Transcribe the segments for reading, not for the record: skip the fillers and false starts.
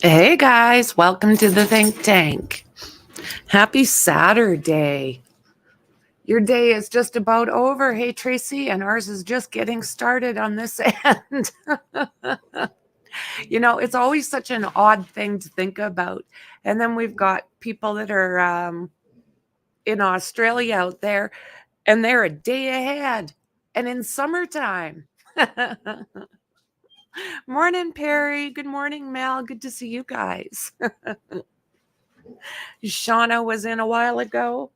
Hey guys, welcome to the Think Tank. Happy Saturday. Your day is just about over. Hey Tracy, and ours is just getting started on this end. It's always such an odd thing to think about. And then we've got people that are in Australia out there, and they're a day ahead and in summertime. Morning, Perry. Good morning, Mel. Good to see you guys. Shauna was in a while ago,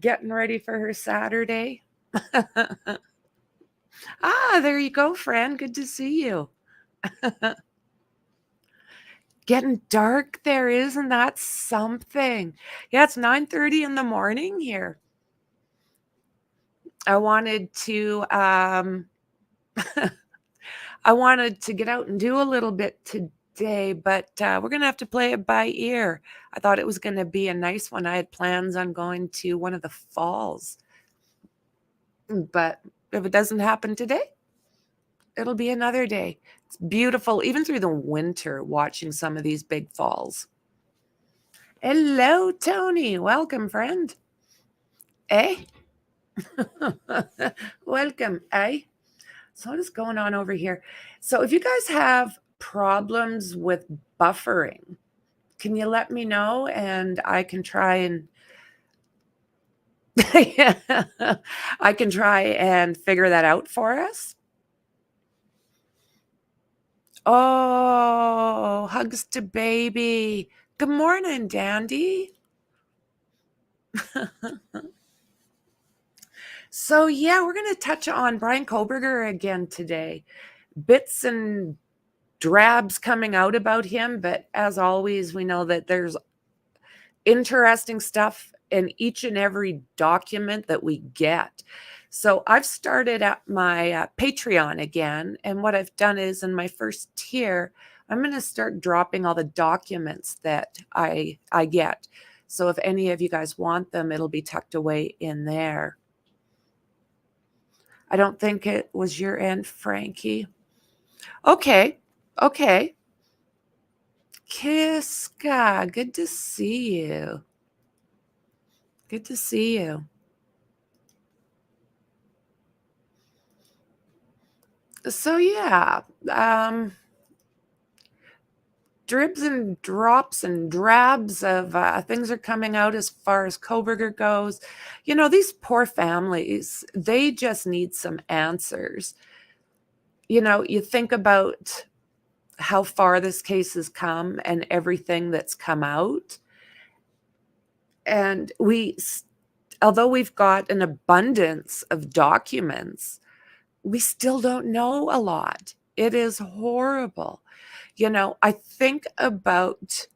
getting ready for her Saturday. There you go, friend. Good to see you. Getting dark there, isn't that something? Yeah, it's 9:30 in the morning here. I wanted to get out and do a little bit today, but we're going to have to play it by ear. I thought it was going to be a nice one. I had plans on going to one of the falls, but if it doesn't happen today, it'll be another day. It's beautiful, even through the winter, watching some of these big falls. Hello, Tony. Welcome, friend. Eh? Welcome, eh? So what is going on over here? So if you guys have problems with buffering, can you let me know and I can try and I can try and figure that out for us? Oh, hugs to baby. Good morning, Dandy. So yeah, we're going to touch on Bryan Kohberger again today. Bits and drabs coming out about him, but as always, we know that there's interesting stuff in each and every document that we get. So I've started at my Patreon again, and what I've done is in my first tier, I'm going to start dropping all the documents that I get. So if any of you guys want them, it'll be tucked away in there. I don't think it was your end, Frankie. Okay. Kiska, good to see you. Good to see you. So yeah, dribs and drops and drabs of things are coming out as far as Kohberger goes. These poor families, they just need some answers. You think about how far this case has come and everything that's come out. And although we've got an abundance of documents, we still don't know a lot. It is horrible. I think about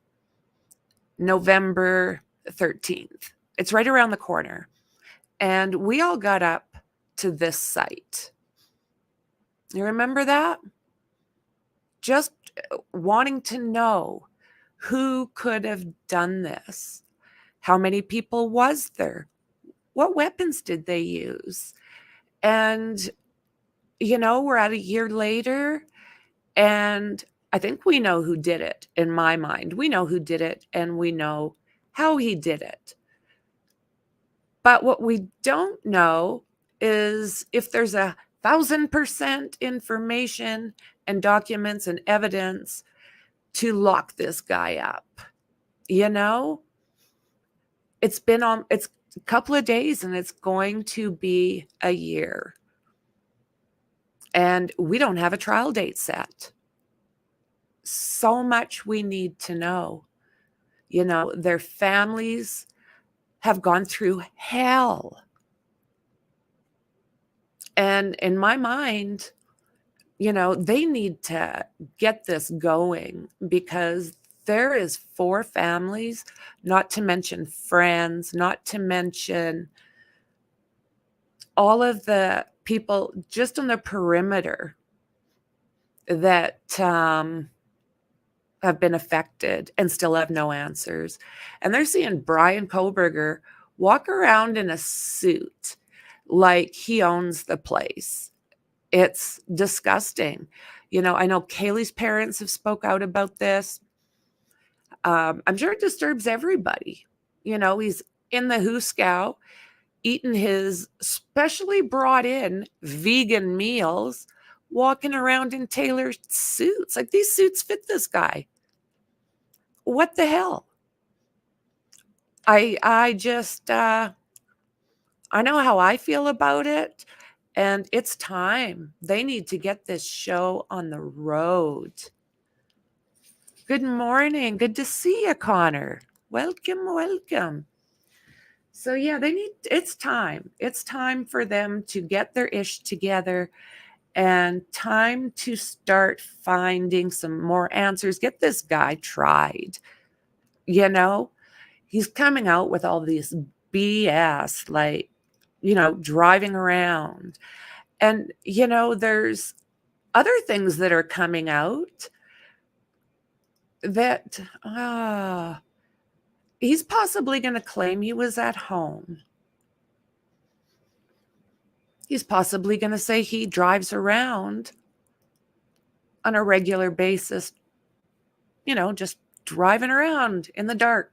November 13th. It's right around the corner. And we all got up to this site. You remember that? Just wanting to know who could have done this. How many people was there? What weapons did they use? And, we're at a year later, and I think we know who did it. In my mind, we know who did it, and we know how he did it. But what we don't know is if there's 1,000% information and documents and evidence to lock this guy up. You know, it's a couple of days and it's going to be a year. And we don't have a trial date set. So much we need to know. You know, their families have gone through hell. And in my mind, you know, they need to get this going because there is 4 families, not to mention friends, not to mention all of the people just on the perimeter that have been affected and still have no answers. And they're seeing Bryan Kohberger walk around in a suit like he owns the place. It's disgusting. You know, I know Kaylee's parents have spoke out about this. I'm sure it disturbs everybody. You know, he's in the Hooskow eating his specially brought in vegan meals, walking around in tailored suits. Like, these suits fit this guy. What the hell? I just I know how I feel about it, and it's time. They need to get this show on the road. Good morning. Good to see you, Connor. Welcome, welcome. So yeah, it's time. It's time for them to get their ish together and time to start finding some more answers. Get this guy tried. You know, he's coming out with all these BS, like, you know, driving around. And, you know, there's other things that are coming out that he's possibly going to claim he was at home. He's possibly going to say he drives around on a regular basis, you know, just driving around in the dark.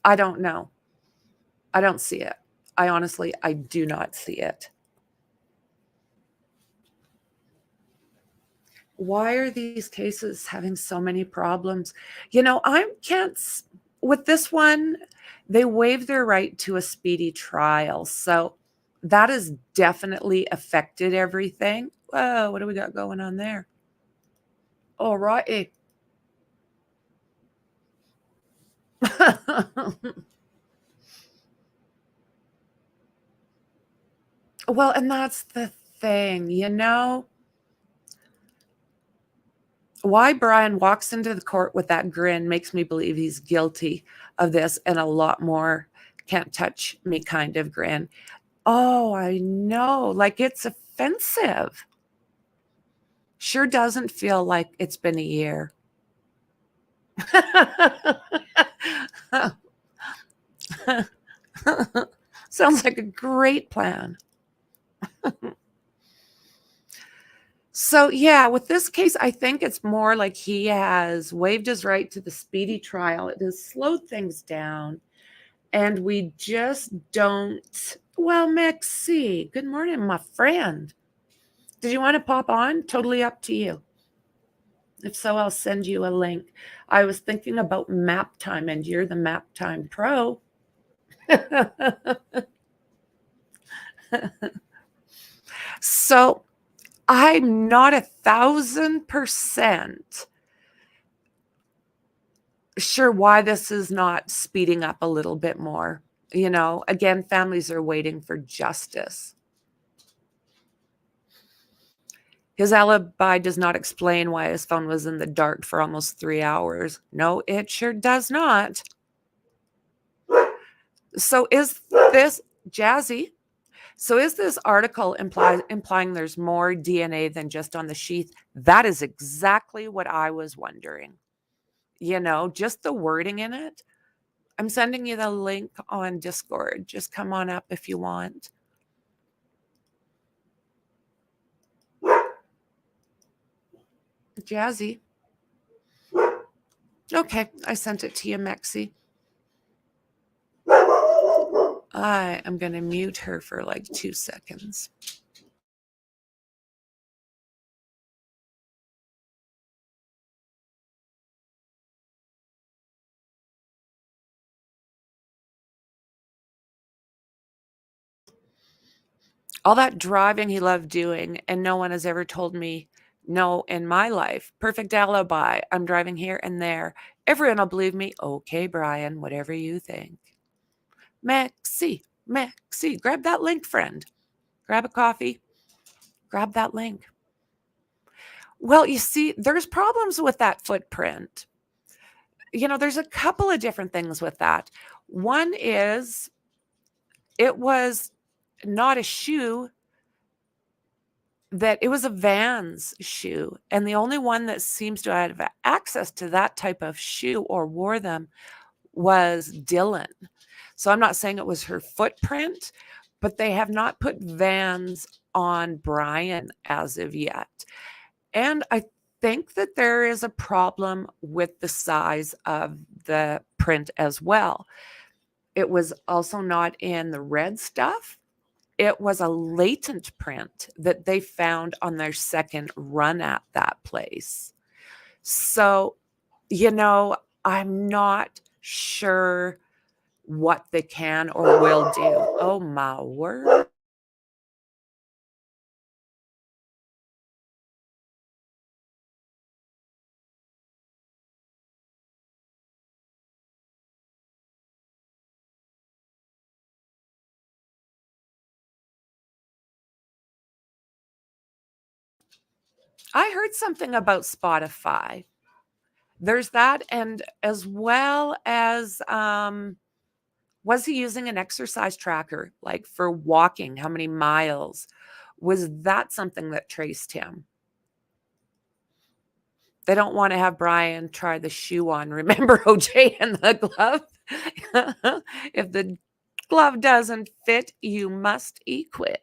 I don't know. I don't see it. I do not see it. Why are these cases having so many problems? You know, with this one, they waived their right to a speedy trial. So that has definitely affected everything. Whoa, what do we got going on there? All right. Well, and that's the thing, you know, why Bryan walks into the court with that grin makes me believe he's guilty of this and a lot more can't touch me kind of grin. Oh, I know. Like, it's offensive. Sure doesn't feel like it's been a year. Sounds like a great plan. So, yeah, with this case, I think it's more like he has waived his right to the speedy trial. It has slowed things down. And we just don't. Well, Maxie, good morning, my friend. Did you want to pop on? Totally up to you. If so, I'll send you a link. I was thinking about map time, and you're the map time pro. So I'm not 1,000% sure why this is not speeding up a little bit more. You know, again, families are waiting for justice. His alibi does not explain why his phone was in the dark for almost 3 hours. No, it sure does not. So is this Jazzy? So is this article implying there's more DNA than just on the sheath? That is exactly what I was wondering. You know, just the wording in it. I'm sending you the link on Discord. Just come on up if you want. Jazzy. Okay, I sent it to you, Mexi. I am going to mute her for like 2 seconds. All that driving he loved doing, and no one has ever told me no in my life. Perfect alibi. I'm driving here and there. Everyone will believe me. Okay, Bryan, whatever you think. Maxie, Maxie, grab that link, friend. Grab a coffee. Grab that link. Well, you see, there's problems with that footprint. There's a couple of different things with that. One is it was not a shoe, that it was a Vans shoe, and the only one that seems to have access to that type of shoe or wore them was Dylan. So I'm not saying it was her footprint, but they have not put Vans on Bryan as of yet. And I think that there is a problem with the size of the print as well. It was also not in the red stuff. It was a latent print that they found on their second run at that place. So, I'm not sure what they can or will do. Oh my word. I heard something about Spotify. There's that, and as well as was he using an exercise tracker, like for walking? How many miles? Was that something that traced him? They don't want to have Bryan try the shoe on. Remember OJ and the glove? If the glove doesn't fit, you must equit.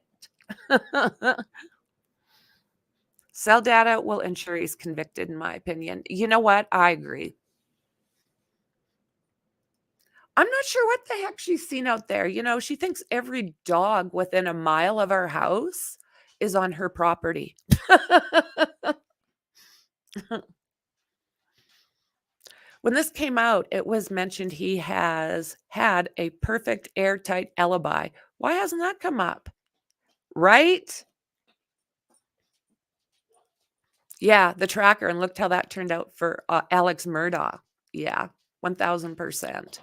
Cell data will ensure he's convicted, in my opinion. You know what? I agree. I'm not sure what the heck she's seen out there. She thinks every dog within a mile of our house is on her property. When this came out, it was mentioned he has had a perfect airtight alibi. Why hasn't that come up? Right? Yeah, the tracker, and looked how that turned out for Alex Murdaugh. Yeah, 1000%.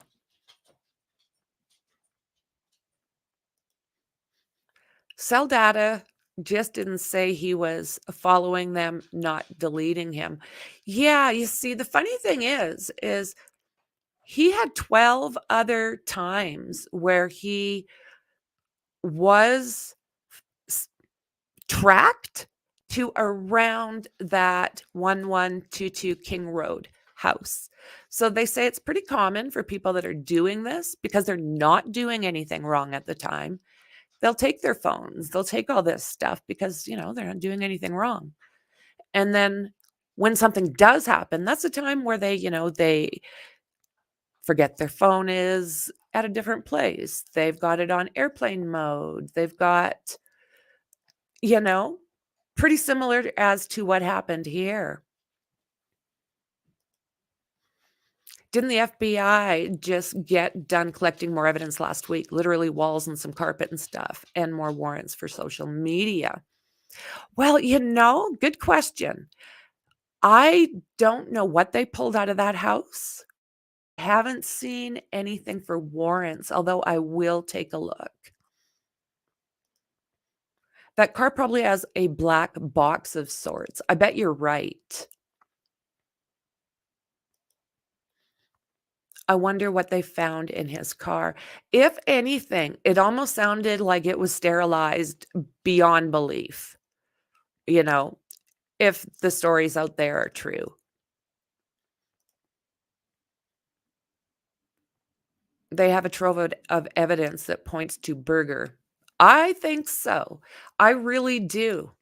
Cell data just didn't say he was following them, not deleting him. Yeah, you see, the funny thing is he had 12 other times where he was s- tracked to around that 1122 King Road house. So they say it's pretty common for people that are doing this because they're not doing anything wrong at the time. They'll take their phones, they'll take all this stuff because, they're not doing anything wrong. And then when something does happen, that's a time where they forget their phone is at a different place. They've got it on airplane mode. They've got, you know, pretty similar as to what happened here. Didn't the FBI just get done collecting more evidence last week? Literally walls and some carpet and stuff, and more warrants for social media. Well, good question. I don't know what they pulled out of that house. Haven't seen anything for warrants, although I will take a look. That car probably has a black box of sorts. I bet you're right. I wonder what they found in his car. If anything, it almost sounded like it was sterilized beyond belief, you know, if the stories out there are true. They have a trove of evidence that points to Berger. I think so. I really do.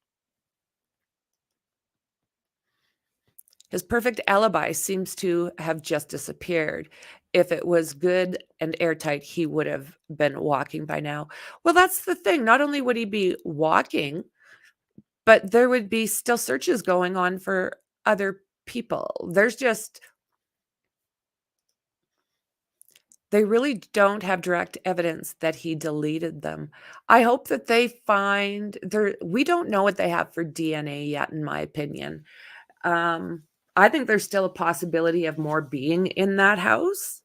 His perfect alibi seems to have just disappeared. If it was good and airtight, he would have been walking by now. Well, that's the thing. Not only would he be walking, but there would be still searches going on for other people. There's just they really don't have direct evidence that he deleted them. I hope that they find there we don't know what they have for DNA yet, in my opinion. Um, I think there's still a possibility of more being in that house.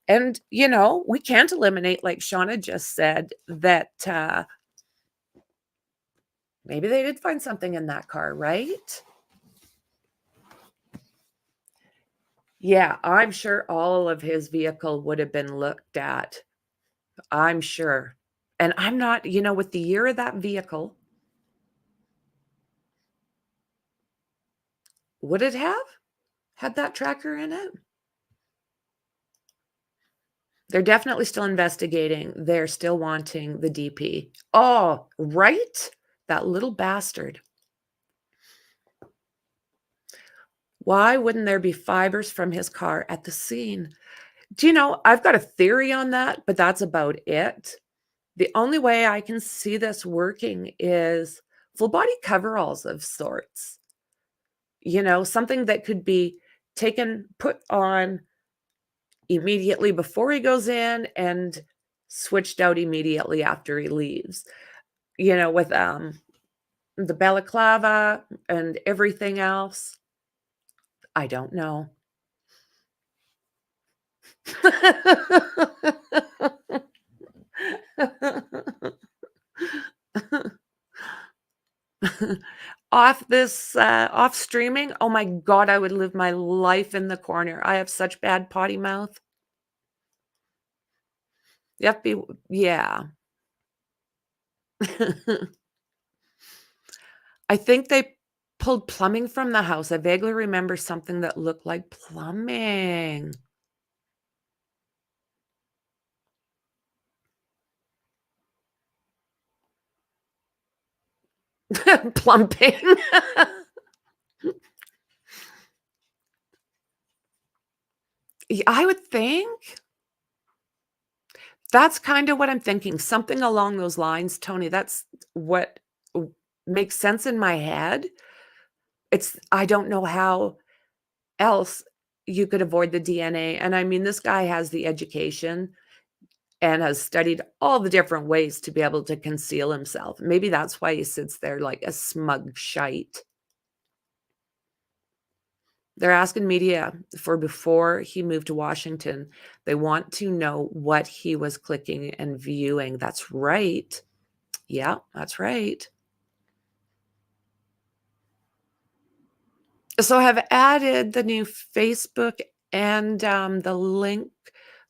And, we can't eliminate, like Shauna just said, that maybe they did find something in that car, right? Yeah, I'm sure all of his vehicle would have been looked at. I'm sure. And I'm not, with the year of that vehicle, would it have had that tracker in it? They're definitely still investigating. They're still wanting the DP. Oh, right? That little bastard. Why wouldn't there be fibers from his car at the scene? Do you know, I've got a theory on that, but that's about it. The only way I can see this working is full body coveralls of sorts. Something that could be put on immediately before he goes in and switched out immediately after he leaves. With the balaclava and everything else. I don't know. Off streaming, oh my god, I would live my life in the corner. I have such bad potty mouth. You have to be yeah. I think they pulled plumbing from the house. I vaguely remember something that looked like plumbing. Plumping. I would think. That's kinda what I'm thinking, something along those lines, Tony. That's what w makes sense in my head. I don't know how else you could avoid the DNA, and I mean, this guy has the education and has studied all the different ways to be able to conceal himself. Maybe that's why he sits there like a smug shite. They're asking media for before he moved to Washington. They want to know what he was clicking and viewing. That's right. Yeah, that's right. So I've added the new Facebook and, the link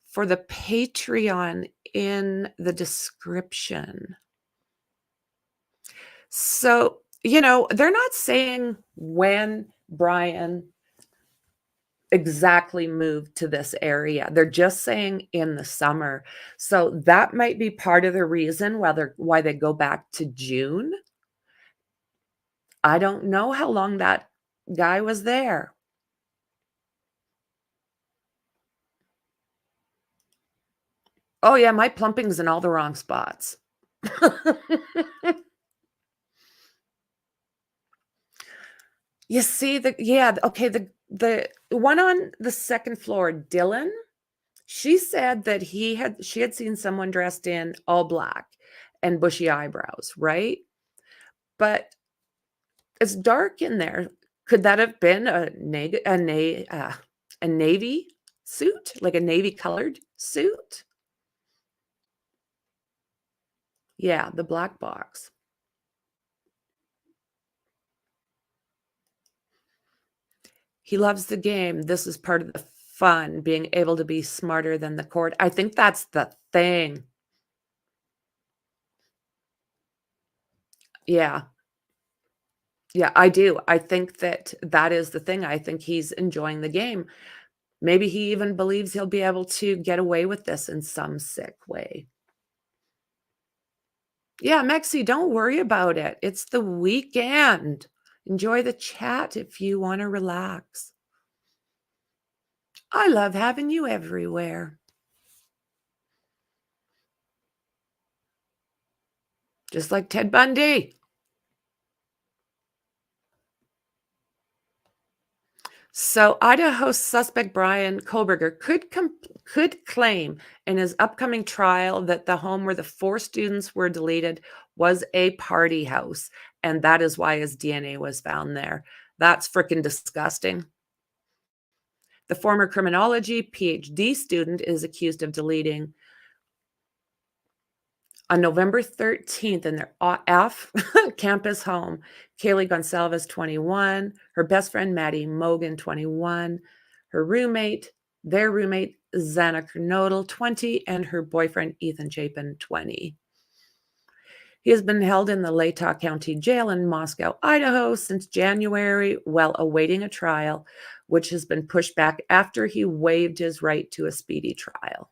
for the Patreon in the description. So, they're not saying when Bryan exactly moved to this area. They're just saying in the summer. So that might be part of the reason why they go back to June. I don't know how long that guy was there. Oh, yeah, my plumping's in all the wrong spots. You see okay, the one on the 2nd floor, Dylan, she said that she had seen someone dressed in all black and bushy eyebrows, right? But it's dark in there. Could that have been a navy suit? Like a navy colored suit? Yeah, the black box. He loves the game. This is part of the fun, being able to be smarter than the court. I think that's the thing. Yeah. Yeah, I do. I think that that is the thing. I think he's enjoying the game. Maybe he even believes he'll be able to get away with this in some sick way. Yeah, Mexi, don't worry about it. It's the weekend. Enjoy the chat if you want to relax. I love having you everywhere. Just like Ted Bundy. So, Idaho suspect Bryan Kohberger could claim in his upcoming trial that the home where the 4 students were deleted was a party house, and that is why his DNA was found there. That's freaking disgusting. The former criminology PhD student is accused of deleting on November 13th in their off campus home. Kaylee Goncalves, 21, her best friend Maddie Mogan, 21, their roommate Zana Kernodle, 20, and her boyfriend Ethan Chapin, 20. He has been held in the Latah County Jail in Moscow, Idaho since January while awaiting a trial, which has been pushed back after he waived his right to a speedy trial.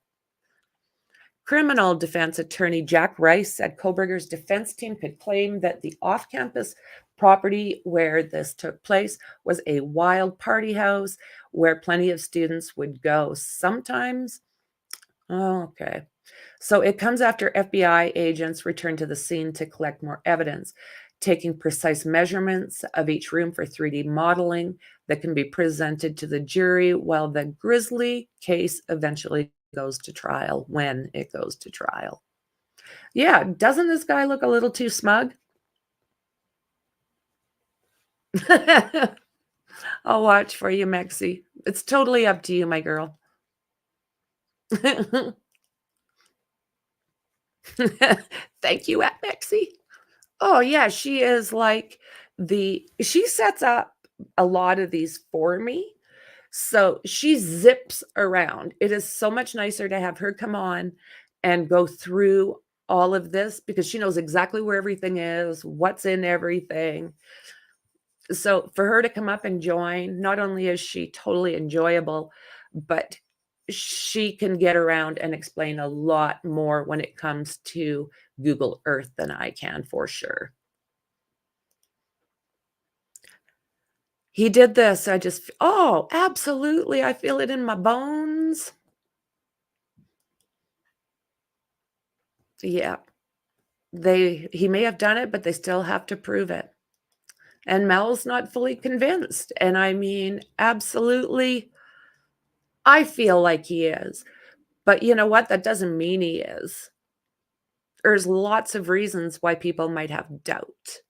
Criminal defense attorney Jack Rice said Kohberger's defense team could claim that the off-campus property where this took place was a wild party house where plenty of students would go. Sometimes, okay. So it comes after FBI agents returned to the scene to collect more evidence, taking precise measurements of each room for 3D modeling that can be presented to the jury while the grisly case eventually goes to trial, when it goes to trial. Yeah, doesn't this guy look a little too smug? I'll watch for you, Mexi. It's totally up to you, my girl. Thank you, Aunt Mexi. Oh, yeah, she is like she sets up a lot of these for me. So she zips around. It is so much nicer to have her come on and go through all of this because she knows exactly where everything is, what's in everything. So for her to come up and join, not only is she totally enjoyable, but she can get around and explain a lot more when it comes to Google Earth than I can, for sure. He did this. Oh, absolutely. I feel it in my bones. Yeah. He may have done it, but they still have to prove it. And Mel's not fully convinced. And I mean, absolutely, I feel like he is. But you know what? That doesn't mean he is. There's lots of reasons why people might have doubt.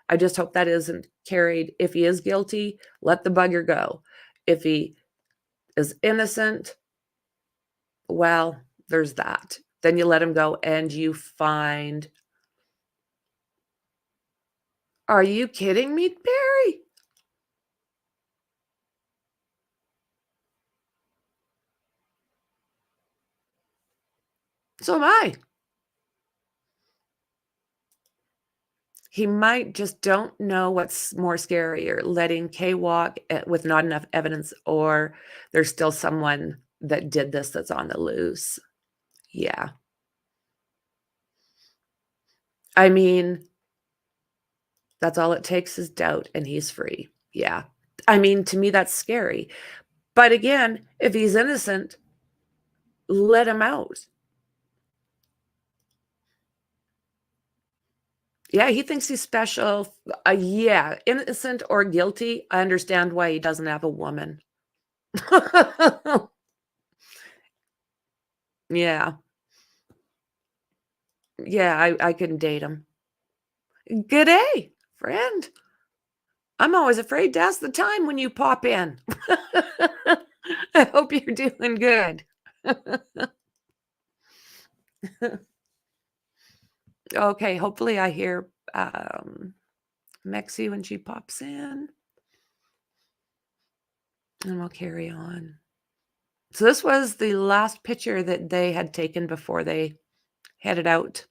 I just hope that isn't carried. If he is guilty, let the bugger go. If he is innocent, well, there's that. Then you let him go and you find. Are you kidding me, Barry? So am I. He might just don't know what's more scarier, letting Kay walk with not enough evidence, or there's still someone that did this that's on the loose. Yeah. I mean, that's all it takes is doubt and he's free. Yeah. I mean, to me, that's scary. But again, if he's innocent, let him out. Yeah, he thinks he's special. Yeah, innocent or guilty. I understand why he doesn't have a woman. Yeah. Yeah, I couldn't date him. Good day, friend. I'm always afraid to ask the time when you pop in. I hope you're doing good. Okay, hopefully I hear Mexi when she pops in. And we'll carry on. So this was the last picture that they had taken before they headed out.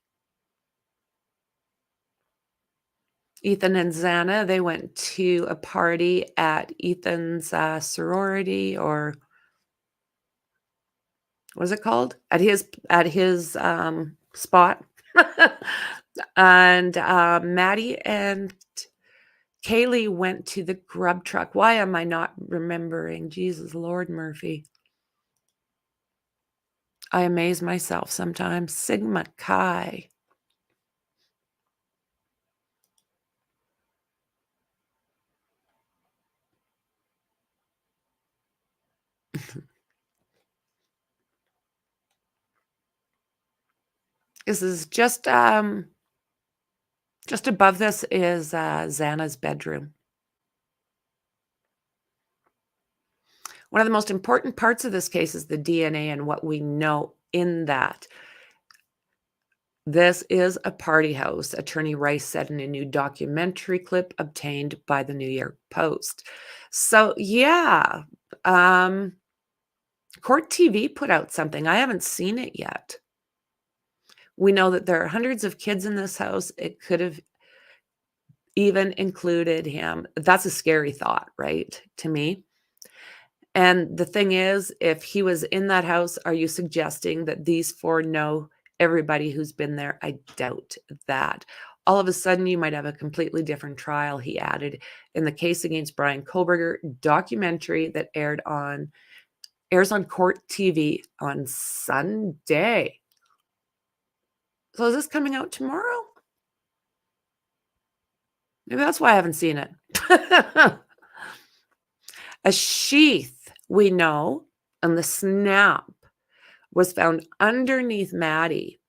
Ethan and Xana, they went to a party at Ethan's sorority, or what was it called? At his spot. And Maddie and Kaylee went to the grub truck. Why am I not remembering? Jesus Lord Murphy. I amaze myself sometimes. Sigma Chi. This is just above this is, Xana's bedroom. One of the most important parts of this case is the DNA and what we know in that. This is a party house, Attorney Rice said in a new documentary clip obtained by the New York Post. So, yeah, um, Court TV put out something. I haven't seen it yet. We know that there are hundreds of kids in this house. It could have even included him. That's a scary thought, right, to me? And the thing is, if he was in that house, are you suggesting that these 4 know everybody who's been there? I doubt that. All of a sudden, you might have a completely different trial, he added, in the case against Bryan Kohberger documentary that airs on Court TV on Sunday. So is this coming out tomorrow? Maybe that's why I haven't seen it. A sheath, we know, and the snap was found underneath Maddie,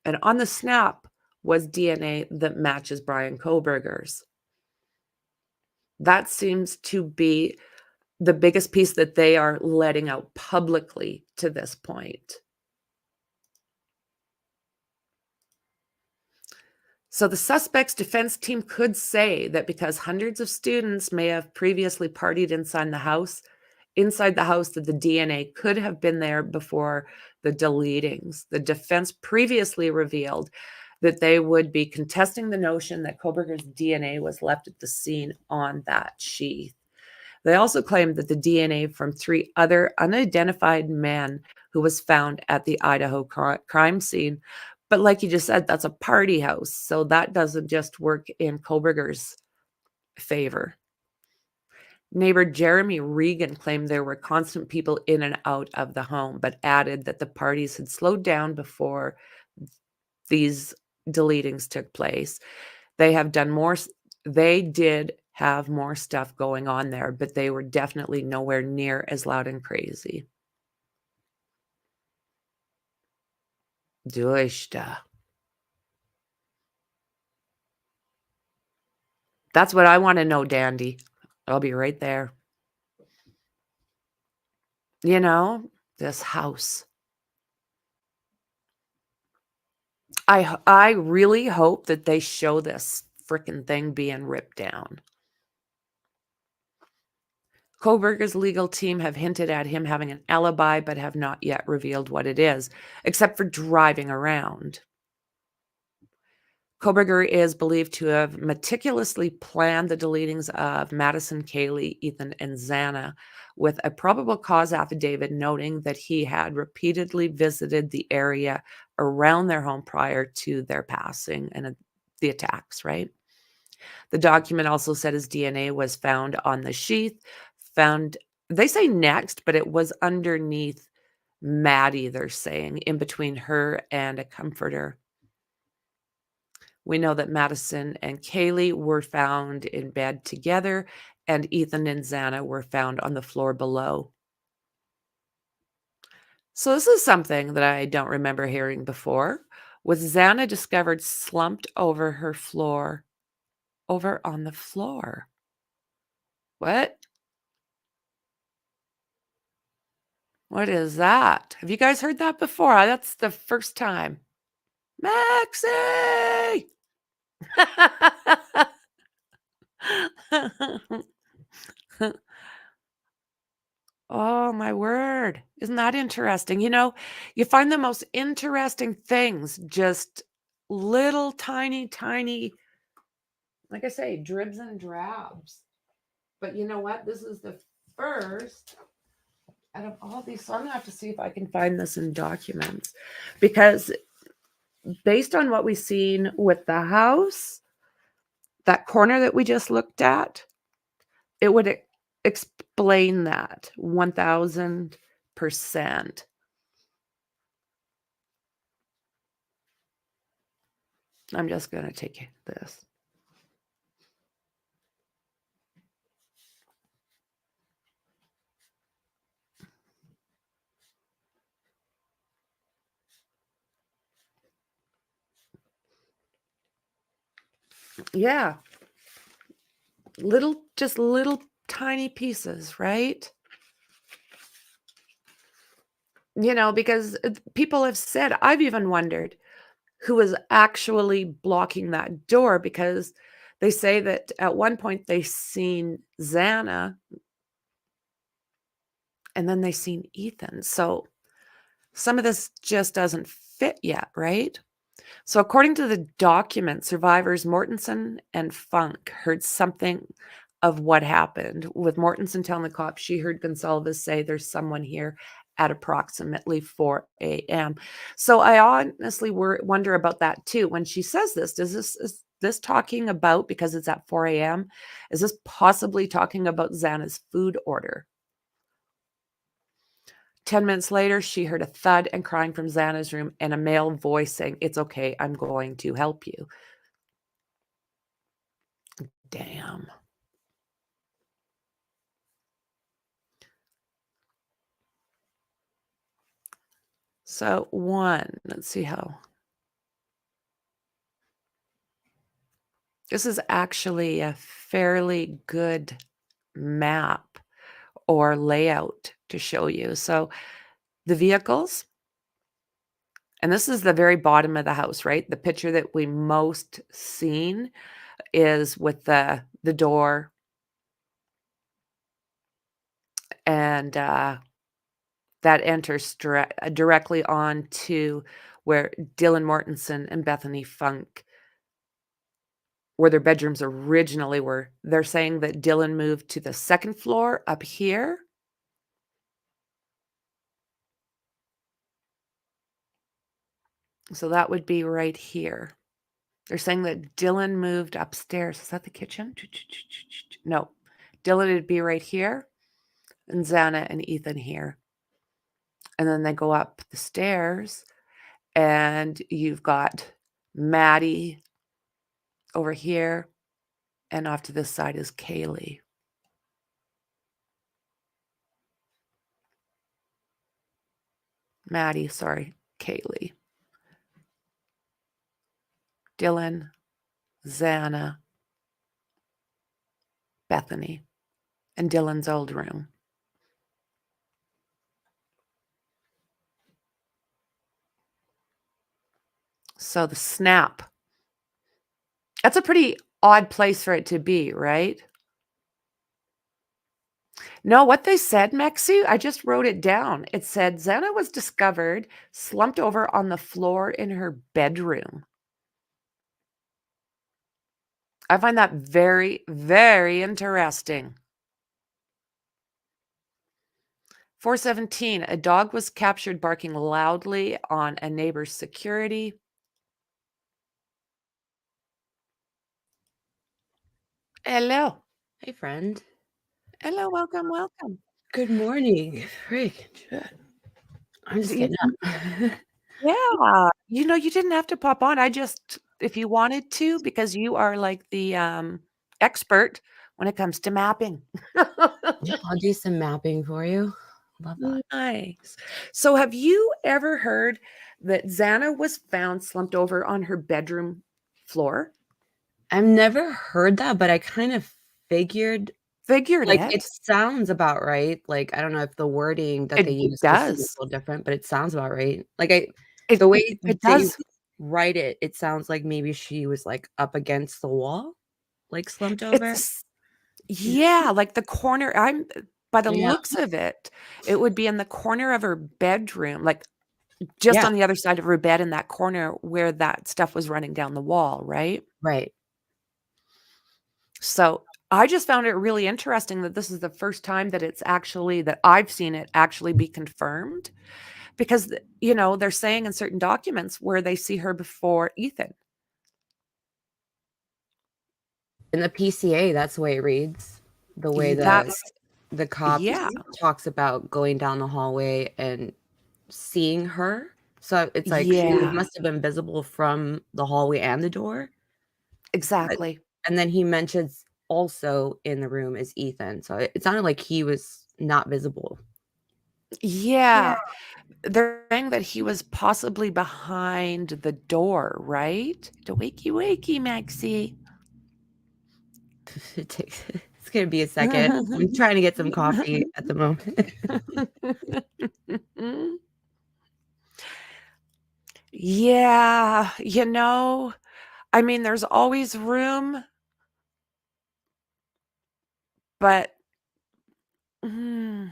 and on the snap was DNA that matches Bryan Kohberger's. That seems to be the biggest piece that they are letting out publicly to this point. So the suspect's defense team could say that because hundreds of students may have previously partied inside the house, that the DNA could have been there before the deletings. The defense previously revealed that they would be contesting the notion that Kohberger's DNA was left at the scene on that sheath. They also claimed that the DNA from 3 other unidentified men who was found at the Idaho crime scene. But like you just said, that's a party house, so that doesn't just work in Kohberger's favor. Neighbor Jeremy Regan claimed there were constant people in and out of the home, but added that the parties had slowed down before these deletings took place. They did have more stuff going on there, but they were definitely nowhere near as loud and crazy. Durchda. That's what I wanna know, Dandy. I'll be right there. You know, this house. I really hope that they show this fricking thing being ripped down. Kohberger's legal team have hinted at him having an alibi, but have not yet revealed what it is, except for driving around. Kohberger is believed to have meticulously planned the deletings of Madison, Kaylee, Ethan, and Xana, with a probable cause affidavit noting that he had repeatedly visited the area around their home prior to their passing and the attacks, right? The document also said his DNA was found on the sheath, they say next, but it was underneath Maddie, they're saying, in between her and a comforter. We know that Madison and Kaylee were found in bed together, and Ethan and Xana were found on the floor below. So this is something that I don't remember hearing before. Was Xana discovered slumped over on the floor? What? What is that? Have you guys heard that before? That's the first time. Maxie! Oh, my word. Isn't that interesting? You know, you find the most interesting things, just little tiny, like I say, dribs and drabs. But you know what? This is the first out of all these. So I'm going to have to see if I can find this in documents. Because based on what we've seen with the house, that corner that we just looked at, it would explain that 1000%. I'm just going to take this. Yeah. Just little tiny pieces, right? Because people have said, I've even wondered who was actually blocking that door, because they say that at one point they seen Xana and then they seen Ethan. So some of this just doesn't fit yet, right? So according to the document, survivors Mortensen and Funk heard something of what happened, with Mortensen telling the cops she heard Goncalves say there's someone here at approximately 4 a.m. So I honestly wonder about that too. When she says this, is this talking about, because it's at 4 a.m., is this possibly talking about Xana's food order? 10 minutes later, she heard a thud and crying from Xana's room and a male voice saying, "It's okay, I'm going to help you." Damn. So let's see how. This is actually a fairly good map or layout to show you. So the vehicles, and this is the very bottom of the house, right? The picture that we most seen is with the door and that enters directly on to where Dylan Mortensen and Bethany Funk, where their bedrooms originally were. They're saying that Dylan moved to the second floor up here. So that would be right here. They're saying that Dylan moved upstairs. Is that the kitchen? No. Dylan would be right here, and Xana and Ethan here. And then they go up the stairs, and you've got Maddie over here, and off to this side is Kaylee. Maddie, sorry, Kaylee. Dylan, Xana, Bethany, and Dylan's old room. So the snap. That's a pretty odd place for it to be, right? No, what they said, Mexi, I just wrote it down. It said Xana was discovered slumped over on the floor in her bedroom. I find that very, very interesting. 417, a dog was captured barking loudly on a neighbor's security. Hello. Hey, friend. Hello, welcome, welcome. Good morning. Freak. Shit. I'm just getting up. Yeah, you didn't have to pop on. If you wanted to, because you are like the expert when it comes to mapping. Yeah, I'll do some mapping for you. Love that. Nice. So have you ever heard that Xana was found slumped over on her bedroom floor? I've never heard that, but I kind of figured, Figured like, it it. sounds about right. Like, I don't know if the wording that they It use is a does. little different, but it sounds about right. Like, It the it way it they does. write it, it sounds like maybe she was, like, up against the wall, like, slumped over. It's Yeah, like the corner. By the Yeah. looks of it, it would be in the corner of her bedroom, like just Yeah, on the other side of her bed in that corner where that stuff was running down the wall, right? right. So, I just found it really interesting that this is the first time that I've seen it actually be confirmed, because, they're saying in certain documents where they see her before Ethan. In the PCA, that's the way it reads. The way That's the cop Yeah. talks about going down the hallway and seeing her. So it's like she Yeah, must have been visible from the hallway and the door. But exactly. and then he mentions also in the room is Ethan, so it sounded like he was not visible. Yeah. Yeah. They're saying that he was possibly behind the door, right? To wakey wakey, Maxie. It's gonna be a second. I'm trying to get some coffee at the moment. Yeah, I mean, there's always room, but mm,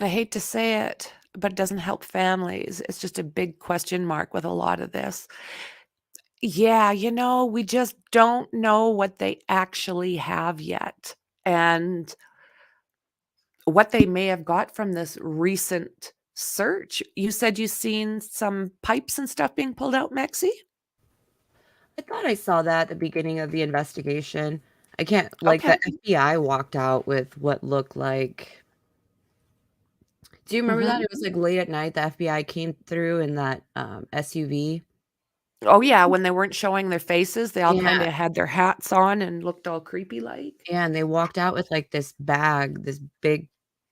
I hate to say it, but it doesn't help families. It's just a big question mark with a lot of this. Yeah, we just don't know what they actually have yet and what they may have got from this recent search. You said you seen some pipes and stuff being pulled out, Mexi? I thought I saw that at the beginning of the investigation. I can't like, the Okay. FBI walked out with what looked like do you remember that? Mhm. It was, like, late at night, the FBI came through in that, SUV. Oh, yeah, when they weren't showing their faces, they all Yeah, kinda had their hats on and looked all creepy like. yeah, and they walked out with, like, this bag, this big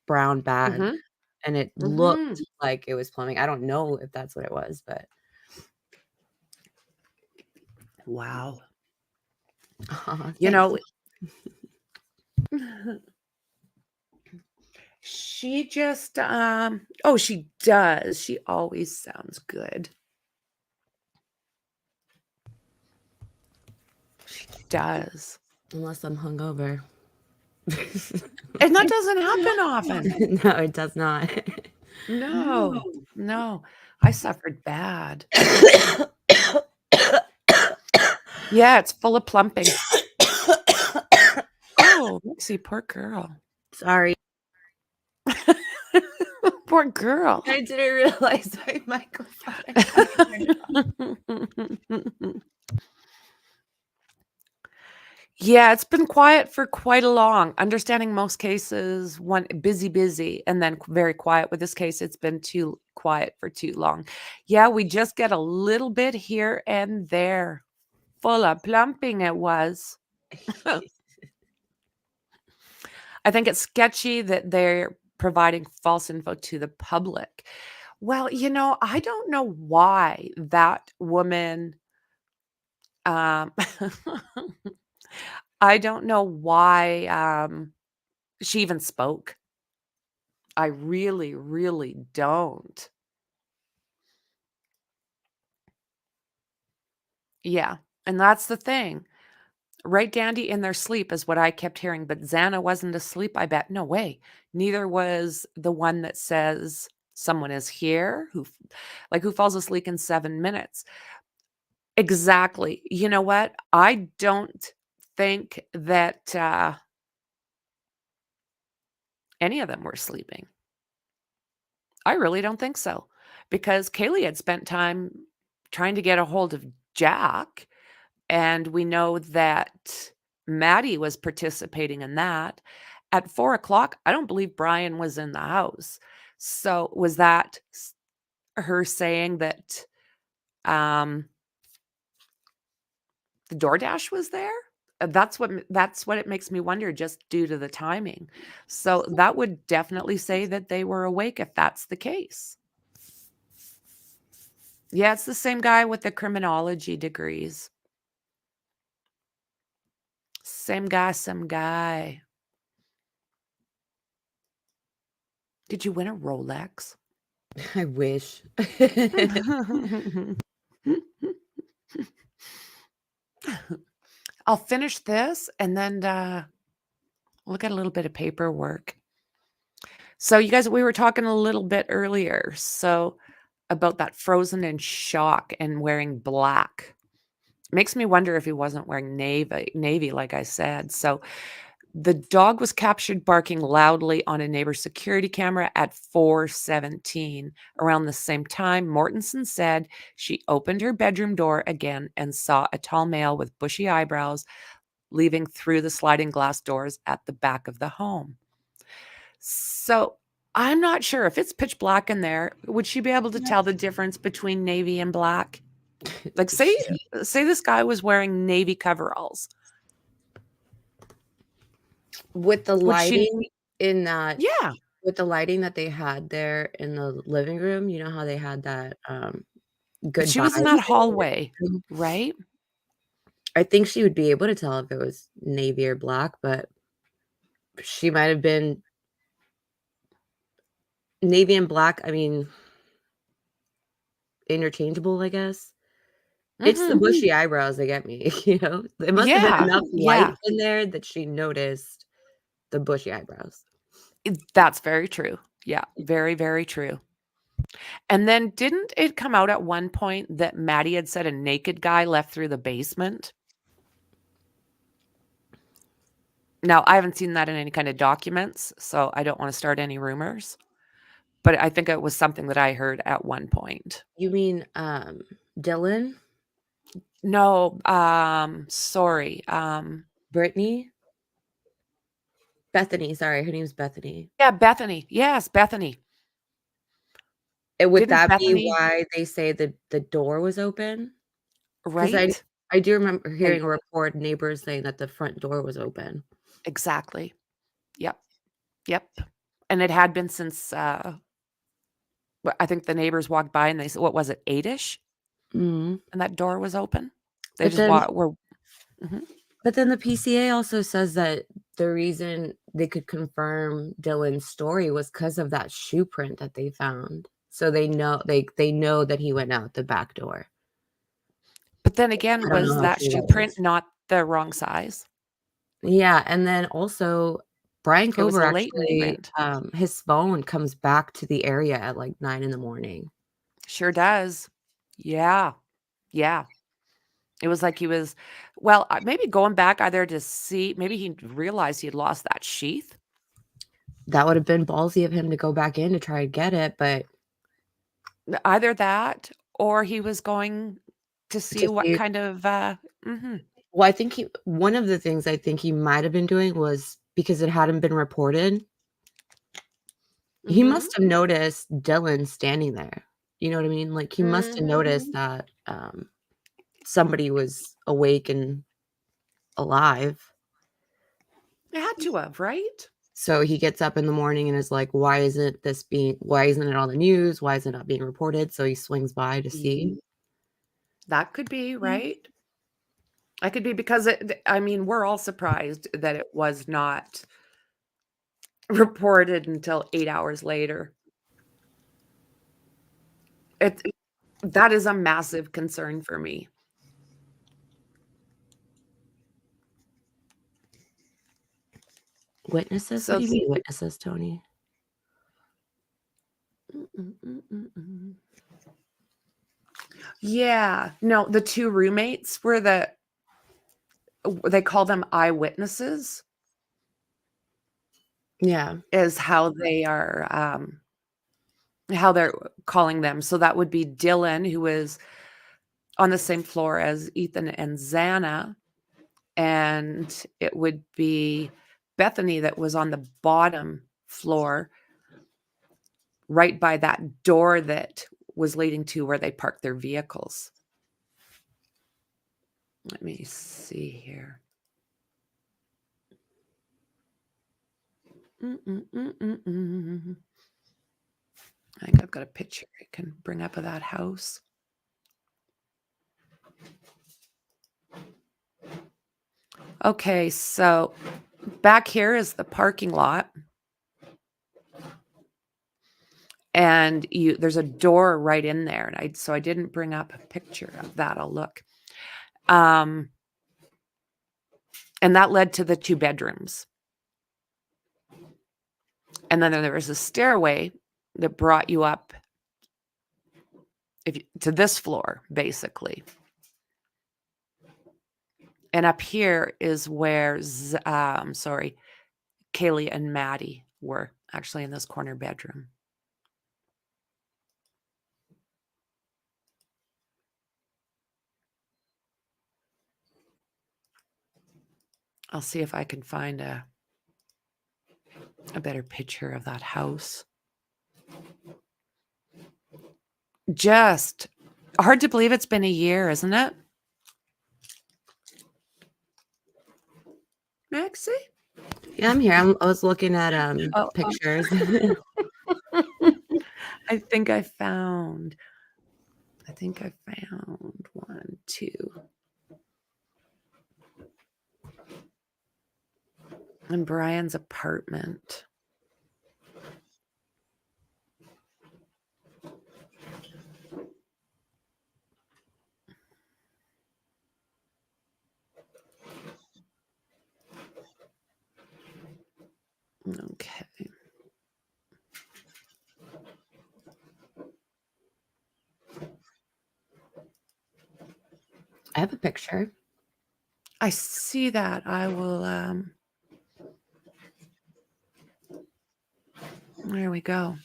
brown bag, Mhm. and it looked Mhm. like it was plumbing. I don't know if that's what it was, but Wow. aw, You thanks. know, she just, oh, she does. She always sounds good. She does. Unless I'm hungover. And that doesn't happen often. No, it does not. No. No. I suffered bad. Yeah, it's full of plumping. Oh, Mixie, poor girl. Sorry. Poor girl. I didn't realize my microphone. I thought I turned it off. Yeah, it's been quiet for quite a long. Understanding most cases, one busy, and then very quiet. With this case, it's been too quiet for too long. Yeah, we just get a little bit here and there. Full of plumping it was. I think it's sketchy that they're providing false info to the public. Well, I don't know why that woman, um, I don't know why she even spoke. I really, really don't. Yeah. And that's the thing. Right dandy in their sleep is what I kept hearing. But Xana wasn't asleep, I bet. No way. Neither was the one that says someone is here who falls asleep in 7 minutes. Exactly. You know what? I don't think that any of them were sleeping. I really don't think so. Because Kaylee had spent time trying to get a hold of Jack. And we know that Maddie was participating in that. At 4 o'clock, I don't believe Bryan was in the house. So was that her saying that um, the DoorDash was there? That's what it makes me wonder just due to the timing. So that would definitely say that they were awake if that's the case. Yeah, it's the same guy with the criminology degrees. Same guy, some guy. Did you win a Rolex? I wish. I'll finish this and then look at a little bit of paperwork. So, you guys, we were talking a little bit earlier. So, about that frozen in shock and wearing black. Makes me wonder if he wasn't wearing navy, like I said. So, the dog was captured barking loudly on a neighbor's security camera at 4:17. Around the same time, Mortensen said she opened her bedroom door again and saw a tall male with bushy eyebrows leaving through the sliding glass doors at the back of the home. So I'm not sure if it's pitch black in there, would she be able to tell the difference between navy and black? Like, say this guy was wearing navy coveralls. With the Would she lighting in that Yeah, with the lighting that they had there in the living room, you know how they had that, but she goodbye was in that hallway, thing? right? I think she would be able to tell if it was navy or black, but she might have been navy and black, I mean, interchangeable, I guess. It's the Mhm. bushy eyebrows that get me, you know? There must have been Yeah, enough light yeah. in there that she noticed the bushy eyebrows. That's very true. Yeah, very, very true. And then didn't it come out at one point that Maddie had said a naked guy left through the basement? Now, I haven't seen that in any kind of documents, so I don't wanna start any rumors, but I think it was something that I heard at one point. You mean, Dylan? No, sorry, Brittany? Bethany, sorry, her name's Bethany. yeah, Bethany. Yes, Bethany. And would Didn't that be Bethany why they say that the door was open? 'Cause right? I do remember They hearing a report, neighbors saying that the front door was open. exactly. Yep, yep, and it had been since, I think the neighbors walked by and they said what was it, 8-ish? Mhm. And that door was open? They But just then were mhm, but then the PCA also says that the reason they could confirm Dylan's story was 'cause of that shoe print that they found. So they know that he went out the back door. but then I again, don't know was how that true shoe that print is. not the wrong size? Yeah, and then also, Bryan It was Cover a latent actually, print. his phone comes back to the area at, like, 9 in the morning. Sure does. Yeah, yeah. It was like he was well, maybe going back either to see maybe he realized he had lost that sheath? That would have been ballsy of him to go back in to try and get it, but Either that or he was going to see to what see kind of, mhm, well, I think he one of the things I think he might have been doing was because it hadn't been reported, he mhm, must have noticed Dylan standing there. You know what I mean? Like, he must have mhm. noticed that, somebody was awake and alive. It had to have, right? So he gets up in the morning and is like, why isn't it on the news? Why is it not being reported? So he swings by to see. That could be, Mm. right? That could be because I mean, we're all surprised that it was not reported until 8 hours later. It that is a massive concern for me. Witnesses? What So do you mean witnesses, Tony? mm, mm, mm, mm, mm. Yeah, no, the 2 roommates were they call them eyewitnesses, Yeah. is how they're calling them. So that would be Dylan, who is on the same floor as Ethan and Xana, and it would be Bethany that was on the bottom floor, right by that door that was leading to where they parked their vehicles. Let me see here. Mm, mm, mm, mm, mm. I think I've got a picture I can bring up of that house. Okay, so back here is the parking lot, and there's a door right in there, and I didn't bring up a picture of that. I'll look. Um, and that led to the 2 bedrooms. And then there was a stairway that brought you up to this floor, basically. And up here is where sorry, Kaylee and Maddie were actually in this corner bedroom. I'll see if I can find a better picture of that house. Just hard to believe it's been a year, isn't it? Maxie? Yeah, I'm here. I was looking at pictures. I think I found one, two. In Bryan's apartment. Okay. I have a picture. I see that. I will, there we go.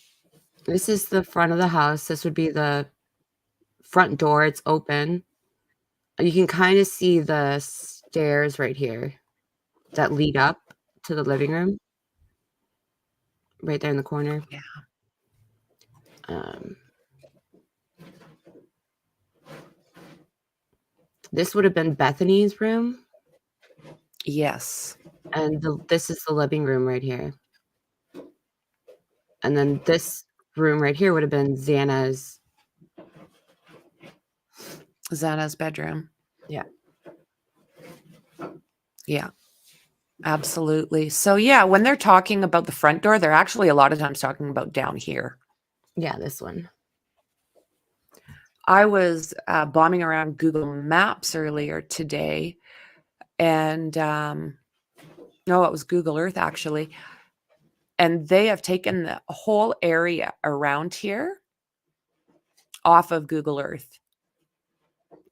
This is the front of the house. This would be the front door. It's open. You can kind of see the stairs right here that lead up to the living room. Right there in the corner. Yeah. This would have been Bethany's room. Yes. And this is the living room right here. And then this room right here would have been Xana's bedroom. Yeah. Yeah. Absolutely. So yeah, when they're talking about the front door, they're actually a lot of times talking about down here. Yeah, this one. I was bombing around Google Maps earlier today, and no, it was Google Earth actually, and they have taken the whole area around here off of Google Earth.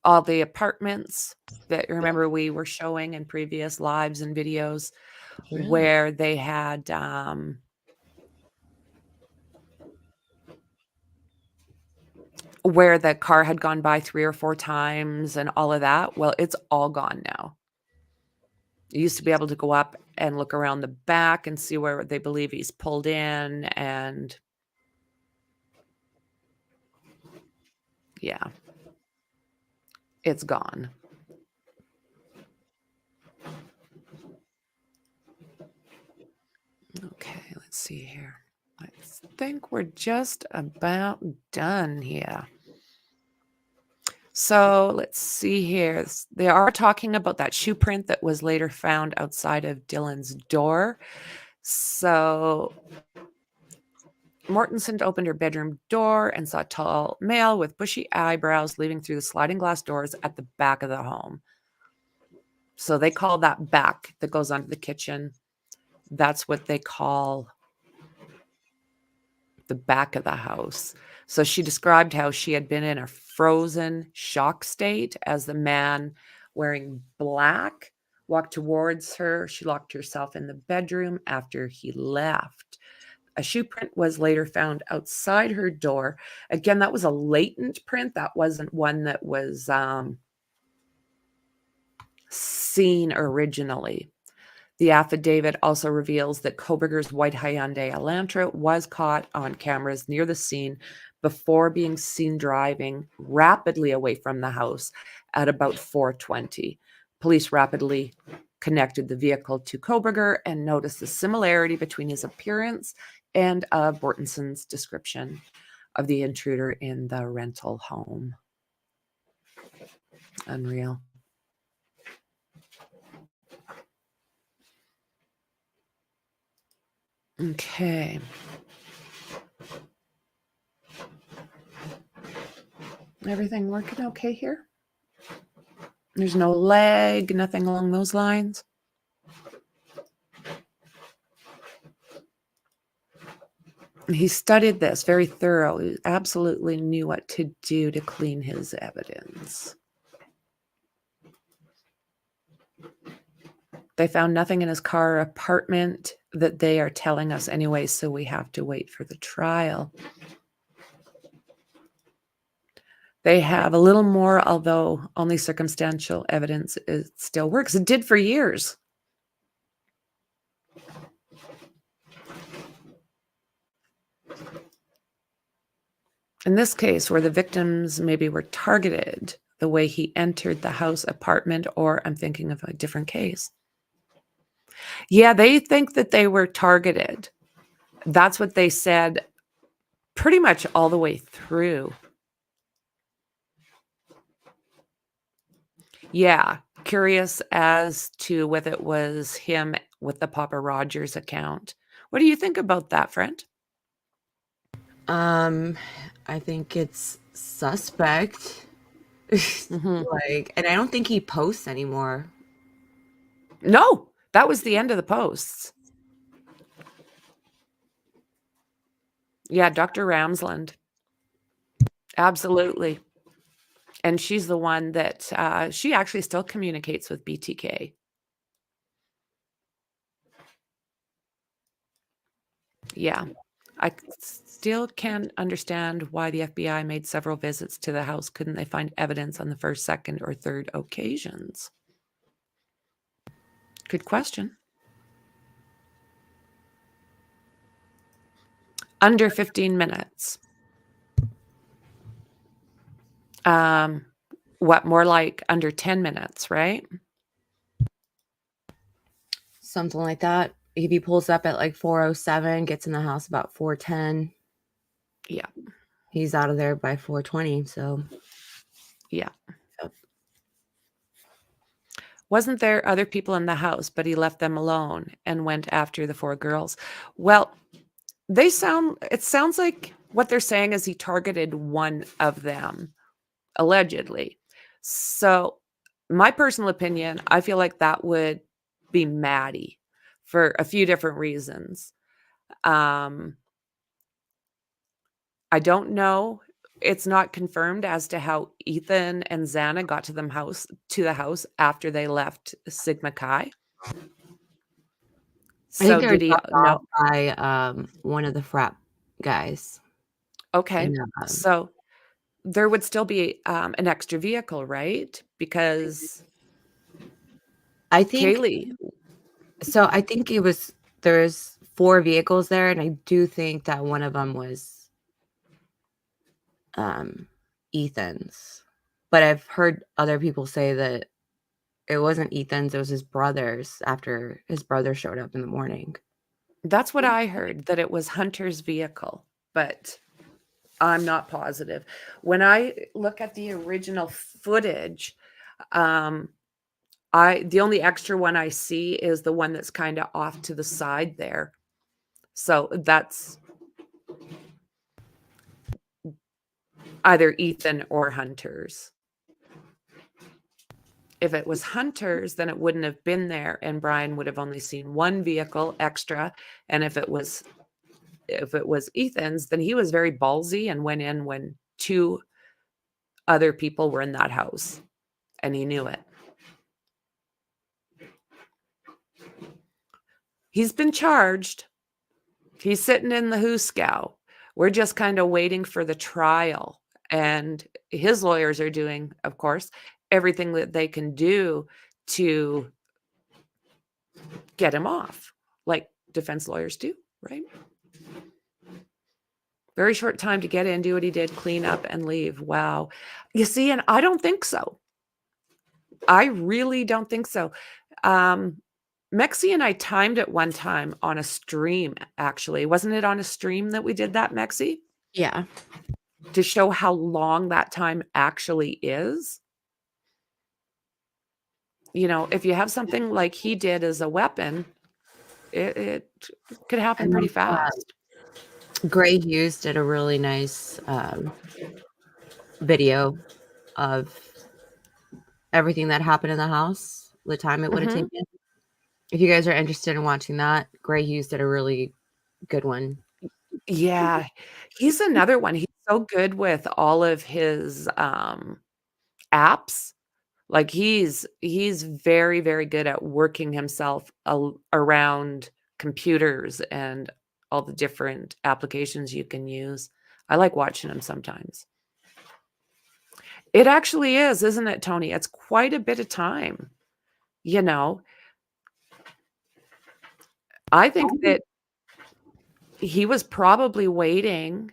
All the apartments that remember we were showing in previous lives and videos where they had where the car had gone by 3 or 4 times and all of that. Well, it's all gone now. You used to be able to go up and look around the back and see where they believe he's pulled in, and yeah, it's gone. Okay, let's see here. I think we're just about done here. So let's see here. They are talking about that shoe print that was later found outside of Dylan's door. So Mortensen opened her bedroom door and saw a tall male with bushy eyebrows leaving through the sliding glass doors at the back of the home. So they call that back that goes onto the kitchen. That's what they call the back of the house. So she described how she had been in a frozen shock state as the man wearing black walked towards her. She locked herself in the bedroom after he left. A shoe print was later found outside her door. Again, that was a latent print. That wasn't one that was seen originally. The affidavit also reveals that Koberger's white Hyundai Elantra was caught on cameras near the scene before being seen driving rapidly away from the house at about 4:20. Police rapidly connected the vehicle to Koberger and noticed the similarity between his appearance and Mortensen's description of the intruder in the rental home. Unreal. Okay. Everything working okay here? There's no lag, nothing along those lines? He studied this very thorough. He absolutely knew what to do to clean his evidence. They found nothing in his car or apartment that they are telling us anyway, so we have to wait for the trial. They have a little more, although only circumstantial evidence. It still works. It did for years. In this case, where the victims maybe were targeted, the way he entered the house, apartment, or I'm thinking of a different case. Yeah, they think that they were targeted. That's what they said pretty much all the way through. Yeah, curious as to whether it was him with the Papa Rogers account. What do you think about that, friend? I think it's suspect. Mhm. Like, and I don't think he posts anymore. No, that was the end of the posts. Yeah, Dr. Ramsland. Absolutely. And she's the one that, she actually still communicates with BTK. Yeah. Still can't understand why the FBI made several visits to the house. Couldn't they find evidence on the first, second, or third occasions? Good question. Under 15 minutes. What, more like under 10 minutes, right? Something like that. If he pulls up at like 4:07, gets in the house about 4:10, Yeah. he's out of there by 4:20. So, Yeah. Yep. Wasn't there other people in the house, but he left them alone and went after the 4 girls? Well, it sounds like what they're saying is he targeted one of them, allegedly. So, my personal opinion, I feel like that would be Maddie for a few different reasons. Um, I don't know. It's not confirmed as to how Ethan and Xana got to the house after they left Sigma Chi. I think So they were did he dropped off know? by one of the frat guys. Okay. And So there would still be an extra vehicle, right? Because I think Kaylee. so. I think there's 4 vehicles there, and I do think that one of them was um, Ethan's. But I've heard other people say that it wasn't Ethan's, it was his brother's after his brother showed up in the morning. That's what I heard, that it was Hunter's vehicle, but I'm not positive. When I look at the original footage, um, the only extra one I see is the one that's kinda off to the side there. So that's either Ethan or Hunter's. If it was Hunter's, then it wouldn't have been there, and Bryan would have only seen 1 vehicle extra, and if it was Ethan's, then he was very ballsy and went in when 2 other people were in that house, and he knew it. He's been charged. He's sitting in the Hooskow. We're just kinda waiting for the trial, and his lawyers are doing, of course, everything that they can do to get him off, like defense lawyers do, right? Very short time to get in, do what he did, clean up, and leave. Wow. You see, and I don't think so. I really don't think so. Um, Mexi and I timed it one time on a stream, actually. Wasn't it on a stream that we did that, Mexi? Yeah. To show how long that time actually is? You know, if you have something like he did as a weapon, it could happen And pretty then, fast. Gray Hughes did a really nice video of everything that happened in the house, the time it would have Mhm. taken. If you guys are interested in watching that, Gray Hughes did a really good one. Yeah. He's another one. He's so good with all of his, apps. Like, he's very, very good at working himself around computers and all the different applications you can use. I like watching him sometimes. It actually is, isn't it, Tony? It's quite a bit of time, you know? I think that he was probably waiting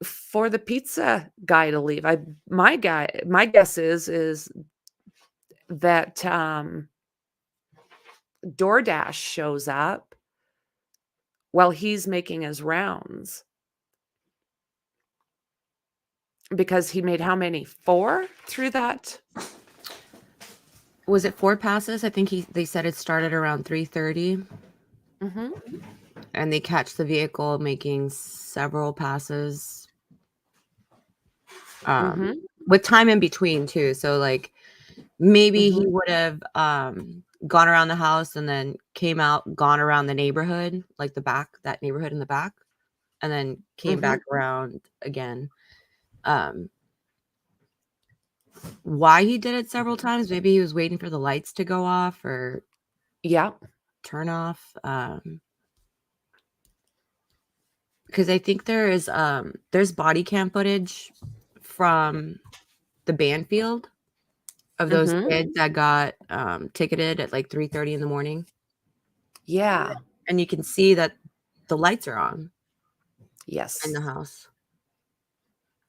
for the pizza guy to leave. My guess is that DoorDash shows up while he's making his rounds because he made how many? 4 through that? Was it 4 passes? I think they said it started around 3:30. Mhm. And they catch the vehicle making several passes. Mhm. With time in between too. So like maybe he Mhm. would have gone around the house and then came out, gone around the neighborhood, like that neighborhood in the back, and then came back Mhm. around again. Why he did it several times, maybe he was waiting for the lights to go off or Yeah. turn off. Because I think there's body cam footage from the band field of those Mhm. kids that got ticketed at like 3:30 in the morning. Yeah. And you can see that the lights are on in Yes. the house.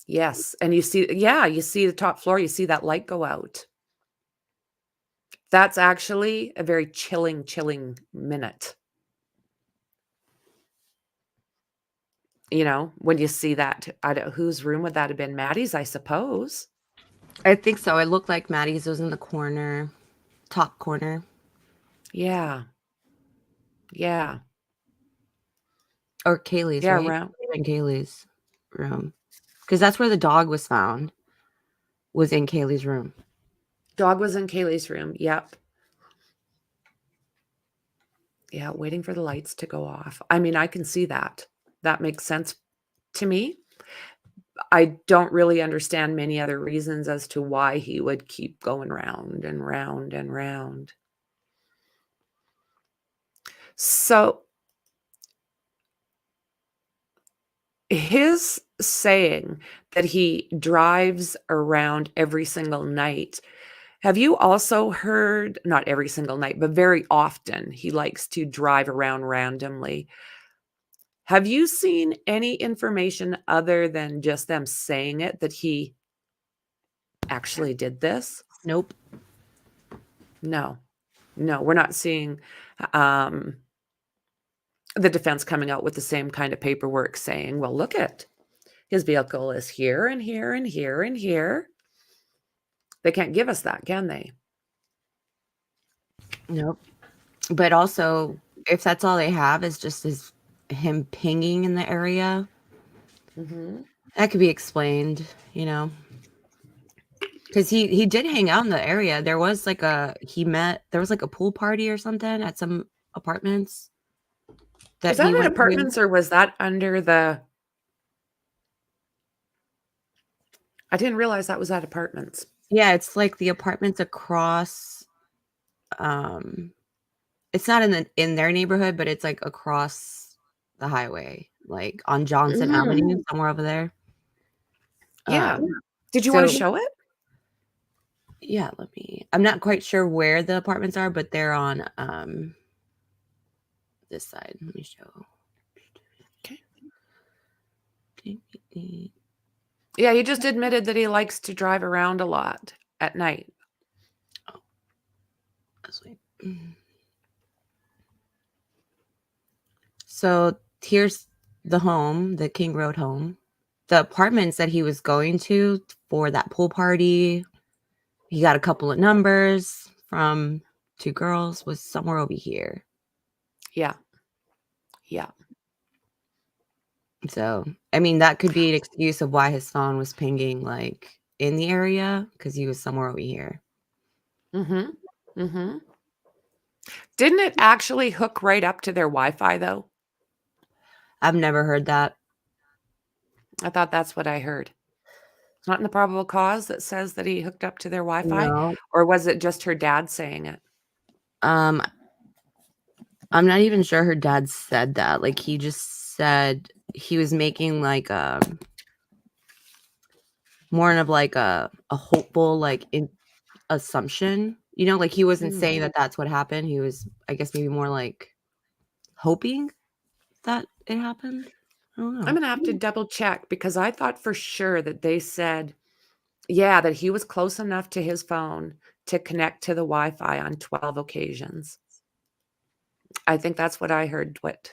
Yes, and you see the top floor, you see that light go out. That's actually a very chilling minute, when you see that. I don't whose room would that have been? Maddie's, I suppose. I think so. It looked like Maddie's was in the corner, top corner. Yeah. Yeah. Or Kaylee's, Yeah, right? around In Kaylee's room. Because that's where the dog was found, was in Kaylee's room. dog was in Kaylee's room, yep. Yeah, waiting for the lights to go off. I mean, I can see that. That makes sense to me. I don't really understand many other reasons as to why he would keep going round and round and round. So, his saying that he drives around every single night, have you also heard, not every single night, but very often he likes to drive around randomly. Have you seen any information other than just them saying it that he actually did this? Nope. No. No, we're not seeing, um, the defense coming out with the same kind of paperwork saying, "Well, look at his vehicle is here and here and here and here." They can't give us that, can they? Nope. But also, if that's all they have is just him pinging in the area, Mhm. that could be explained, because he did hang out in the area. There was like there was like a pool party or something at some apartments Was that that he at went to. apartments or was that under the I didn't realize that was at apartments. Yeah, it's like the apartments across. Um, it's not in their neighborhood, but it's like across the highway, like on Johnson Mm, Avenue, somewhere over there. yeah. Um, Did you wanna so show it? yeah, I'm not quite sure where the apartments are, but they're on this side. Let me show. Okay. Yeah, he just admitted that he likes to drive around a lot at night. Oh, this way. So here's the home, the King Road home. The apartments that he was going to for that pool party, he got a couple of numbers from 2 girls, was somewhere over here. Yeah. Yeah. So, I mean, that could be an excuse of why his phone was pinging, like, in the area because he was somewhere over here. Mhm. Mhm. Didn't it actually hook right up to their Wi-Fi, though? I've never heard that. I thought that's what I heard. It's not in the probable cause that says that he hooked up to their Wi-Fi, No. or was it just her dad saying it? Um, I'm not even sure her dad said that. Like, he just said he was making, like, more of, like, a hopeful, like, assumption, like, he wasn't Mm. saying that that's what happened. He was, I guess, maybe more, like, hoping that it happened. don't know. I'm gonna have to double check because I thought for sure that they said, yeah, that he was close enough to his phone to connect to the Wi-Fi on 12 occasions. I think that's what I heard, Dwight.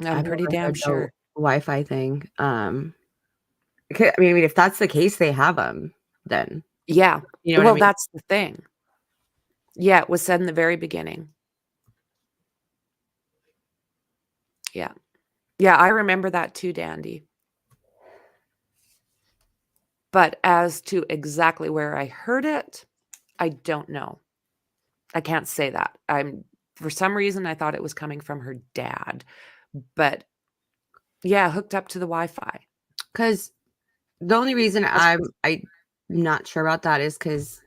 I'm I've pretty never damn heard the sure. Wi-Fi thing. I mean, if that's the case, they have them then. Yeah. You know what I Well, mean? that's the thing. Yeah, it was said in the very beginning. Yeah. Yeah, I remember that too, Dandy. But as to exactly where I heard it, I don't know. I can't say that. For some reason, I thought it was coming from her dad. But yeah, hooked up to the Wi-Fi. Because the only reason That's I'm not sure about that is because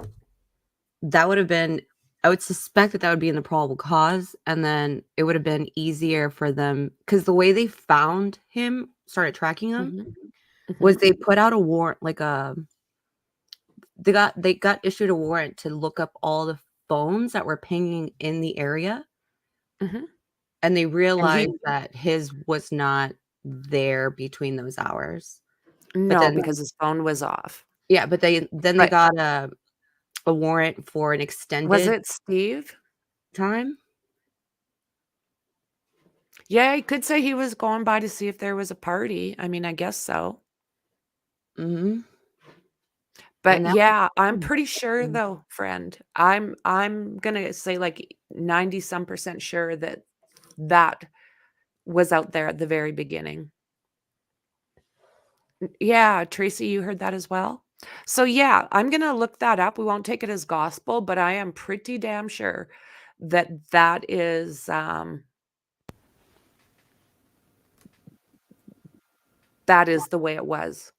that would have been I would suspect that would be in the probable cause, and then it would have been easier for them because the way they found him, started tracking him, Mhm, was mhm, they put out a warrant, like they got issued a warrant to look up all the phones that were pinging in the area, mhm. and they And realized he that his was not there between those hours. But no, then because his phone was off. yeah, but they But got a warrant for an was extended it Steve? time. Yeah, he could say he was going by to see if there was a party. I mean, I guess so. Mhm. But And that was yeah, I'm pretty sure though, friend. I'm gonna say like 90 some percent sure that that was out there at the very beginning. Yeah, Tracy, you heard that as well? So yeah, I'm gonna look that up. We won't take it as gospel, but I am pretty damn sure that that is the way it was,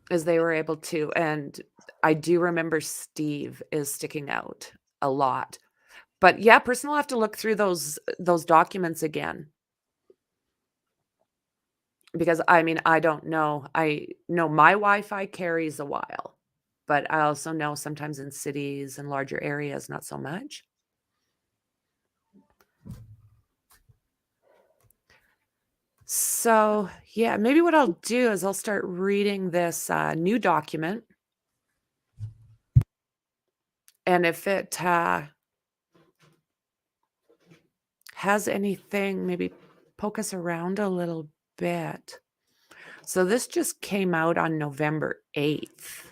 as they were able to, and I do remember Steve is sticking out a lot. But yeah, person will have to look through those documents again because I mean, I don't know. I know my Wi-Fi carries a while, but I also know sometimes in cities and larger areas, not so much. So, yeah, maybe what I'll do is I'll start reading this new document. And if it has anything, maybe poke us around a little bit. So this just came out on November 8th.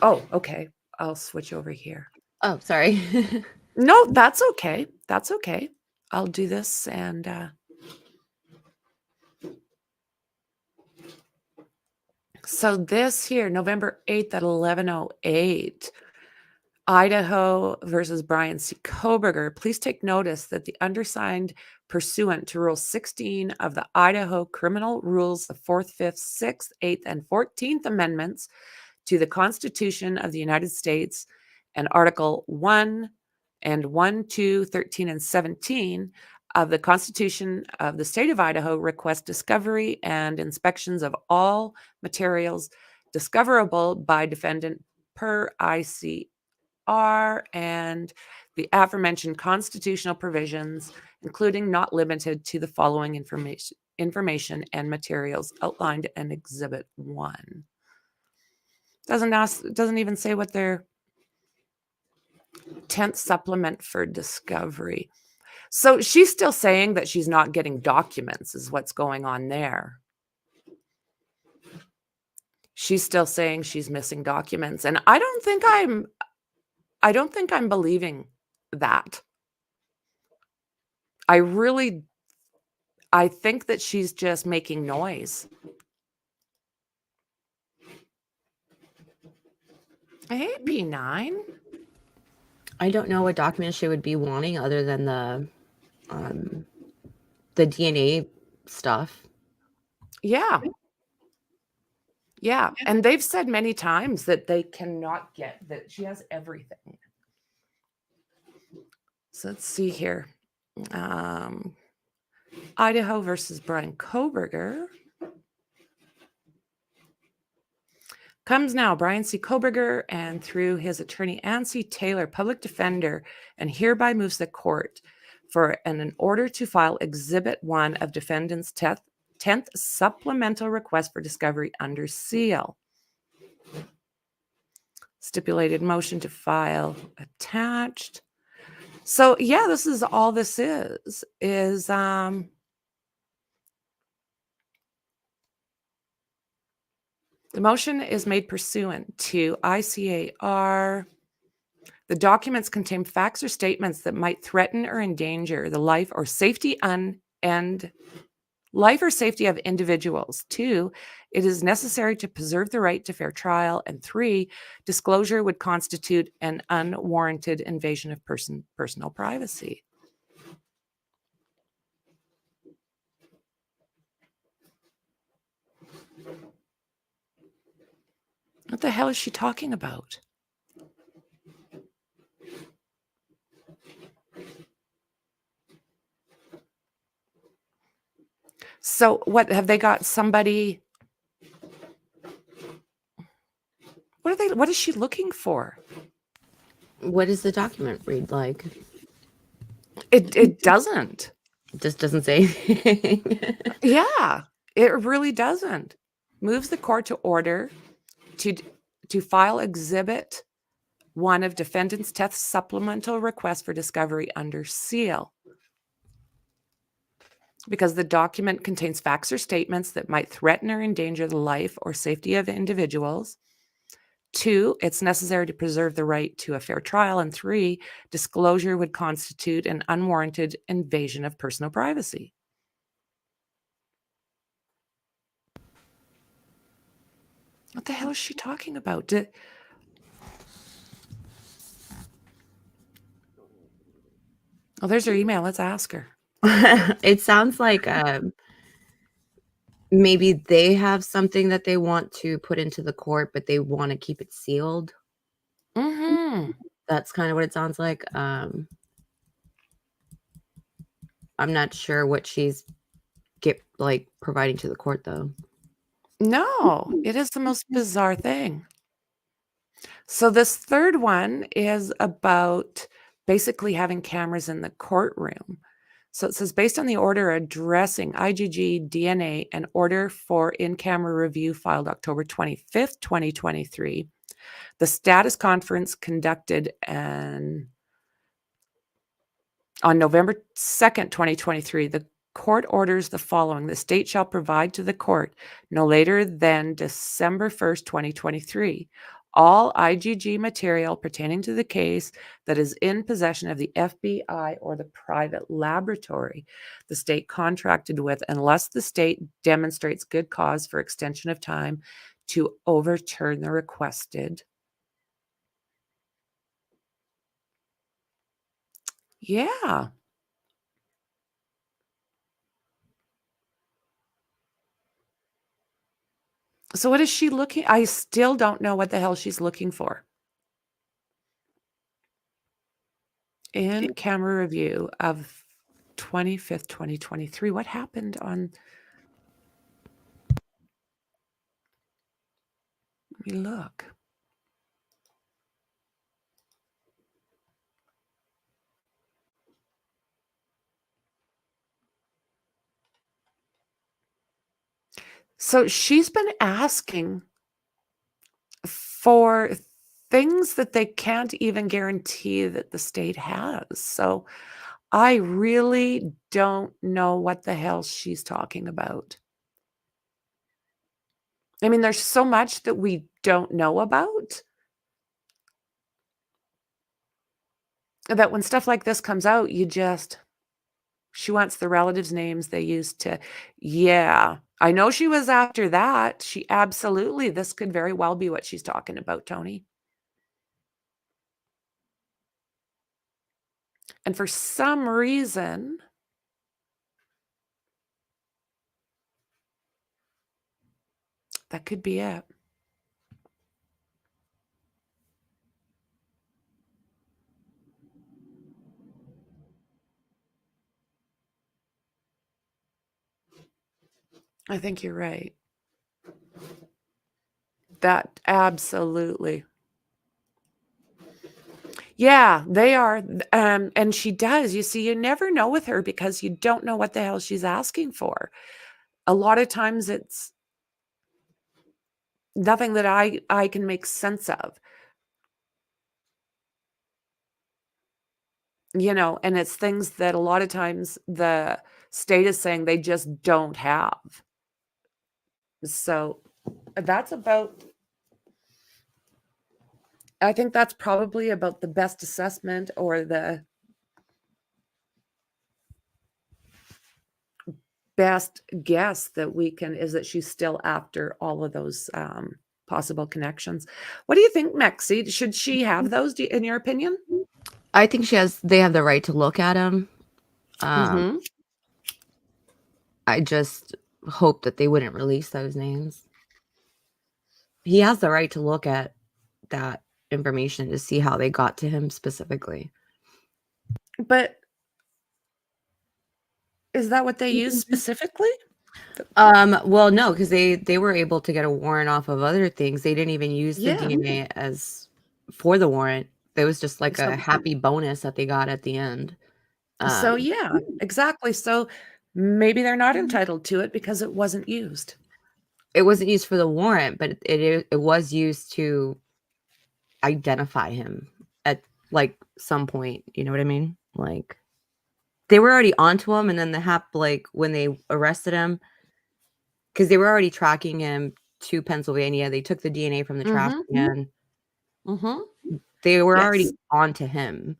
Oh, okay. I'll switch over here. Oh, sorry. No, that's okay. That's okay. I'll do this and so this here, November 8th at 11:08, Idaho versus Bryan C. Koberger. Please take notice that the undersigned, pursuant to Rule 16 of the Idaho Criminal Rules, the 4th, 5th, 6th, 8th, and 14th Amendments to the Constitution of the United States and Article 1 and 1, 2, 13, and 17 of the Constitution of the State of Idaho, request discovery and inspections of all materials discoverable by defendant per ICR and the aforementioned constitutional provisions, including not limited to the following information and materials outlined in Exhibit 1. Doesn't even say what their 10th supplement for discovery. So she's still saying that she's not getting documents is what's going on there. She's still saying she's missing documents, and I don't think I'm believing that. I think that she's just making noise. Hey, P9. I don't know what documents she would be wanting other than the DNA stuff. Yeah. Yeah, and they've said many times that they cannot get that she has everything. So let's see here. Idaho versus Bryan Koberger. comes now, Bryan C. Koberger, and through his attorney, Ann C. Taylor, public defender, and hereby moves the court for an order to file Exhibit 1 of defendant's 10th supplemental request for discovery under seal. Stipulated motion to file attached. So yeah, this is all this is the motion is made pursuant to ICAR. The documents contain facts or statements that might threaten or endanger the life or safety of individuals. 2, it is necessary to preserve the right to fair trial. And 3, disclosure would constitute an unwarranted invasion of personal privacy. What the hell is she talking about? So what, have they got somebody? What is she looking for? What does the document read like? It doesn't. It just doesn't say anything. Yeah, it really doesn't. Moves the court to order to file Exhibit 1 of defendant's 10th supplemental request for discovery under seal. Because the document contains facts or statements that might threaten or endanger the life or safety of individuals. 2, it's necessary to preserve the right to a fair trial. And 3, disclosure would constitute an unwarranted invasion of personal privacy. What the hell is she talking about? Oh, there's her email. Let's ask her. It sounds like maybe they have something that they want to put into the court, but they want to keep it sealed. Mm-hmm. That's kind of what it sounds like. I'm not sure what she's providing to the court, though. No, it is the most bizarre thing. So this third one is about basically having cameras in the courtroom. So it says, based on the order addressing IgG DNA and order for in-camera review filed October 25th, 2023, the status conference conducted on November 2nd, 2023, the court orders the following. The state shall provide to the court no later than December 1st, 2023, all IgG material pertaining to the case that is in possession of the FBI or the private laboratory the state contracted with, unless the state demonstrates good cause for extension of time to overturn the requested. Yeah. So what is she looking? I still don't know what the hell she's looking for. In camera review of 25th, 2023. What happened on? Let me look. So she's been asking for things that they can't even guarantee that the state has. So I really don't know what the hell she's talking about. I mean, there's so much that we don't know about that when stuff like this comes out, she wants the relatives' names they used to. Yeah, I know she was after that. This could very well be what she's talking about, Tony. And for some reason, that could be it. I think you're right. That absolutely. Yeah, they are. And she does. You see, you never know with her because you don't know what the hell she's asking for. A lot of times it's nothing that I can make sense of. And it's things that a lot of times the state is saying they just don't have. So that's about, I think that's probably about the best assessment or the best guess that we can is that she's still after all of those possible connections. What do you think, Mexie? Should she have those, in your opinion? I think they have the right to look at him. Mm-hmm. I just hope that they wouldn't release those names. He has the right to look at that information to see how they got to him specifically. But is that what they use specifically? Well, no, because they were able to get a warrant off of other things. They didn't even use the Yeah. DNA as for the warrant. It was just like a So, happy bonus that they got at the end. so yeah, exactly. So maybe they're not entitled to it because it wasn't used. It wasn't used for the warrant, but it was used to identify him at like some point. You know what I mean? Like they were already onto him, and then like when they arrested him, because they were already tracking him to Pennsylvania. They took the DNA from the trash Mm-hmm. can. Mm-hmm. They were already Yes. onto him.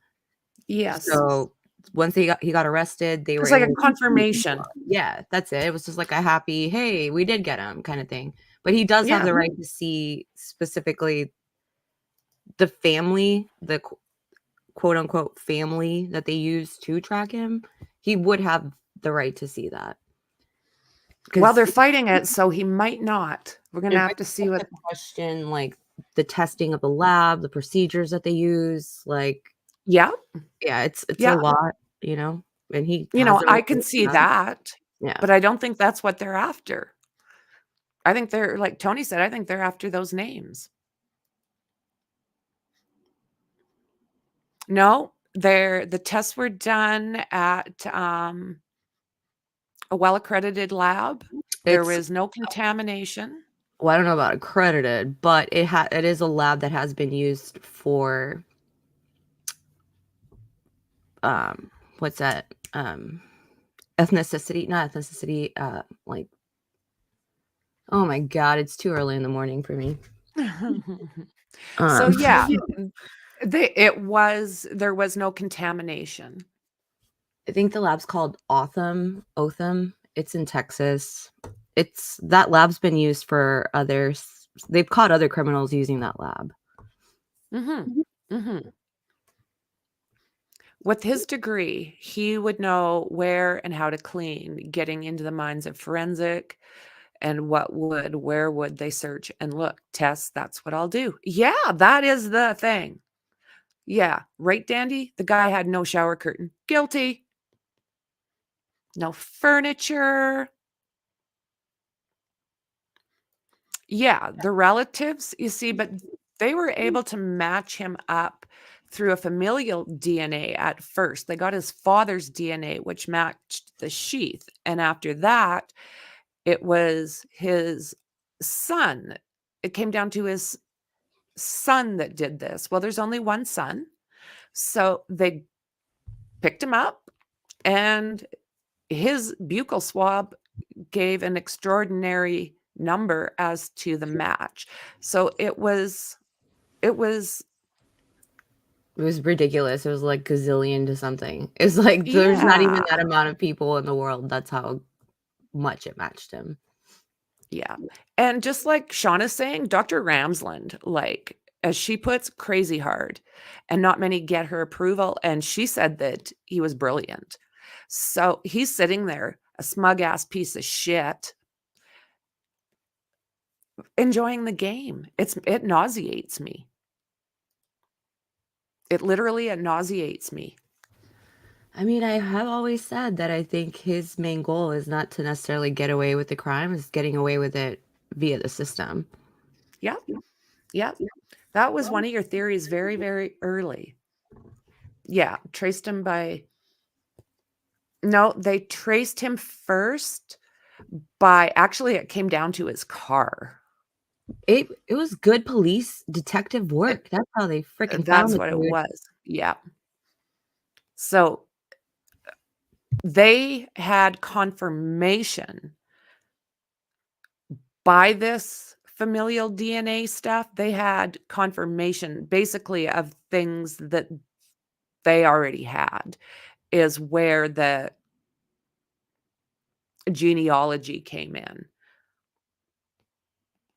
Yes. So once he got arrested, they were It's like able a confirmation. yeah, that's it. It was just like a happy, hey, we did get him kind of thing. But he does have Yeah. the right to see specifically the family, the quote unquote family that they use to track him. He would have the right to see that. Well, Because they're fighting it, so he might not. We're gonna it have might to see what. question like the testing of the lab, the procedures that they use, like Yeah. yeah, it's a Yeah. lot, and he has the right I to can look see at that. that, Yeah. but I don't think that's what they're after. I think they're like Tony said, I think they're after those names. No, the tests were done at a well-accredited lab. There It's was no contamination. well, I don't know about accredited, but it is a lab that has been used for what's that? Ethnicity, not ethnicity, like oh my god, it's too early in the morning for me. So Um yeah, there was no contamination. I think the lab's called Otham. It's in Texas. It's that lab's been used for others. They've caught other criminals using that lab. Mhm. Mhm. With his degree, he would know where and how to clean, getting into the minds of forensic and where would they search and look. Tests, that's what I'll do. Yeah, that is the thing. Yeah, right, Dandy? The guy had no shower curtain. Guilty. No furniture. Yeah, the relatives, you see, but they were able to match him up through a familial DNA at first. They got his father's DNA, which matched the sheath. And after that, it was his son. It came down to his son that did this. Well, there's only one son. So they picked him up, and his buccal swab gave an extraordinary number as to the match. So it was It was ridiculous. It was like gazillion to something. It's like there's not even yeah. that amount of people in the world. That's how much it matched him. Yeah. And just like Sean is saying, Dr. Ramsland, like, as she puts, crazy hard, and not many get her approval. And she said that he was brilliant. So he's sitting there, a smug ass piece of shit, enjoying the game. It nauseates me. It nauseates me. I mean, I have always said that I think his main goal is not to necessarily get away with the crime, is getting away with it via the system. Yep. Yep. That was one of your theories very, very early. Yeah, traced him by no, they traced him first by actually, it came down to his car. It was good police detective It work. That's how they freaking found that's the what it dude. was. Yeah. So, they had confirmation by this familial DNA stuff. They had confirmation basically of things that they already had, is where the genealogy came in.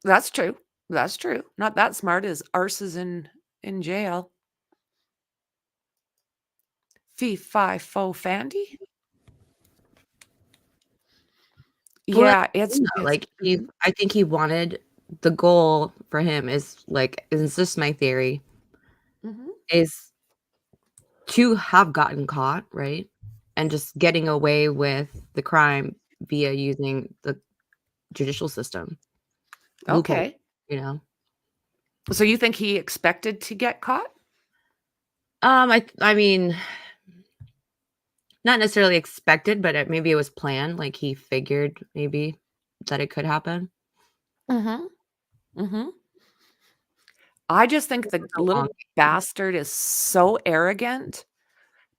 That's true. That's true. Not that smart as arse is in jail. Fee, fi, fo, fandy? Well, that's Yeah, the thing though, it's like, I think he wanted the goal for him is, like, and it's just my theory, mhm. is to have gotten caught, right? And just getting away with the crime via using the judicial system. Loophole, Okay. you know? So you think he expected to get caught? I mean, not necessarily expected, but maybe it was planned, like, he figured maybe that it could happen. Mhm. Mhm. I just think It the was a long little bastard is so arrogant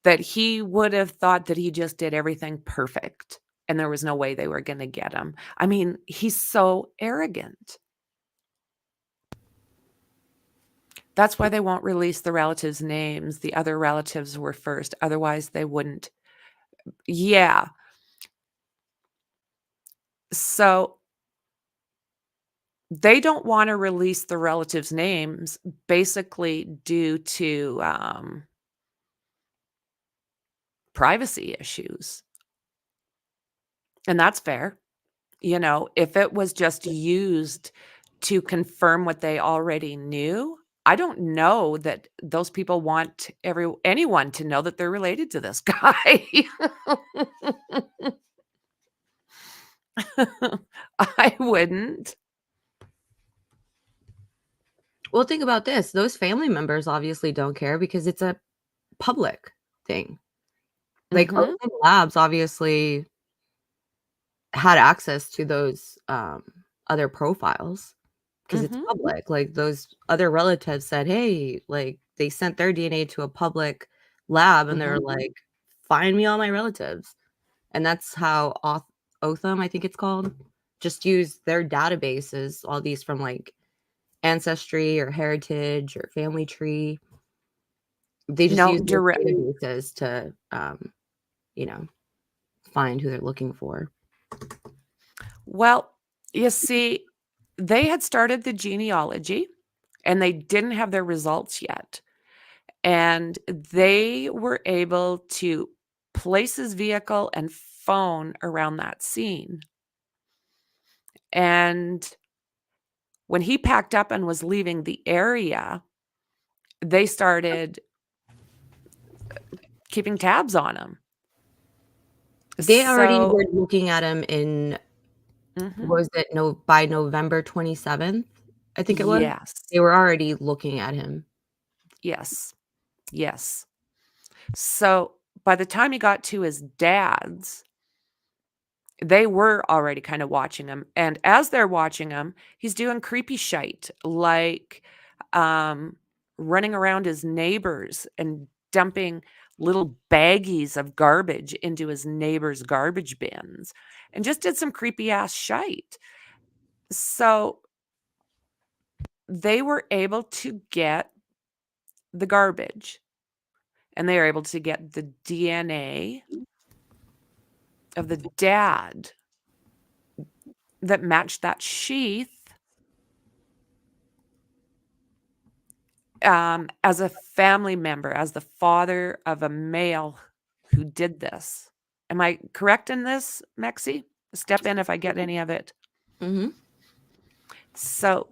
that he would have thought that he just did everything perfect, and there was no way they were gonna get him. I mean, he's so arrogant. That's why they won't release the relatives' names. The other relatives were first, otherwise they wouldn't. Yeah. So, they don't wanna release the relatives' names basically due to, privacy issues, and that's fair. You know, if it was just used to confirm what they already knew, I don't know that those people want anyone to know that they're related to this guy. I wouldn't. Well, think about this, those family members obviously don't care because it's a public thing. Like, Mhm, Oakland Labs obviously had access to those, other profiles because it's mhm, public, like, those other relatives said, "Hey," like, they sent their DNA to a public lab, and they're mhm. like, "Find me all my relatives." And that's how Otham, I think it's called, just use their databases, all these from, like, Ancestry or Heritage or Family Tree. They just No, use those direct. databases to, you know, find who they're looking for. Well, you see, they had started the genealogy, and they didn't have their results yet. And they were able to place his vehicle and phone around that scene. And when he packed up and was leaving the area, they started keeping tabs on him. They already So were looking at him in mhm. was it no by November 27th, I think it was? Yes. They were already looking at him. Yes. Yes. So by the time he got to his dad's, they were already kinda watching him, and as they're watching him, he's doing creepy shite, like, um, running around his neighbors and dumping little baggies of garbage into his neighbors' garbage bins, and just did some creepy ass shite. So, they were able to get the garbage, and they were able to get the DNA of the dad that matched that sheath as a family member, as the father of a male who did this. Am I correct in this, Mexi? Step in if I get any of it. Mhm. So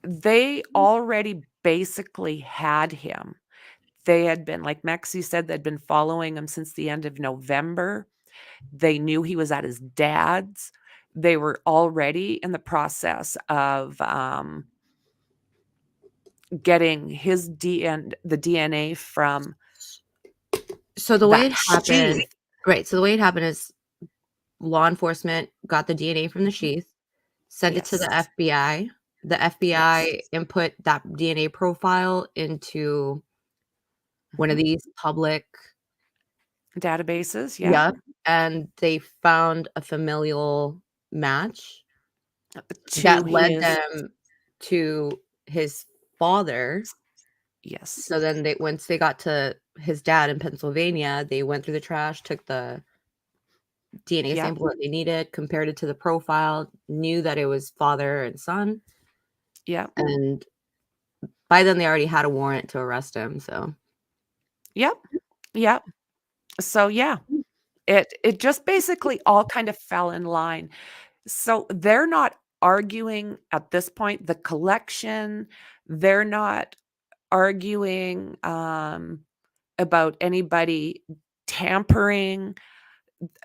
they already basically had him. They had been, like Mexi said, they'd been following him since the end of November. They knew he was at his dad's. they were already in the process of getting his the DNA from So the way that it happened, sheath. right? So the way it happened is law enforcement got the DNA from the sheath, sent it to the Yes. FBI. The FBI Yes. input that DNA profile into one of Mhm. these public, Databases, yeah. yep, and they found a familial match To that led his them to his father. yes. So then once they got to his dad in Pennsylvania, they went through the trash, took the DNA Yep. sample that they needed, compared it to the profile, knew that it was father and son, Yep. and by then they already had a warrant to arrest him, so Yep. Yep. So, yeah, it just basically all kind of fell in line. So, they're not arguing at this point the collection, they're not arguing, about anybody tampering.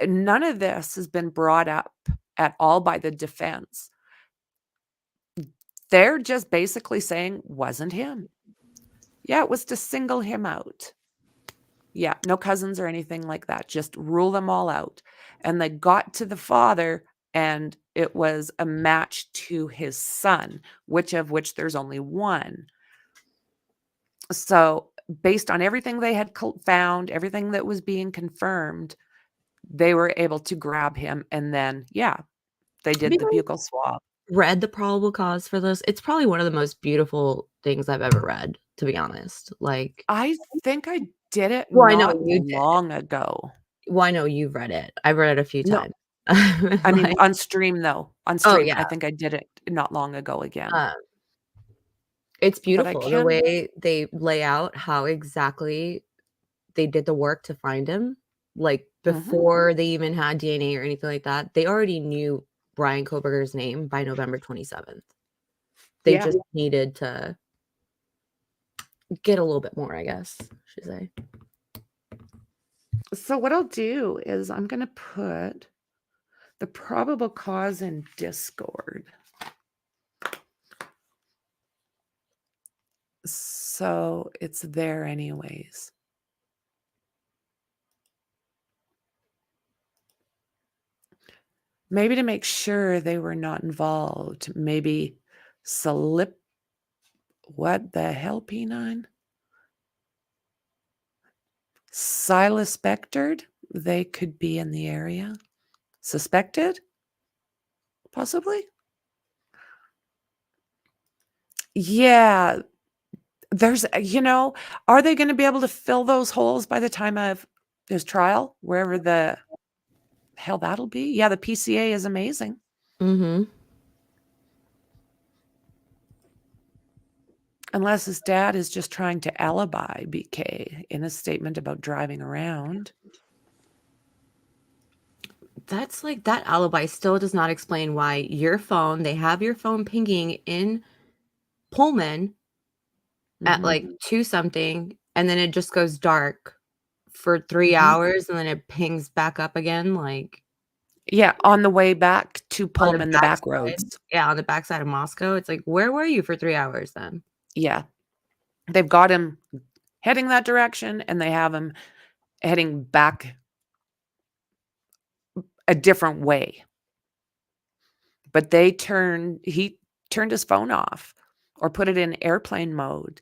None of this has been brought up at all by the defense. They're just basically saying, "Wasn't him." Yeah, it was to single him out. Yeah, no cousins or anything like that, just rule them all out. And they got to the father, and it was a match to his son, which there's only one. So, based on everything they had found, everything that was being confirmed, they were able to grab him, and then, yeah, they have did you the guys buccal swab. read the probable cause for this? It's probably one of the most beautiful things I've ever read, to be honest, like I think I did it well, I know not you did. long ago. Well, I know you've read it. I've read it a few No, times. I mean, Like on stream, though. On oh, stream, I yeah, think I did it not long ago again. um, it's But I beautiful the can way they lay out how exactly they did the work to find him, like, mhm, before they even had DNA or anything like that, they already knew Bryan Kohberger's name by November 27th. They yeah. just needed to get a little bit more, I guess, I should say. So what I'll do is I'm gonna put the probable cause in Discord. So it's there anyways. Maybe to make sure they were not involved, maybe slip what the hell, P9? Silas Spectered, they could be in the area. Suspected? Possibly? Yeah, there's are they gonna be able to fill those holes by the time of his trial, wherever the hell that'll be? Yeah, the PCA is amazing. Mhm. Unless his dad is just trying to alibi BK in a statement about driving around. That's like that alibi still does not explain why they have your phone pinging in Pullman at, Mhm. like, 2 something, and then it just goes dark for 3 Mhm. hours, and then it pings back up again, like, Yeah, on the way back to on the Pullman, the back backside, roads. yeah, on the backside of Moscow. It's like, where were you for 3 hours then? Yeah. They've got him heading that direction, and they have him heading back a different way. But he turned his phone off or put it in airplane mode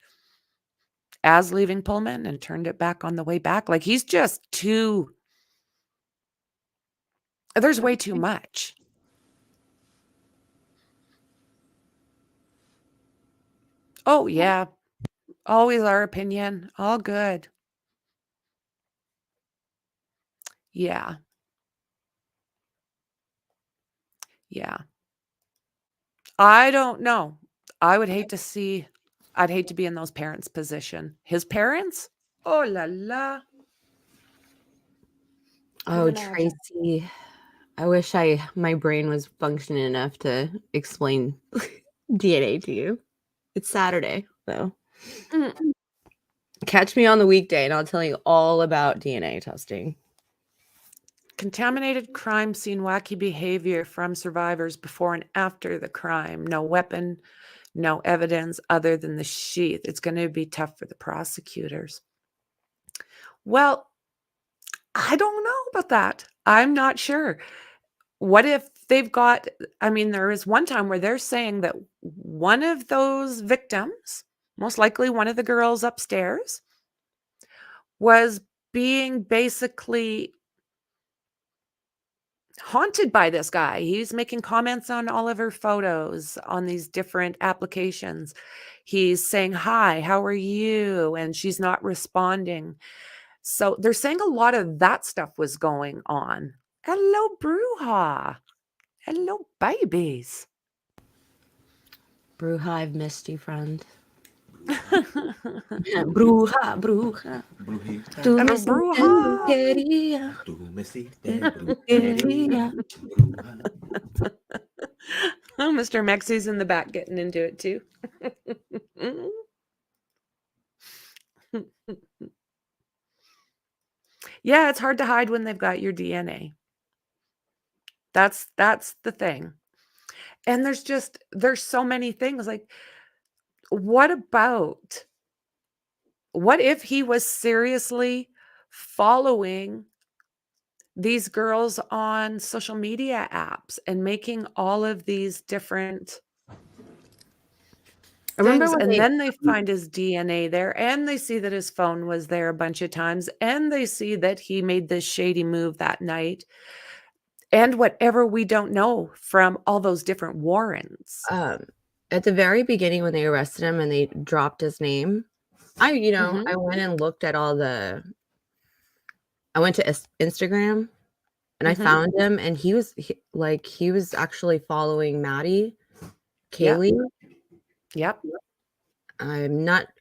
as leaving Pullman and turned it back on the way back. Like, he's just too there's way too Okay. much. Oh, yeah. Always our opinion. All good. Yeah. Yeah. I don't know. I'd hate to be in those parents' position. His parents? Oh la la. Could Oh, imagine. Tracy, I wish my brain was functioning enough to explain DNA to you. It's Saturday, though. Mm, Catch me on the weekday, and I'll tell you all about DNA testing. Contaminated crime scene, wacky behavior from survivors before and after the crime. No weapon, no evidence other than the sheath. It's going to be tough for the prosecutors. Well, I don't know about that. I'm not sure. What if they've got, I mean, there is one time where they're saying that one of those victims, most likely one of the girls upstairs, was being basically haunted by this guy. He's making comments on all of her photos on these different applications. He's saying, "Hi, how are you?" And she's not responding. So they're saying a lot of that stuff was going on. Hello, Bruja. Hello, babies. Bruja, I've missed you, friend. Bruja, bruja. Brujita, Tú Hello, me hiciste Bruja. brujería. tú me hiciste brujería. Bruja. Oh, Mr. Mexie's in the back getting into it too. Yeah, it's hard to hide when they've got your DNA. That's the thing. And there's so many things. Like, what if he was seriously following these girls on social media apps and making all of these different I remember things, when and they then they find his DNA there, and they see that his phone was there a bunch of times, and they see that he made this shady move that night, and whatever we don't know from all those different warrants. at the very beginning when they arrested him and they dropped his name, I Mhm. went and looked at I went to Instagram and I Mhm. found him, and he was actually following Maddie, Yep. Kaylee. Yep. I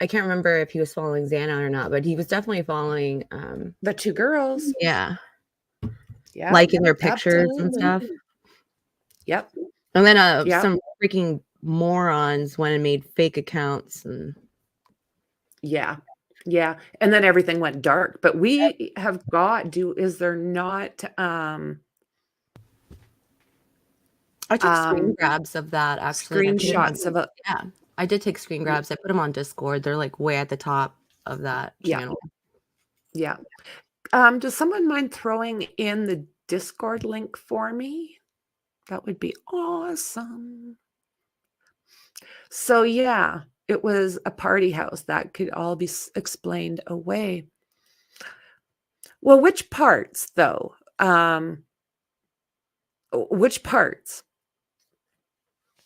can't remember if he was following Xana or not, but he was definitely following The two girls. yeah, Yeah. liking their pictures and Absolutely. stuff. Yep. And then Yep. some freaking morons went and made fake accounts, and Yeah. Yeah. And then everything went dark. But we have got is there not I took screen um grabs of that actually. And I put them on, screenshots of a yeah, I did take screen grabs. I put them on Discord. They're like way at the top of that yeah. channel. Yeah. Does someone mind throwing in the Discord link for me? That would be awesome. So yeah, it was a party house that could all be explained away. Well, which parts though? Which parts?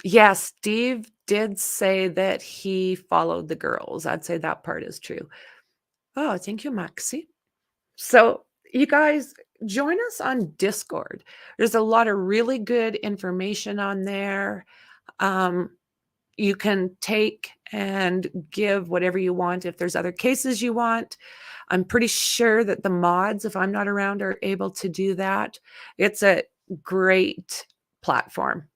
Yeah, Steve did say that he followed the girls. I'd say that part is true. Oh, thank you, Maxie. So, you guys join us on Discord. There's a lot of really good information on there. You can take and give whatever you want. If there's other cases you want, I'm pretty sure that the mods, if I'm not around, are able to do that. It's a great platform.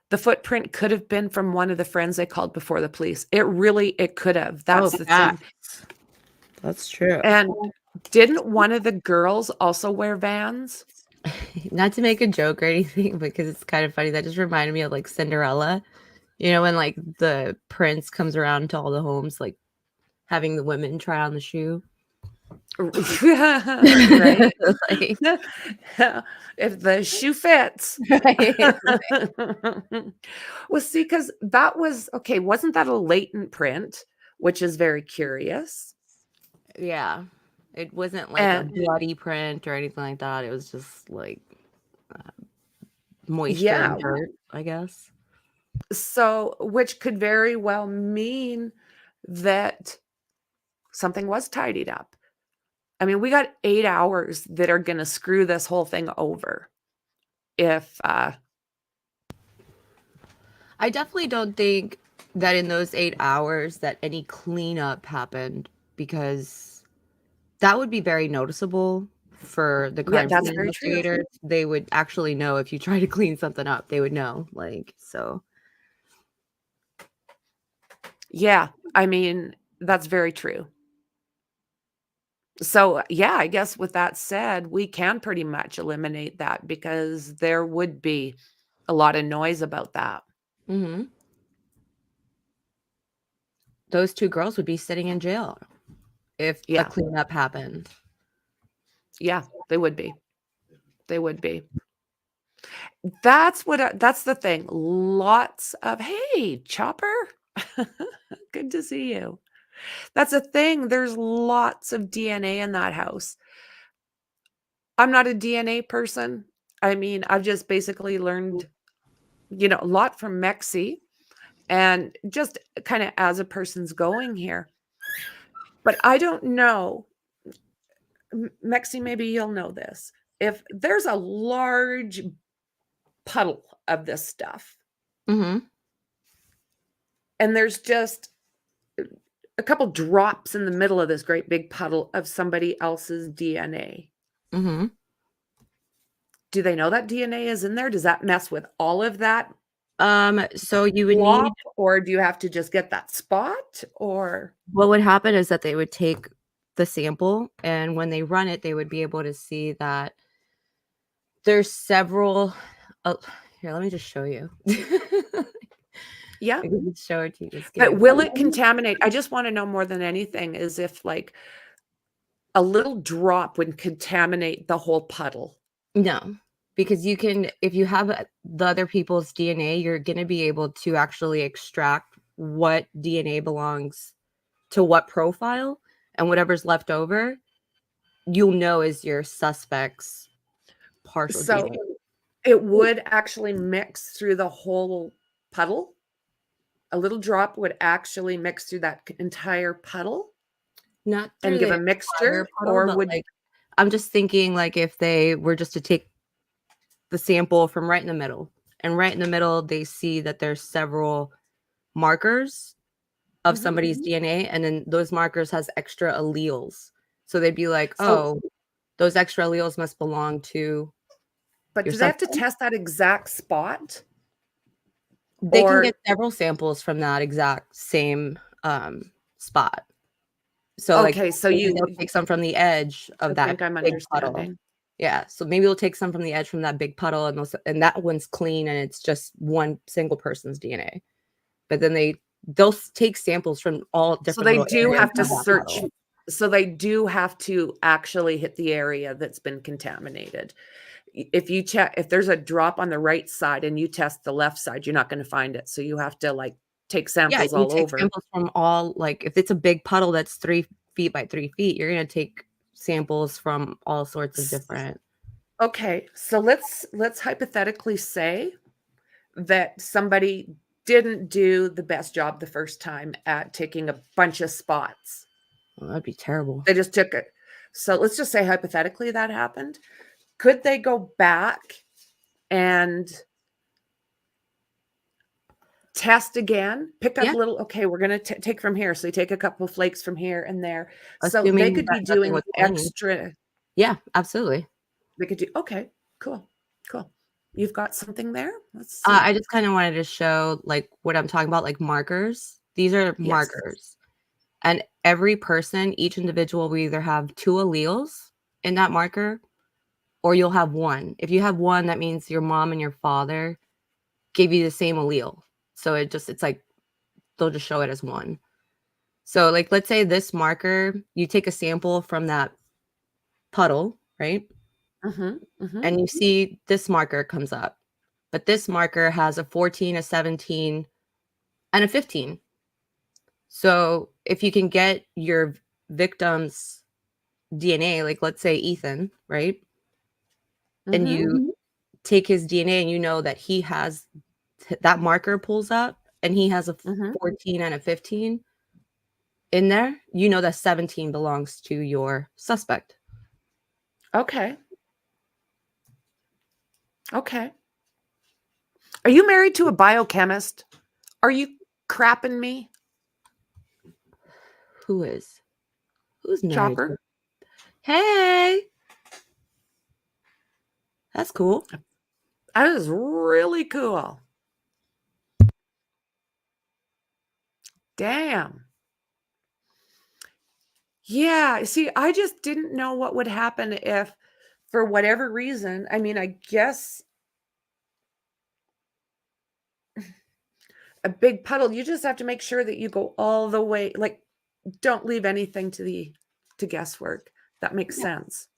The footprint could have been from one of the friends they called before the police. It could have. That's the thing. That's true. And didn't one of the girls also wear Vans? Not to make a joke or anything, because it's kind of funny. That just reminded me of like Cinderella. You know, when like the prince comes around to all the homes, like having the women try on the shoe. Right. Like, If the shoe fits. right. Well, see, because that was okay. Wasn't that a latent print, which is very curious? Yeah. It wasn't like a And bloody print or anything like that. It was just like moisture yeah, and dirt, I guess. so which could very well mean that something was tidied up. I mean, we got 8 hours that are going to screw this whole thing over. If I definitely don't think that in those 8 hours that any cleanup happened, because that would be very noticeable for the yeah, crime that's scene very true. investigators. They would actually know if you try to clean something up. They would know, like, so. Yeah, I mean, that's very true. So, yeah, I guess with that said, we can pretty much eliminate that because there would be a lot of noise about that. Mm-hmm. Those 2 girls would be sitting in jail if a Yeah. cleanup happened. Yeah, they would be. They would be. That's the thing. Lots of, "Hey, Chopper. Good to see you." That's a thing. There's lots of DNA in that house. I'm not a DNA person. I mean, I've just basically learned, a lot from Mexi and just kinda as a person's going here. But I don't know, Mexi, maybe you'll know this. If there's a large puddle of this stuff Mm-hmm. and there's just a couple drops in the middle of this great big puddle of somebody else's DNA. Mm-hmm. Do they know that DNA is in there? Does that mess with all of that So you would need blob, or do you have to just get that spot, or what would happen is that they would take the sample, and when they run it, they would be able to see that there's several. Oh, here, let me just show you. yeah. I can just show it to you. Just But kidding. will it contaminate? I just wanna know more than anything is if, like, a little drop would contaminate the whole puddle. No, because you can, if you have the other people's DNA, you're going to be able to actually extract what DNA belongs to what profile, and whatever's left over, you'll know is your suspect's partial So, DNA. it would actually mix through the whole puddle? A little drop would actually mix through that entire puddle Not and through give the a entire mixture, puddle, or but would like I'm just thinking like if they were just to take the sample from right in the middle, and right in the middle they see that there's several markers of Mhm. somebody's DNA, and then those markers has extra alleles. So they'd be like, So "Oh, those extra alleles must belong to but your do they have to suspect." test that exact spot? They can Or get several samples from that exact same spot. So like okay, so maybe you they'll take some from the edge I of that think I'm big puddle. understanding. Yeah, so maybe we'll take some from the edge from that big puddle, and and that one's clean, and it's just one single person's DNA. But then they'll take samples from all So different they little do areas have to of that search puddle. so they do have to actually hit the area that's been contaminated. If you check if there's a drop on the right side and you test the left side, you're not gonna find it, so you have to, like, take Yeah, samples you all take over. samples from all like, if it's a big puddle that's 3 feet by 3 feet, you're gonna take samples from all sorts of S different. Okay, so let's hypothetically say that somebody didn't do the best job the first time at taking a bunch of spots. Well, that'd be terrible. They just took it. So let's just say hypothetically that happened. Could they go back and test again? Pick up Yeah, little, okay, we're gonna take from here. So you take a couple flakes from here and there. So they assuming could that be nothing doing was clean. extra. Yeah, absolutely. They could do, okay, cool, cool. You've got something there? Let's I see. just kinda wanted to show, like, what I'm talking about, like, markers. These are Yes. markers, and every person, each individual will either have 2 alleles in that marker, or you'll have 1. If you have 1, that means your mom and your father gave you the same allele. So it's like they'll just show it as 1. So, like, let's say this marker, you take a sample from that puddle, right? Mhm, mhm. And you see this marker comes up, but this marker has a 14, a 17, and a 15. So, if you can get your victim's DNA, like let's say Ethan, right? And Mhm, you take his DNA and you know that he has that marker pulls up and he has a mhm. 14 and a 15 in there, you know that 17 belongs to your suspect. Okay, okay. Are you married to a biochemist? Are you crapping me, Who is? Who's married to? Chopper? Hey, that's cool. That is really cool. Damn. Yeah, see, I just didn't know what would happen if, for whatever reason, I mean, I guess a big puddle, you just have to make sure that you go all the way, like, don't leave anything to guesswork. That makes Yeah. sense.